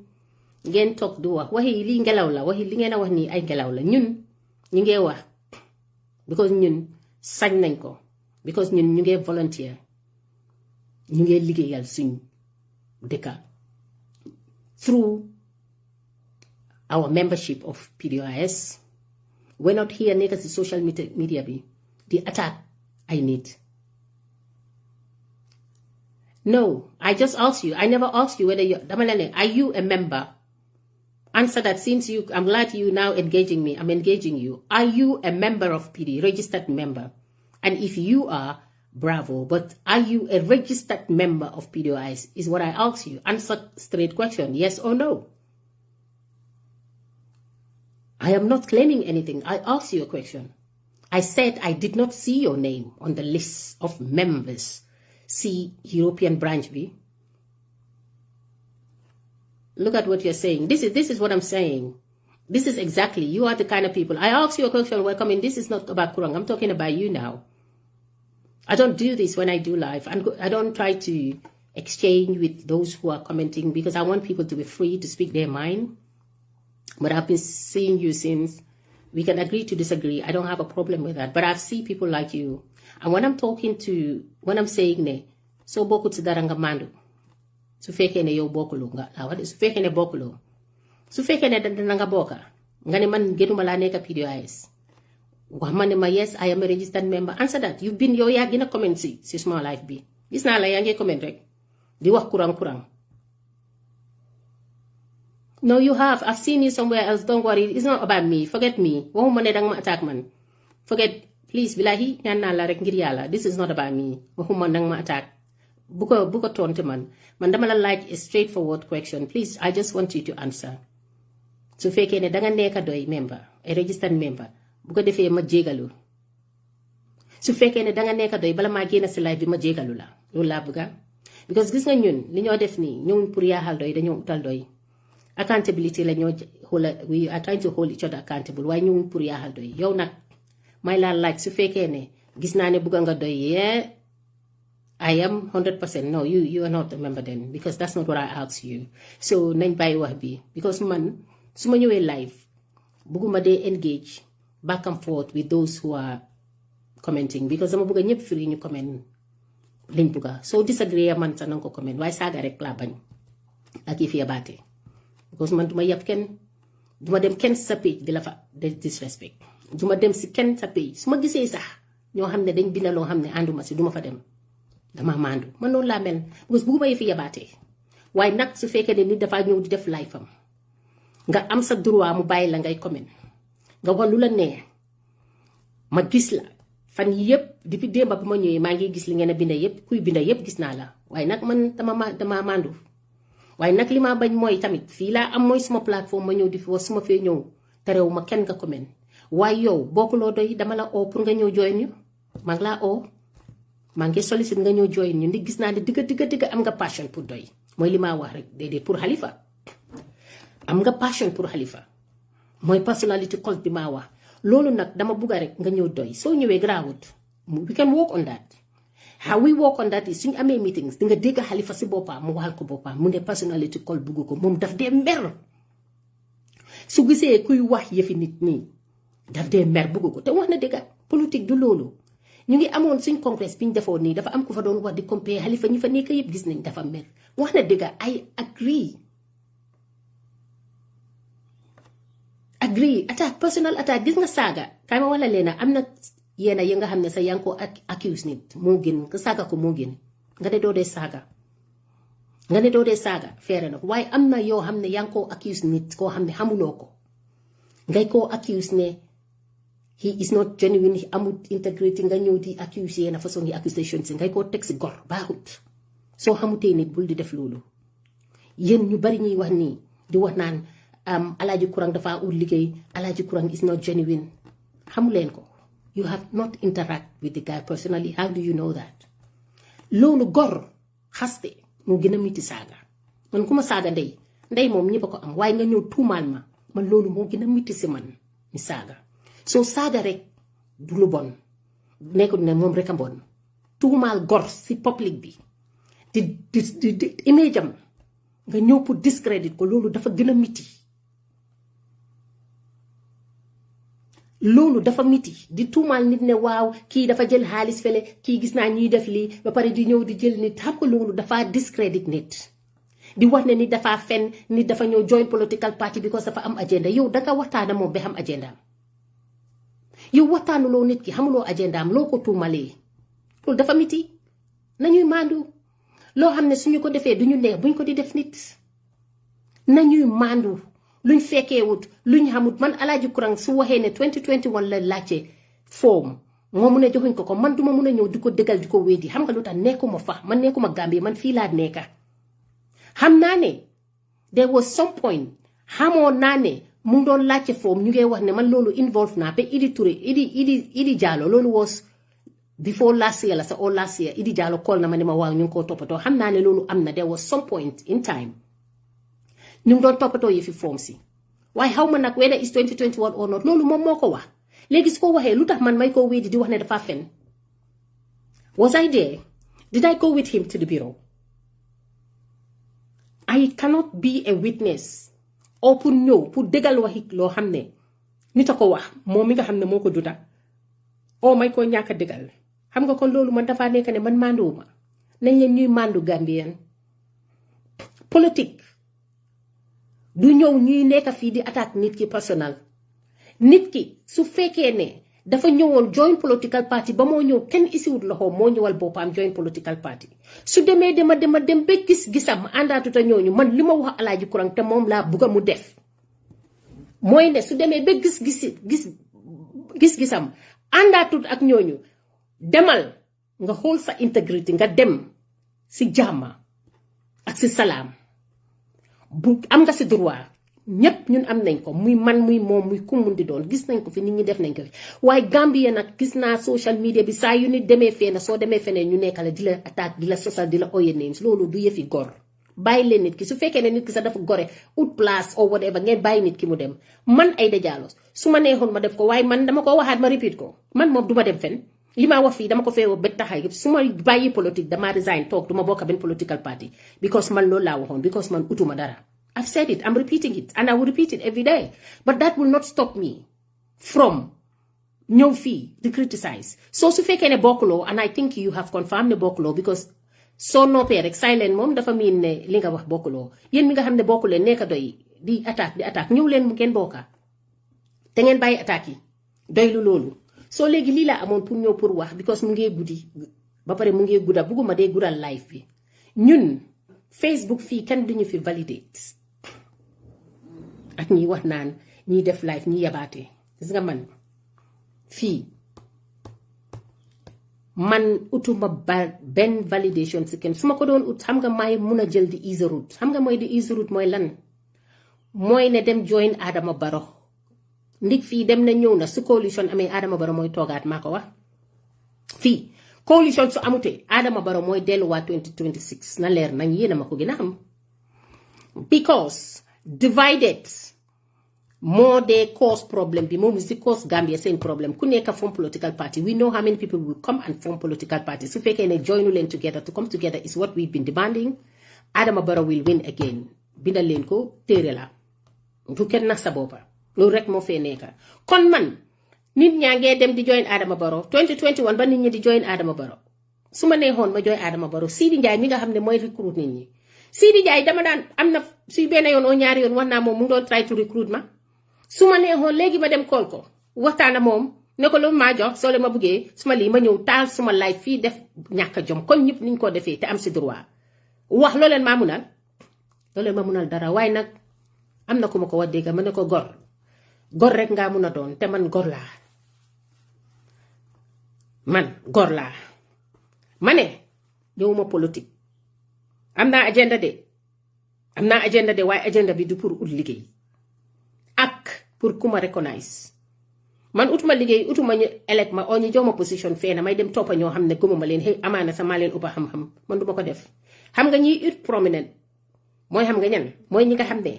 ngeen toog du wax waxi li ngelaw la waxi li ngeen a wax ni ay ngelaw la ñun ñu ngee wax because ñun sañ nañ ko because ñun ñu ngee volunteer ñu ngee liggéeyal suñ dëkka through our membership of PDOIS. We're not here nekk ci social media bi di attack I need. No, I just asked you. I never asked you whether are you a member? Answer that since I'm glad you now engaging me. I'm engaging you. Are you a member of PD, registered member? And if you are, bravo. But are you a registered member of PDOIS is what I asked you. Answer straight question, yes or no. I am not claiming anything. I asked you a question. I said I did not see your name on the list of members. See European branch B. Look at what you're saying. This is what I'm saying. This is exactly, you are the kind of people. I asked you a question, welcome in. This is not about Kurang. I'm talking about you now. I don't do this when I do live. I don't try to exchange with those who are commenting because I want people to be free to speak their mind. But I've been seeing you since. We can agree to disagree. I don't have a problem with that. But I've seen people like you. And when I'm saying ne, so boku tsidara nga mandu. Su feke ne yo bokulo nga. Su feke ne bokulo. Su feke ne danda nga boka. Nga ne man genuma la neka PDOIS. Wamane ma yes, I am a registered member. Answer that. You've been yo ya gina comment si small life bi. Gis na la yange comment rek. Di wax kurang. No, you have. I've seen you somewhere else. Don't worry. It's not about me. Forget me. Waxuma ne dang ma attack man. Forget. Please, bilahi, ñaan naa la rek ngir yàlla. This is not about me. Waxuma dang ma attack. Bu ko tonte man. Man dama la laaj a straightforward question. Please, I just want you to answer. Su fekkee ne danga nekk Doi member, a registered member, bu ko defee ma jégalu. Su fekkee ne danga nekk Doi bala maa génn si live bi ma jégalu la. Loolu laa bëgga. Because gis nga ñun li ñoo def nii ñun pour yaaxal Doi dañoo utal Doi. Accountability la ñoo we are trying to hold each other accountable waaye ñu pour yaaxal Doi yow nag may laa laaj su fekkee ne gis naa ne bugga nga Doi yeah I am 100%. No, you are not a member then because that's not what I asked you. So nañ bàyyi wax bi because man su ma ñëwee live bugguma dee engage back and forth with those who are commenting because dama bugga ñëpp free ñu comment liñ bugga so disagree man sa nanga ko comment waaye saaga rek laa bañ ak yi fi yabaate because man duma yab kenn duma dem kenn sa page di la fa disrespect duma dem si kenn sa page su ma gisee sax ñoo xam ne dañ binda loo xam ne ànduma si duma fa dem dama maandu man noonu laa mel parce que bugguma fi yabaatee waaye nag su fekkee ne nit dafaa ñëw di def live am nga am sa droit mu bàyyi la ngay comment nga wax lu la neex ma gis la fan yi yëpp depuis démb bu ma ñëwee maa ngi gis li ngeen a binda yëpp kuy binda yëpp gis naa la waaye nag man dama maandu waaye nag li ma bañ mooy tamit fii laa am mooy suma plateforme ma ñëw di fi wax suma fee ñëw terew ma kenn nga comment waaye yow bokkuloo doy dama la oo pour nga ñëw join ñu maa ngi laa oo maa ngi sollicite nga ñëw join ñu ndi gis naa ne digga am nga passion pour doy mooy li ma wax rek déedéet pour Halifa am nga passion pour Halifa mooy personality cult bi maa wax loolu nag dama bugga rek nga ñëw doy soo ñëwee grawut we can work on that how we work on that is suñu amee meetings di nga dégg Halifa si boppam mu waxal ko boppam mu ne personality cult bugg ko moom daf dee mer su gisee kuy wax yëfi nit nii daf dee mer bugg ko te wax na dëgga politique du loolu ñu ngi amoon suñ congrès bi ñu defoon nii dafa am ku fa doon wax di compare Halifa ñi fa nekk yëpp gis nañ dafa mer wax na dëgga I agree attaque personal attaque gis nga saaga kay ma wala leena am na yéena yi nga xam ne sa yaa ngi ko accuse nit moo gën nga saaga ko moo gën nga ne doo dee saaga feere na ko waaye am na yoo xam ne yaa ngi koo accuse nit koo xam ne xamuloo ko ngay koo accuse ne he is not genuine amul integrity nga ñëw di accuse yéena façon yi accusation si ngay koo teg si gor baaxut soo xamutee nit bul di def loolu yéen ñu bari ñuy wax nii di wax naan Alaaji Kurang dafa ut liggéey Alaaji Kurang is not genuine xamuleen ko you have not interact with the guy personally how do you know that loolu gor xaste moo gën a miti saaga man ku ma saaga ndey moom ñëpp a ko am waaye nga ñëw tuumaal ma man loolu moo gën a miti si man mi saaga soo saaga rek du lu bon nekkul ne moom rek a bon tuumaal gor si public bi di image am nga ñëw pour discrédit ko loolu dafa gën a miti loolu dafa miti di tuumaal nit ne waaw kii dafa jël xaalis fele kii gis naa ñuy def lii ba pare di ñëw di jël nit xam nga loolu dafa discrédit nit di wax ne nit dafa fen nit dafa ñëw join political party because dafa am agenda yow danga waxtaana moom ba xam agenda am yow waxtaanuloo nit ki xamuloo agenda am loo ko tuumalee loolu dafa miti nañuy maandu loo xam ne suñu ko defee duñu neex buñ ko di def nit nañuy maandu luñ fekkee wut luñ xamut man Alaaji Kurang su waxee ne 2021 la laajte form moo mun a joxuñ ko man duma mun a ñëw di ko dëggal di ko wéedi xam nga lu tax nekkuma fa man nekkuma Gambie man fii laa nekka xam naa ne there was some point xamoon naa ne mu ngi doon laajte form ñu ngi wax ne man loolu involve naa ba Idi Touré Idi Jallow loolu was before last year la sa all last year Idi Jallow call na ma ne ma waaw ñu ngi koo toppatoo xam naa ne loolu am na there was some point in time ñu ngi doon toppatoo yi fi form si waaye xaw ma nag whether is 2021 or not loolu moom moo ko wax léegi su ko waxee lu tax man may koo wéedi di wax ne dafa fen was I there did I go with him to the bureau I cannot be a witness or pour ñëw pour déggal waxi loo xam ne nit a ko wax moom mi nga xam ne moo ko duta oo may koo ñàkk a déggal xam nga kon loolu man dafa nekk ne man mànduwuma nañ leen ñuy màndu Gambien politique du ñëw ñuy nekk fii di attaque nit ki personnel nit ki su fekkee ne dafa ñëwoon join political party ba moo ñëw kenn isiwut loxo moo ñëwal boppam join political party su demee dem ba gis-gisam àndaatuta ñooñu man li ma wax Alaaji Kurang te moom laa bugga mu def mooy ne su demee ba gis-gisam àndaatut ak ñooñu demal nga xool sa intégrité nga dem si jàmma ak si salaam bu am nga si droit ñépp ñun am nañ ko muy man muy moom muy ku mun di doon gis nañ ko fi nit ñi def nañ ko fi waaye Gambie nag gis naa social media bi saa yu nit demee fee na soo demee feneen ñu nekk la di la attaque di la sosal di la oye names loolu du yëfi gor bàyyi leen nit ki su fekkee ne nit ki sax dafa gore ut place or whatever ngeen bàyyi nit ki mu dem man Aida Jallow su ma neexoon ma def ko waaye man dama ko waxaat ma repeat ko man moom duma dem fen li ma wax fii dama ko feewa ba taxay yëpp su ma bàyyi politique dama resign toog duma bokk benn political party because man loolu laa waxoon because man utuma dara I've said it, I'm repeating it, and I will repeat it every day. But that will not stop me from ñëw fii di criticize. So su fekkee ne bokkuloo, and I think you have confirmed ne bokkuloo because soo noppee rek silent moom dafa miin ne li nga wax bokkuloo. Yéen mi nga xam ne bokkuleen nekk doy di attaque ñëw leen mu ngeen bokka te ngeen bàyyi attaque yi doylu loolu soo léegi lii laa amoon pour ñëw pour wax because mu ngee guddi ba pare mu ngee gudda bugguma dee guddal live bi ñun Facebook fii kenn duñu fi validate ak ñi wax naan ñiy def live ñi yabaate gis nga man fii man utuma benn validation si kenn su ma ko doon ut xam nga may mun a jël di easy route xam nga mooy di easy route mooy lan mooy ne dem join Adama Barrow ndig fii dem na ñëw na su coalition amee Adama Barrow mooy toogaat maa ko wax fii coalition su amutee Adama Barrow mooy delluwaat 2026 na leer nañ yéena ma ko gën a xam because divided moo dee cause problem bi moom is the cause Gambia seen problem ku nekk form political party we know how many people will come and form political parties su fekkee ne joinu leen together to come together is what we've been demanding Adama Barrow will win again bindal leen ko téere la bu kenn nax sa boppa loolu rek moo fee nekka kon man nit ñaa ngee dem di join Adama Barrow 2021 ba nit ñi di join Adama Barrow su ma neexoon ma join Adama Barrow Sidi Ndiaye mi nga xam ne mooy recruit nit ñi Sidi Ndiaye dama daan am na suy benn yoon oo ñaari yoon wax naa moom mu ngi doon try to recruit ma su ma neexoon léegi ma dem kool ko waxtaana moom ne ko lu maa jox soo leen ma buggee suma lii ma ñëw taal suma live fii def ñàkk jom kon ñëpp niñ ko defee te am si droit wax loo leen maa munal dara waaye nag am na ku ma ko wax dégg ma ne ko gor rek ngaa mun a doon te man gor laa ma ne ñëwuma politique am naa agenda de waaye agenda bi du pour ut liggéey ak pour ku ma recognize man utuma liggéey utuma ñu elect ma oo ñu jox ma position fee na may dem toppa ñoo xam ne gëmuma leen xëy amaana sa maa leen uppa xam-xam man duma ko def xam nga ñiy ut prominent mooy xam nga ñan mooy ñi nga xam ne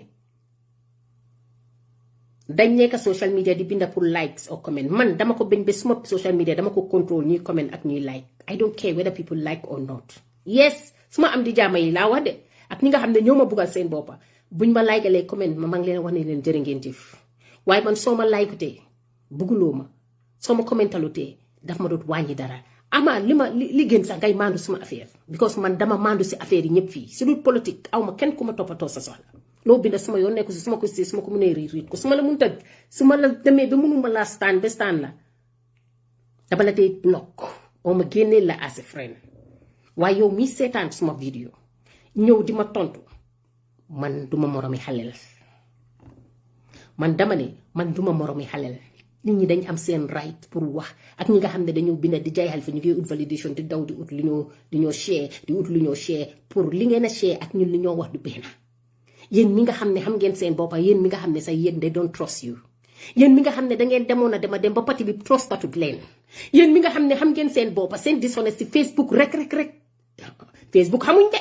dañ nekk social media di binda pour likes or comment man dama ko bañ ba suma social media dama ko control ñuy comment ak ñuy like I don't care whether people like or not yes suma am di jaama yi laa wax de ak ñi nga xam ne ñoo ma buggal seen boppa buñ ma likealee comment ma ngi leen wax ne leen jërë ngeen jëf waaye man soo ma liketee bugguloo ma soo ma commentalutee daf ma doot wàññi dara ama li gën sax ngay mandu suma affaire because man dama mandu si affaire yi ñëpp fii si dul politique aw ma kenn ku ma toppatoo sa soxla loo binda suma yoon nekku si suma ko si suma ko mënee riit ko suma la mun tëgg suma la demee ba mënuma laa stand ba stand la dama la dee block oo ma génnee la as a friend waaye yow mi seetaan suma vidéo ñëw di ma tontu man duma moromi xalel man dama ne man duma moromi xalel nit ñi dañ am seen right pour wax ak ñi nga xam ne dañoo binda di jaay Halifa ñu ngi ut validation di daw di ut li ñoo share di ut lu ñoo share pour li ngeen a share ak ñun li ñoo wax du benn yéen mi nga xam ne xam ngeen seen boppa yéen mi nga xam ne sax yéen they don't trust you yéen mi nga xam ne dangeen demoon a dem ba parti bi trustatut leen yéen mi nga xam ne xam ngeen seen boppa seen dishonesty Facebook rek Facebook xamuñ de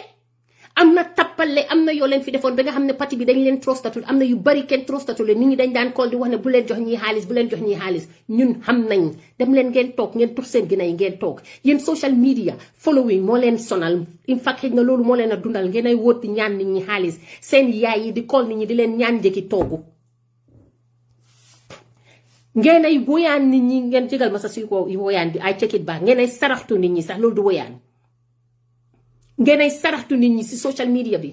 am na tappale am na yoo leen fi defoon ba nga xam ne parti bi dañ leen trustatut am na yu bari kenn trustatut leen nit ñi dañ daan call di wax ne bu leen jox ñii xaalis ñun xam nañ dem leen ngeen toog ngeen tur seen gina yi ngeen toog yéen social media following moo leen sonal in fact xëy na loolu moo leen a dundal ngeen ay wóot di ñaan nit ñi xaalis seen yaay yi di call nit ñi di leen ñaan njëkki toogu ngeen ay woyaan nit ñi ngeen jégal ma sa suy ko woyaan bi ay check it back ngeen ay saraxtu nit ñi sax loolu du woyaan ngeen ay saraxtu nit ñi si social media bi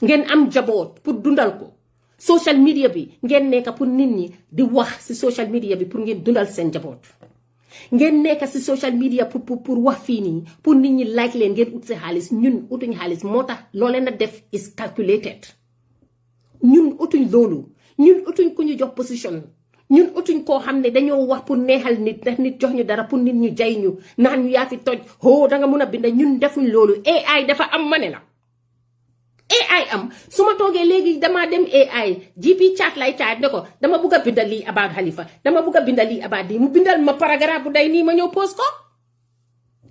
ngeen am jaboot pour dundal ko social media bi ngeen nekk pour nit ñi di wax si social media bi pour ngeen dundal seen jaboot ngeen nekk si social media pour wax fii nii pour nit ñi like leen ngeen ut si xaalis ñun utuñ xaalis moo tax loolee na def is calculated ñun utuñ loolu ñun utuñ ku ñu jox position ñun utuñ koo xam ne dañoo wax pour neexal nit ndax nit jox ñu dara pour nit ñu jay ñu naan ñu yaa fi toj danga mun a bind ñun defuñ loolu AI dafa am ma ne la AI am su ma toogee léegi damaa dem AI GP chat lay chat ne ko dama bugg a bindal lii about Halifa dama bugg a bindal lii about lii mu bindal ma paragraphe bu day nii ma ñëw post ko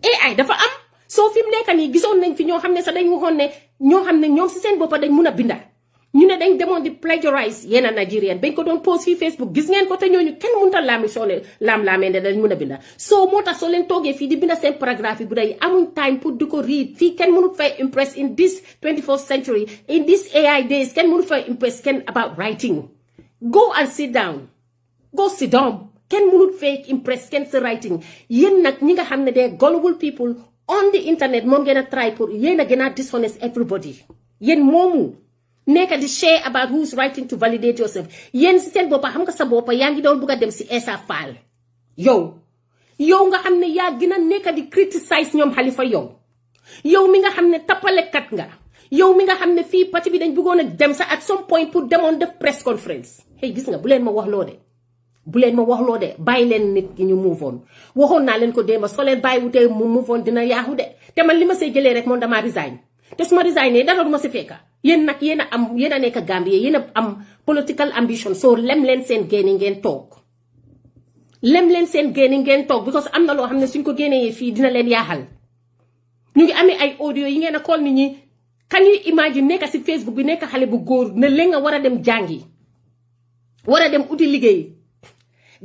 AI dafa am soo fi mu nekk nii gisoon nañ fi ñoo xam ne sax dañ waxoon ne ñoo xam ne ñoom si seen boppa dañ mun a binda ñu ne dañ demoon di plagiarize yenn Nigerian bañ ko doon post fii Facebook gis ngeen ko te ñooñu kenn mënut a laamee ne dañ mun a binda soo moo tax soo leen toogee fii di binda seen paragraphe yi bu day amuñ time pour di ko read fii kenn mënut fay impress in this 21st century in this AI days kenn mënut fay impress kenn about writing go and sit down kenn mënut fay impress kenn sa writing yéen nag ñi nga xam ne de gullible people on the internet moom ngeen a try pour yéen a gën a dishonest everybody yéen moomu nekk di share about who's writing to validate yourself yéen si seen boppa xam nga sa boppa yaa ngi doon bugg a dem si Essa Faal yow nga xam ne yaa gën a nekk di criticize ñoom Halifa yow mi nga xam ne tappalekat nga yow mi nga xam ne fii parti bi dañ bëggoon a dem sa at some point pour demoon def press conference hey gis nga bu leen ma wax loo de bàyyi leen nit ki ñu move on waxoon naa leen ko démba soo leen bàyyi wutee mu move on dina yaaxu de te man li ma see jëlee rek moom damaa resign te su ma resigné dara du ma si fekka yéen nag yéen a nekk Gambie yéen a am political ambition soo lem leen seen génni ngeen toog because am na loo xam ne suñ ko génnee fii dina leen yaaxal ñu ngi amee ay audio yi ngeen a call nit ñi can you imagine nekk si Facebook bi nekk xale bu góor ne léegi nga war a dem jàngi war a dem uti liggéey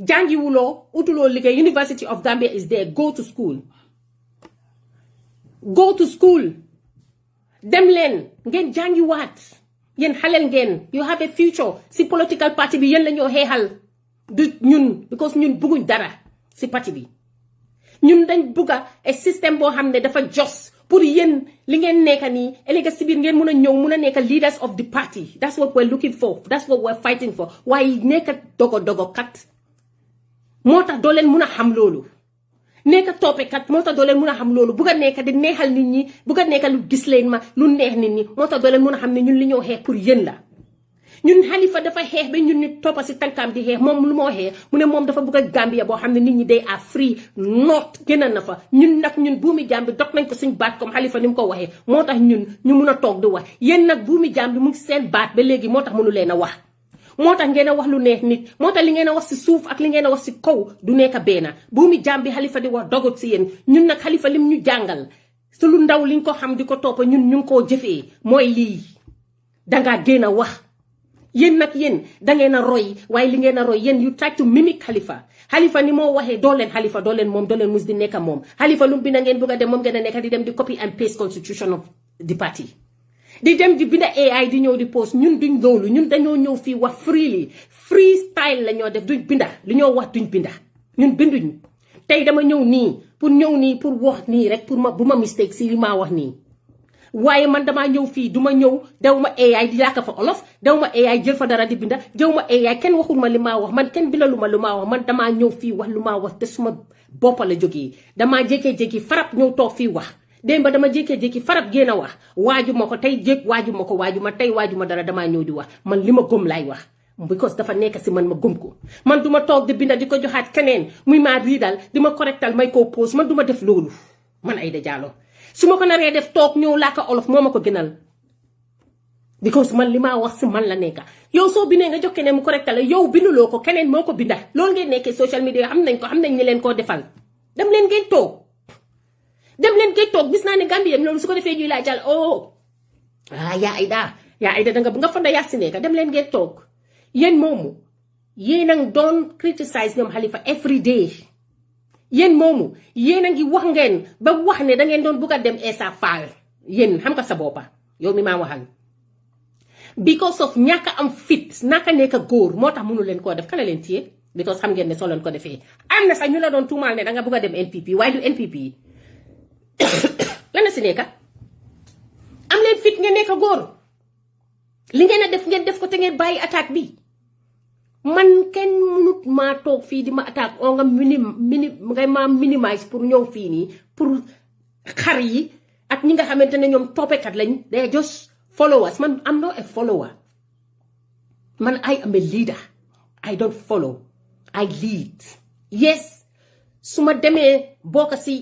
jàngi wuloo utuloo liggéey University of Gambia is there go to school dem leen ngeen jàngi waat yéen xaleel ngeen you have a future si political party bi yéen la ñoo xeexal du ñun because ñun bëgguñ dara si parti bi ñun dañ bugga a système boo xam ne dafa jos pour yéen li ngeen nekka nii ëllëg si biir ngeen mun a ñëw mun a nekka leaders of the party that's what we're looking for that's what we're fighting for waaye nekka dogo kat moo tax doo leen mun a xam loolu nekka toppekat moo tax doo leen mun a xam loolu bugg a nekka di neexal nit ñi bugg a nekka lu gis leen ma lu neex nit ñi moo tax doo leen mun a xam ne ñun li ñoo xeex pour yéen la ñun Halifa dafa xeex ba ñun ñu toppa si tànkaam di xeex moom lu moo xeex mu ne moom dafa bëgg a Gambia boo xam ne nit ñi day are free not gën na fa ñun nag ñun buumi jaam bi dog nañ ko suñ baat comme Halifa ni mu ko waxee moo tax ñun ñu mun a toog di wax yéen nag buumi jaam bi mu ngi seen baat ba léegi moo tax mënu leen a wax moo tax ngeen a wax lu neex nit moo tax li ngeen a wax si suuf ak li ngeen a wax si kaw du nekk benn buumi jaam bi Halifa di wax dogut si yéen ñun nag Halifa lim ñu jàngal su lu ndaw liñ ko xam di ko toppa ñun ñu ngi koo jëfee mooy lii dangaa génn a wax yéen nag yéen dangeen a roy waaye li ngeen a roy yéen you try to mimic Halifa ni moo waxee doo leen Halifa doo leen moom doo leen mus di nekk moom Halifa lu mu binda ngeen bëgg a dem moom ngeen a nekk di dem di copy and paste constitution of the party di dem di binda AI di ñëw di post ñun duñ loolu ñun dañoo ñëw fii wax freestyle la ñoo def duñ binda li ñoo wax duñ binda ñun binduñ tey dama ñëw nii pour wax nii rek pour ma bu ma mistake si li maa wax nii waaye man damaa ñëw fii duma ñëw daw ma AI di yàq fa olof daw ma AI jël fa dara di binda daw ma AI kenn waxul ma li maa wax man kenn bindalu ma lu maa wax man damaa ñëw fii wax lu maa wax te suma boppa la jógee damaa jékkee-jékki farab ñëw toog fii wax démb ba dama jékkee-jékki farab génn a wax waaju ma ko tey waaju ma tey waaju ma dara damaa ñëw di wax man li ma gëm laay wax because dafa nekk si man ma gëm ko man duma toog di binda di ko joxaat keneen muy maa riidal di ma correctal may koo pose man duma def loolu man Aida Jallow su ma ko naree def toog ñëw làkka olof moo ma ko gënal because man li maa wax si man la nekka yow soo bindee nga jox keneen mu correctal la yow binduloo ko keneen moo ko binda loolu ngeen nekkee social media xam nañ ñi leen koo defal dem leen ngeen toog gis naa ne Gambie loolu su ko defee ñuy laa jàll yaa Aida danga fonda yaa si nekka dem leen ngeen toog yéen moomu yéen a ngi doon criticize ñoom Halifa every day yéen moomu yéen a ngi wax ngeen ba wax ne dangeen doon bugg a dem Essa Faal yéen xam nga sa boppa yow mi maa waxal because of ñàkk am fit naka nekk góor moo tax mënu leen koo def kala leen téye because xam ngeen ne soo leen ko defee am na sax ñu la doon tuumaal ne danga bugg a dem NPP waaye du NPP lan la si nekka am leen fit ngeen nekk góor li ngeen a def ngeen def ko te ngeen bàyyi attaque bi man kenn mënut maa toog fii di ma attaque oo nga ngay maa minimise pour ñëw fii nii pour xar yi ak ñi nga xamante ne ñoom toppekat lañ they are just followers man am not a follower man I am a leader I don't follow I lead yes su ma demee bokk si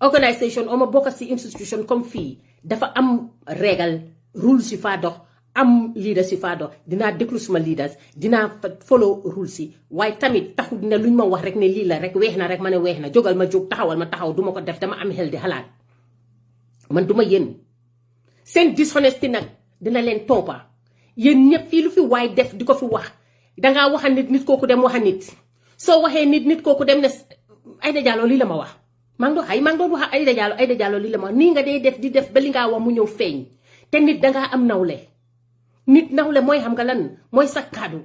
organisation o ma bokk si institution comme fii dafa am régal rules yu faa dox am leaders yu faa dox dinaa déglu suma leaders dinaa follow rules yi waaye tamit taxul ne luñ ma wax rek ne lii la rek weex na rek ma ne weex na jógal ma jóg taxawal ma taxaw duma ko def dama am xel di xalaat man duma yéen seen dishonesty nag dina leen toppa yéen ñëpp fii lu fi waay def di ko fi wax dangaa waxa nit kooku dem waxa nit soo waxee nit kooku dem ne Aida Jallow lii la ma wax maa ngi doon wax Aida Jallow lii la ma wax nii nga dee def di def ba li ngaa wax mu ñëw feeñ te nit dangaa am nawle nit nawle mooy xam nga lan mooy sa kaddu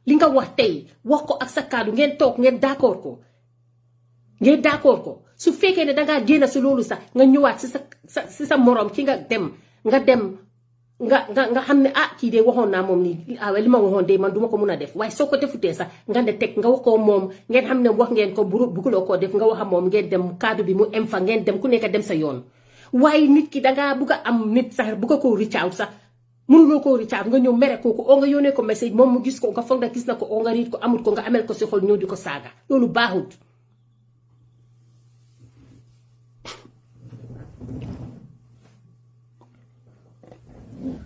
li nga wax tey wax ko ak sa kaddu ngeen toog ngeen d'accord ko su fekkee ne dangaa génn si loolu sax nga ñëwaat si sa morom ki nga dem nga xam ne kii de waxoon naa moom nii li ma waxoon de man duma ko mun a def waaye soo ko defutee sax nga ne teg nga wax ko moom ngeen xam ne wax ngeen ko buguloo koo def nga wax a moom ngeen dem kaddu bi mu em fa ngeen dem ku nekk dem sa yoon waaye nit ki dangaa bugg a am nit sax bugg a koo reach out sax mënuloo koo reach out nga ñëw mere kooku oo nga yónnee ko message moom mu gis ko nga foog na gis na ko oo nga riit ko amut ko nga amel ko si xol ñëw di ko saaga loolu baaxut.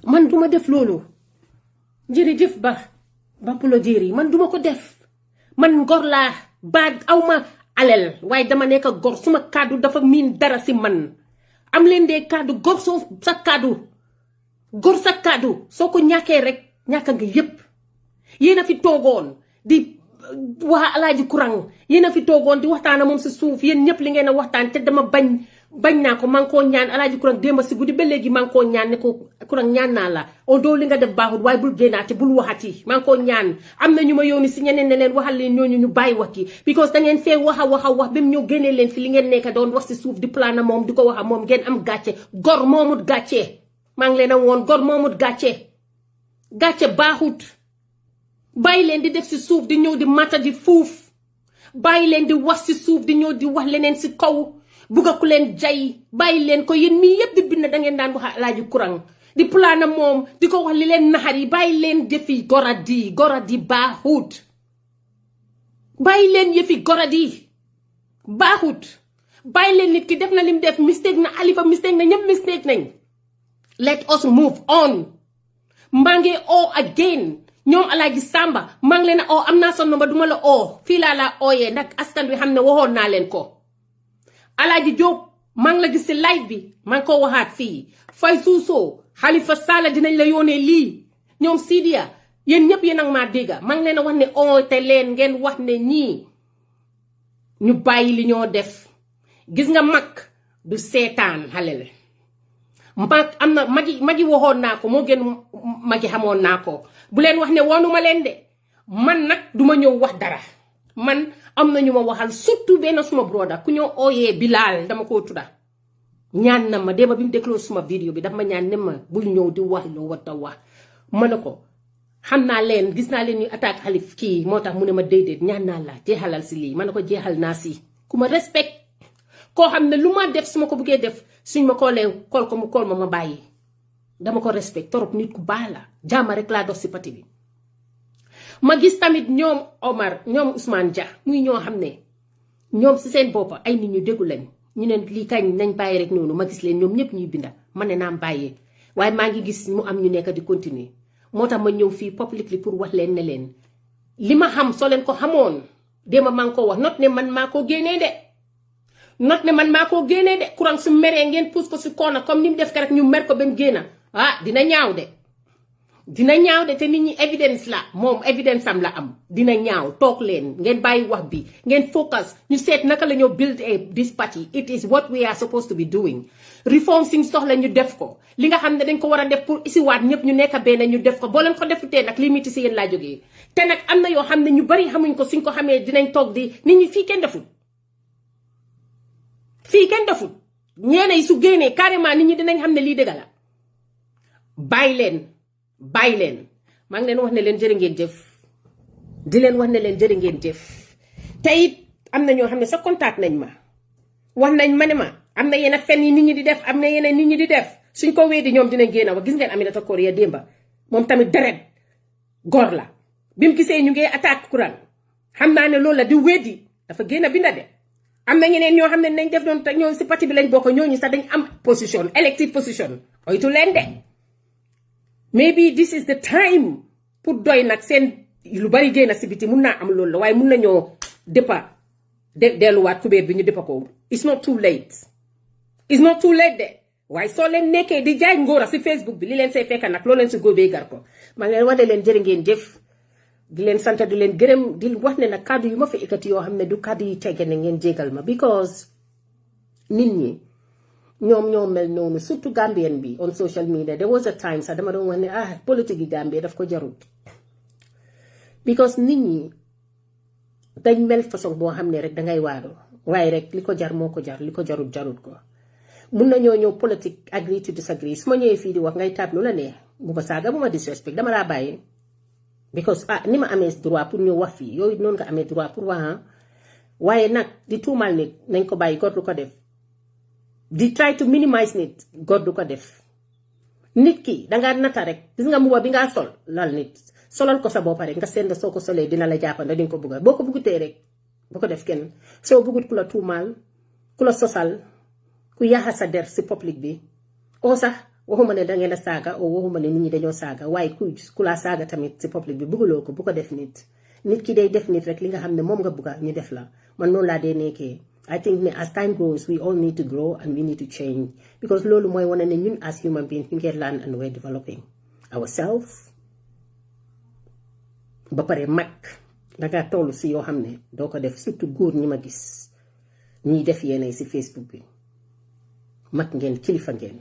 man duma def loolu jërëjëf ba pulo jéeri man duma ko def man gor laa awma alal waaye dama nekk gor suma kàddu dafa miin dara si man am leen dee kàddu gor soo sa kàddu soo ko ñàkkee rek ñàkka nga yépp yéen a fi toogoon di wax alaaji kurang yéen a fi toogoon di waxtaan moom si suuf yéen ñëpp li ngeen a waxtaan te dama bañ naa ko maa ngi koo ñaan alaaji kurang démba si guddi ba léegi maa ngi koo ñaan ne ko kurang ñaan naa la doo li nga def baaxul waaye bul génnaate bul waxati maa ngi koo ñaan am na ñu ma yónni si ñeneen ne leen waxal leen ñooñu ñu bàyyi wax ki because da ngeen fee wax ba mu ñëw génnee leen fi li ngeen nekk doon wax si suuf di plana moom di ko wax moom ngeen am gàcce gor moomut gàcce maa ngi leen a woon gor moomut gàcce baaxut bàyyi leen di def si suuf di ñëw di mata di fuuf bàyyi leen di wax si suuf di ñëw di wax leneen si kaw bugga ku leen jay bàyyi leen ko yéen mii yëpp di bind da ngeen daan wax alaaji kurang di plana moom di ko wax li leen naxar yi bàyyi leen jëfi goradi baaxut bàyyi leen yëfi goradi baaxut bàyyi leen nit ki def na lim def mistake na Alifa mistake na ñëpp mistake nañ let us move on maa ngi again ñoom alaaji Samba maa ngi leen a am naa sa number duma la fii laa la ooyee ndax askan wi xam ne waxoon naa leen ko alaaji Jóob maa ngi la gis si live bi maa ngi ko waxaat fii fay suusoo Halifa Sallah dinañ la yónnee lii ñoom Sidia yéen ñëpp yéen ak maa dégga maa ngi leen a wax ne te leen ngeen wax ne ñii ñu bàyyi li ñoo def gis nga mag du seetaan xale la mag am na magi waxoon naa ko moo gën magi xamoon naa ko bu leen wax ne woonuma leen de man nag duma ñëw wax dara man am na ñu ma waxal surtout benn suma broda ku ñoo ooyee Bilal dama koo tudda ñaan na ma démb bi mu dégloo suma vidéo bi daf ma ñaan ne ma bul ñëw di wax loo war a wax ma ne ko xam naa leen gis naa leen ñu attaque xalif kii moo tax mu ne ma déedéet ñaan naa la jeexalal si lii ma ne ko jeexal naa si ku ma respect koo xam ne lu ma def su ma ko buggee def suñ ma koolee kool ko mu kool ma bàyyi dama ko respect torop nit ku baax la jaama rek laa dox si pati bi ma gis tamit ñoom Omar ñoom Ousmane Dia muy ñoo xam ne ñoom si seen boppa ay nit ñu déggu lañ ñu ne lii kañ nañ bàyyi rek noonu ma gis leen ñoom ñëpp ñuy binda ma ne naam bàyyee waaye maa ngi gis mu am ñu nekk di continuer moo tax ma ñëw fii publicly pour wax leen ne leen li ma xam soo leen ko xamoon déema maa ngi ko wax not ne man maa ko génnee de kurang su meree ngeen puus ko si koona comme ni mu def ka rek ñu mer ko ba mu génna dina ñaaw de te nit ñi evidence la moom evidence am la am dina ñaaw toog leen ngeen bàyyi wax bi ngeen focus ñu seet naka la ñoo build this party it is what we are supposed to be doing reform siñ soxla ñu def ko li nga xam ne dañ ko war a def pour isiwaat ñëpp ñu nekk benn ñu def ko boo leen ko defutee nag li miti si yéen laa jógee te nag am na yoo xam ne ñu bari xamuñ ko suñ ko xamee dinañ toog di nit ñi fii kenn deful ñeene yi su génnee carrément nit ñi dinañ xam ne lii dëgg la bàyyi leen maa ngi leen wax ne leen jërë ngeen jëf di leen wax ne leen jërë ngeen jëf te it am na ñoo xam ne sa contact nañ ma wax nañ ma ne ma am na yenn fen yi nit ñi di def am na yeneen nit ñi di def suñ ko wéedi ñoom dinañ génn wax gis ngeen Aminata Korea démba moom tamit deret góor la bi mu gisee ñu ngi attaque Quran xam naa ne loolu la di wéedi dafa génn binda de am na ñeneen ñoo xam ne nañ def doon te ñoo si parti bi lañ bokk ñooñu sax dañ am position elected position oytu leen de maybe this is the time pour doy nag seen lu bari génn si biti mun naa am loolu la waaye mun nañoo déppa delluwaat kubéer bi ñu déppa ko it's not too late de waaye soo leen nekkee di jaay ngóora si Facebook bi li leen say fekka nag loo leen si góobee gar ko maa ngi leen wax ne leen jërë ngeen jëf di leen sant di leen gërëm di wax ne nag kàddu yu ma fi ekkati yoo xam ne du kàddu yi tegge ne ngeen jégal ma because nit ñi ñoom ñoo mel noonu surtout Gambien bi on social media there was a time sax dama doon wax ne politique yi Gambie daf ko jarut because nit ñi dañ mel façon boo xam ne rek dangay waado waaye rek li ko jar moo ko jar li ko jarut ko mun nañoo ñëw politique agree to disagree su ma ñëwee fii di wax ngay taab lu la neex bu ma saaga bu ma disrespect dama laa bàyyi because ni ma amee droit pour ñu wax fii yooyu noonu nga amee droit pour wax waaye nag di tuumal nit nañ ko bàyyi góor du ko def di try to minimize nit góor du ko def nit ki dangaa nata rek gis nga mbuba bi ngaa sol lal nit solal ko sa bopp rek nga send soo ko solee dina la jàppanda di nga ko bugga boo ko buggutee rek bu ko def kenn soo buggut ku la tuumal ku la sosal ku yaaxa sa der si public bi oo sax waxuma ne dangeen a saaga oo waxuma ne nit ñi dañoo saaga waaye ku la saaga tamit si public bi bugguloo ko bu ko def nit ki day def nit rek li nga xam ne moom nga bugga ñu def la man noonu laa dee nekkee I think ne as time grows we all need to grow and we need to change because loolu mooy wane ne ñun as human beings we get learn and we're developing ourselves ba pare mag danga toll si yoo xam ne doo ko def surtout góor ñi ma gis ñiy def yéenay si Facebook bi mag ngeen kilifa ngeen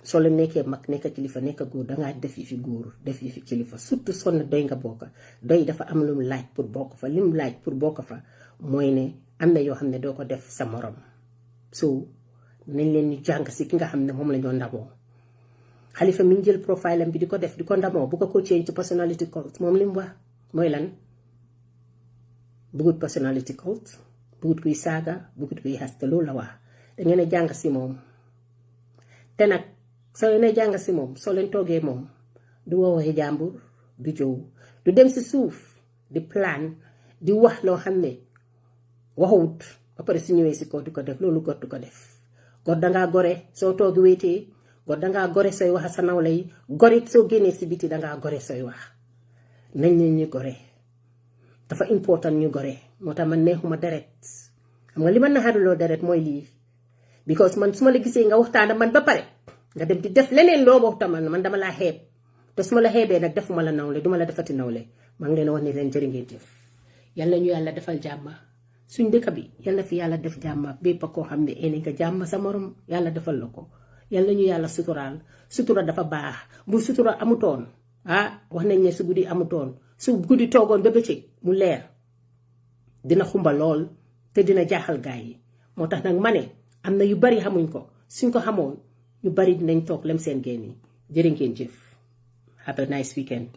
soo leen nekkee mag nekk kilifa nekk góor dangaa def yi fi góor def yi fi kilifa surtout sonn doy nga bokk doy dafa am lu mu laaj pour bokk fa li mu laaj pour bokk fa mooy ne am na yoo xam ne doo ko def sa morom so nañ leen ñu jàng si ki nga xam ne moom la ñoo ndamoo Halifa mi ngi jël profile am bi di ko def di ko ndamoo bu ko change to personality cult moom li mu wax mooy lan bugut personality cult bugut kuy saaga bugut kuy xaste loolu la wax da ngeen a jàng si moom te nag soo leen a jàng si moom soo leen toogee moom du woowee jàmbur du jow du dem si suuf di plan di wax loo xam ne waxut ba pare si ñëwee si kaw di ko def loolu góor du ko def góor dangaa gore soo toogi wéetee góor dangaa gore sooy wax sa nawle yi gorit soo génnee si biti dangaa gore sooy wax nañ leen ñu gore dafa important ñu gore moo tax man neexuma deret xam nga li ma naxariloo deret mooy lii because man su ma la gisee nga waxtaan man ba pare nga dem di def leneen loo waxtaan man dama laa xeeb te su ma la xeebee nag defuma la nawle duma la defati nawle maa ngi leen wax ne leen jërë ngeen jëf yàlla ñu yàlla defal jàmm suñ dëkk bi yàlla fi yàlla def jàmm bépp koo xam ne ene nga jàmm sa morom yàlla defal la ko yàlla ñu yàlla suturaal sutura dafa baax bu sutura amutoon wax nañ ne su guddi amutoon su guddi toogoon ba bëccëg mu leer dina xumba lool te dina jaaxal gaay yi moo tax nag ma ne am na yu bari xamuñ ko suñ ko xamoon ñu bari dinañ toog lem seen génn yi jërë ngeen jëf have a nice weekend